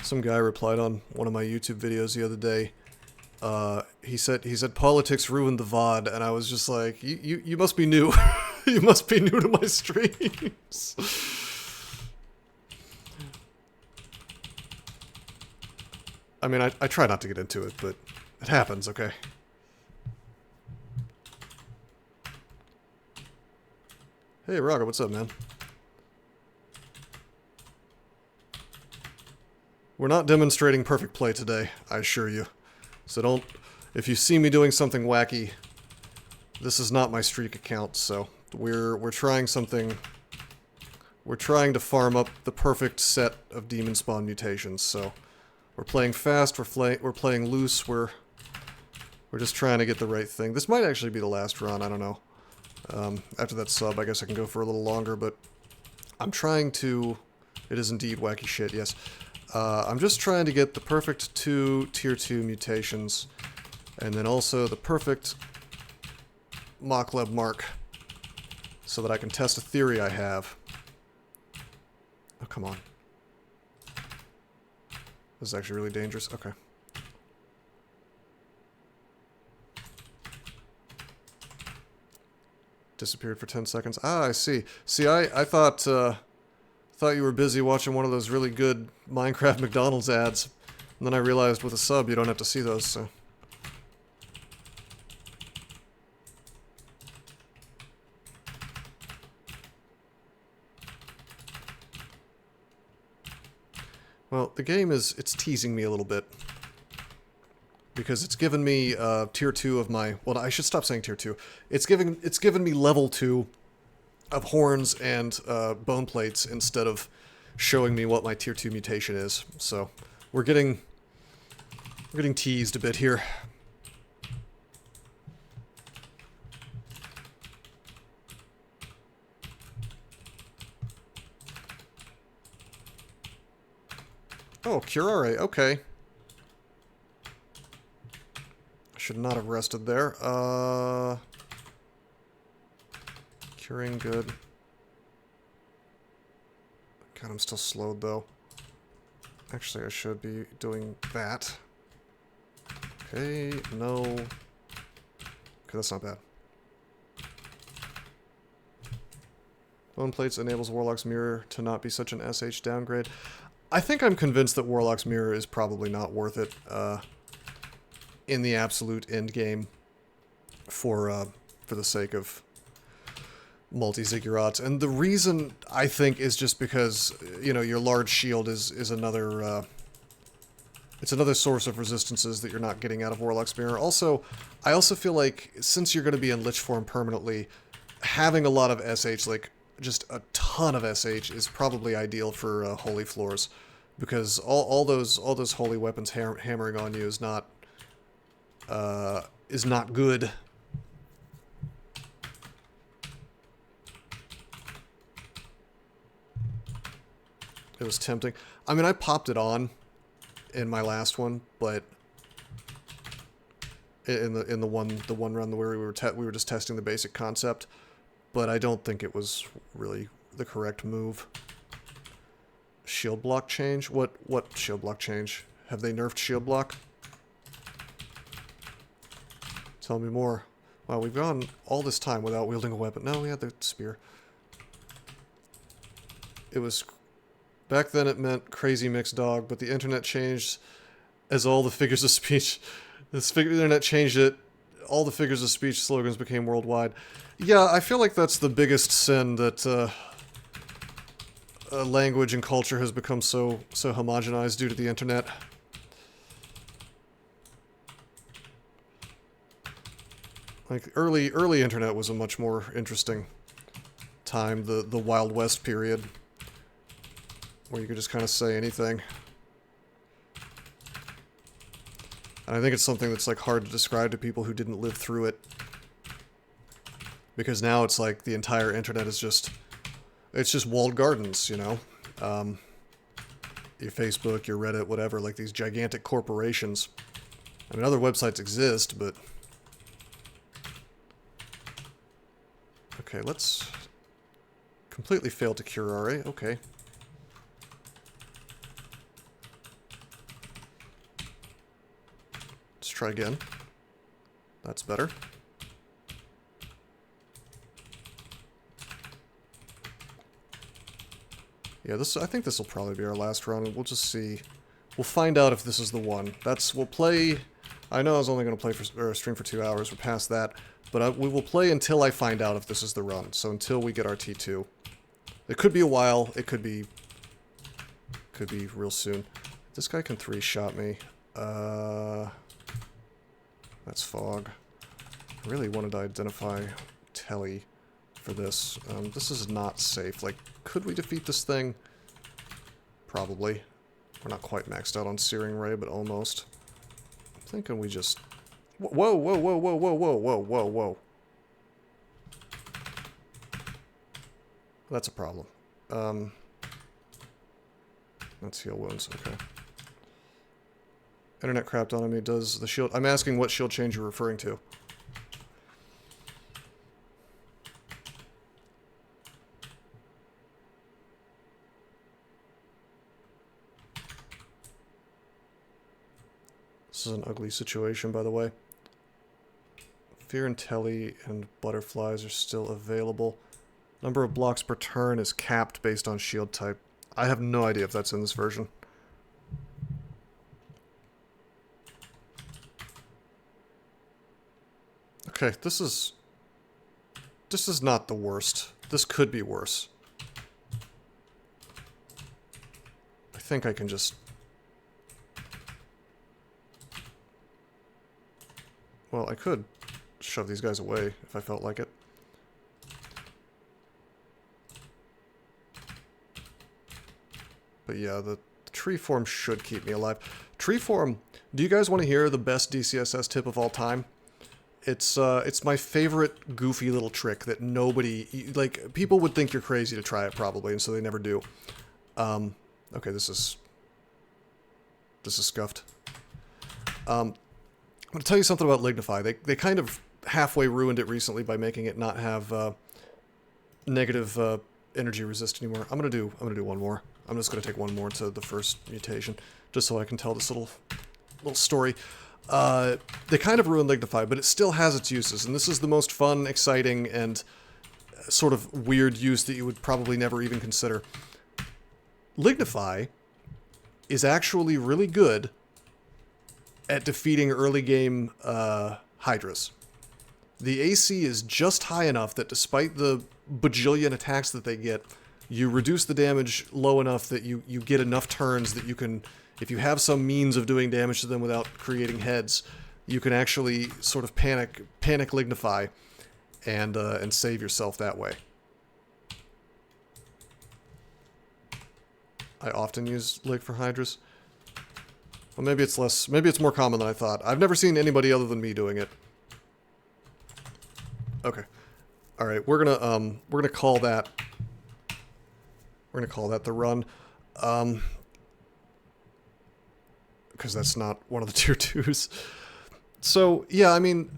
Some guy replied on one of my YouTube videos the other day. He said politics ruined the VOD, and I was just like, you must be new. You must be new to my streams. I mean, I try not to get into it, but it happens, okay? Hey, Raga, what's up, man? We're not demonstrating perfect play today, I assure you. So don't... If you see me doing something wacky, this is not my streak account, so we're trying something... We're trying to farm up the perfect set of Demonspawn mutations, so... We're playing fast, we're playing loose, we're just trying to get the right thing. This might actually be the last run, I don't know. After that sub, I guess I can go for a little longer, but I'm trying to... It is indeed wacky shit, yes. I'm just trying to get the perfect 2 tier 2 mutations, and then also the perfect Mochleb mark, so that I can test a theory I have. Oh, come on. This is actually really dangerous. Okay. Disappeared for 10 seconds. Ah, I see. See, I thought you were busy watching one of those really good Minecraft McDonald's ads. And then I realized with a sub you don't have to see those, so... Well, the game it's teasing me a little bit. Because it's given me tier 2 of my... Well, I should stop saying tier 2. It's given me level 2 of horns and bone plates instead of showing me what my tier 2 mutation is. So, we're getting teased a bit here. Oh, curare, okay. Should not have rested there. Curing, good. God, I'm still slowed, though. Actually, I should be doing that. Okay, no. Okay, that's not bad. Bone plates enables Warlock's Mirror to not be such an SH downgrade. I think I'm convinced that Warlock's Mirror is probably not worth it in the absolute end game for the sake of multi-Ziggurats. And the reason, I think, is just because, you know, your large shield is another... it's another source of resistances that you're not getting out of Warlock's Mirror. Also, I also feel like, since you're going to be in Lich form permanently, having a lot of SH, like, just a ton of SH is probably ideal for holy floors, because all those holy weapons hammering on you is not good. It was tempting. I mean, I popped it on in my last one, but in the one run where we were just testing the basic concept. but I don't think it was really the correct move. Shield block change? What shield block change? Have they nerfed shield block? Tell me more. Wow, we've gone all this time without wielding a weapon. No, we had the spear. It was... Back then it meant crazy mixed dog, but the internet changed as all the figures of speech... The internet changed it. All the figures of speech slogans became worldwide. Yeah, I feel like that's the biggest sin that language and culture has become so homogenized due to the internet. Like early internet was a much more interesting time, the Wild West period, where you could just kind of say anything. And I think it's something that's like hard to describe to people who didn't live through it. Because now it's like the entire internet is just... It's just walled gardens, you know? Your Facebook, your Reddit, whatever, like these gigantic corporations. I mean, other websites exist, but... Okay, let's... Completely fail to cure RA, okay. Let's try again. That's better. Yeah, I think this will probably be our last run, and we'll just see. We'll find out if this is the one. We'll play... I know I was only going to play or stream for 2 hours, we're past that, but we will play until I find out if this is the run, so until we get our T2. It could be a while, it could be real soon. This guy can 3-shot me. That's fog. I really wanted to identify Telly for this. This is not safe. Like, could we defeat this thing? Probably. We're not quite maxed out on Searing Ray, but almost. I'm thinking we just... Whoa, whoa, whoa, whoa, whoa, whoa, whoa, whoa, whoa. That's a problem. Let's heal wounds, okay. Internet crapped on me. Does the shield... I'm asking what shield change you're referring to. This is an ugly situation, by the way. Fear and Telly and Butterflies are still available. Number of blocks per turn is capped based on shield type. I have no idea if that's in this version. Okay, this is not the worst. This could be worse. I think I can just... Well, I could shove these guys away if I felt like it. But yeah, the tree form should keep me alive. Tree form, do you guys want to hear the best DCSS tip of all time? It's my favorite goofy little trick that nobody... Like, people would think you're crazy to try it probably, and so they never do. Okay, this is scuffed. I'm going to tell you something about Lignify. They kind of halfway ruined it recently by making it not have negative energy resist anymore. I'm gonna do one more. I'm just gonna take one more to the first mutation, just so I can tell this little story. They kind of ruined Lignify, but it still has its uses, and this is the most fun, exciting, and sort of weird use that you would probably never even consider. Lignify is actually really good at defeating early game Hydras. The AC is just high enough that despite the bajillion attacks that they get, you reduce the damage low enough that you get enough turns that you can, if you have some means of doing damage to them without creating heads, you can actually sort of panic Lignify and save yourself that way. I often use Lig for Hydras. Well, maybe it's more common than I thought. I've never seen anybody other than me doing it. Okay. All right, we're gonna call that the run, because that's not one of the tier 2s. So yeah, I mean,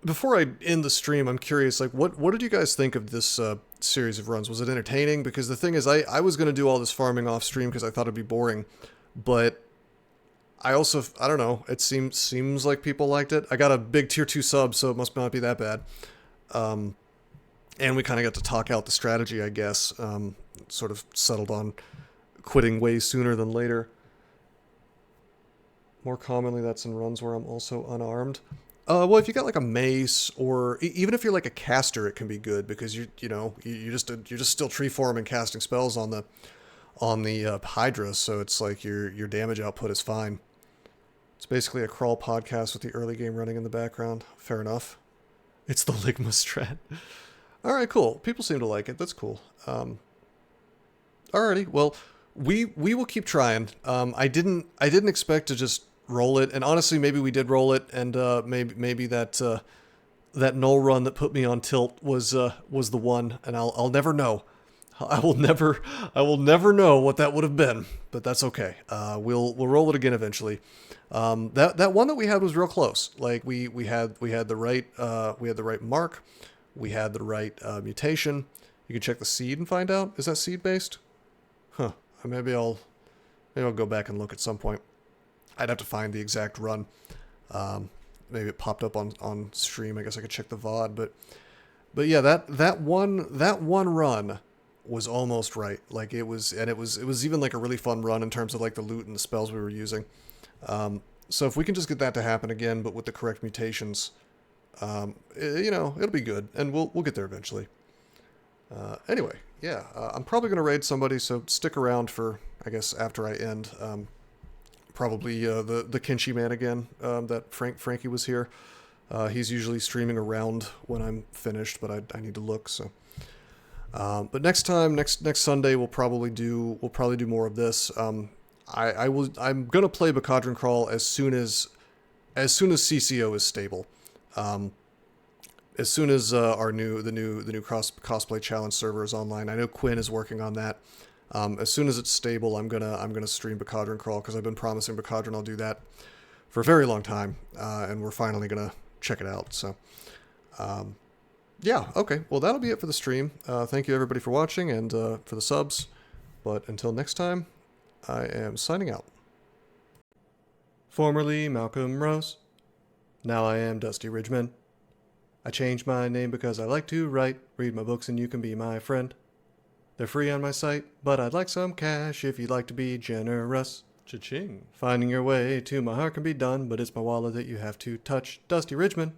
before I end the stream, I'm curious, like, what did you guys think of this series of runs? Was it entertaining? Because the thing is, I was going to do all this farming off stream because I thought it'd be boring, but I don't know, it seems like people liked it. I got a big tier 2 sub, so it must not be that bad. And we kind of got to talk out the strategy, I guess. Sort of settled on quitting way sooner than later. More commonly, that's in runs where I'm also unarmed. Well, if you got like a mace, or even if you're like a caster, it can be good because you're just still tree forming, casting spells on the Hydra, so it's like your damage output is fine. It's basically a crawl podcast with the early game running in the background. Fair enough. It's the Ligma strat. All right, cool. People seem to like it. That's cool. Alrighty. Well, we will keep trying. I didn't expect to just roll it, and honestly, maybe we did roll it, and maybe that null run that put me on tilt was the one, and I'll never know. I will never know what that would have been, but that's okay. We'll roll it again eventually. That one that we had was real close. Like we had the right mark. We had the right mutation. You can check the seed and find out. Is that seed based? Huh. Maybe I'll go back and look at some point. I'd have to find the exact run. Maybe it popped up on stream. I guess I could check the VOD. But yeah, that one run was almost right. Like it was even like a really fun run in terms of like the loot and the spells we were using. So if we can just get that to happen again, but with the correct mutations, it'll be good, and we'll get there eventually. Anyway, yeah, I'm probably going to raid somebody, so stick around for, I guess, after I end. Probably the Kinshi man again, that Frankie was here. He's usually streaming around when I'm finished, but I need to look, so. But next Sunday we'll probably do more of this. I'm gonna play Bacadron Crawl as soon as CCO is stable. As soon as the new cosplay challenge server is online. I know Quinn is working on that. As soon as it's stable, I'm gonna stream Bacadron Crawl, because I've been promising Bacadron I'll do that for a very long time, and we're finally gonna check it out. So, yeah, okay. Well, that'll be it for the stream. Thank you everybody for watching and for the subs. But until next time, I am signing out. Formerly Malcolm Rose. Now I am Dusty Ridgeman. I changed my name because I like to write. Read my books and you can be my friend. They're free on my site, but I'd like some cash if you'd like to be generous. Cha-ching. Finding your way to my heart can be done, but it's my wallet that you have to touch. Dusty Ridgeman.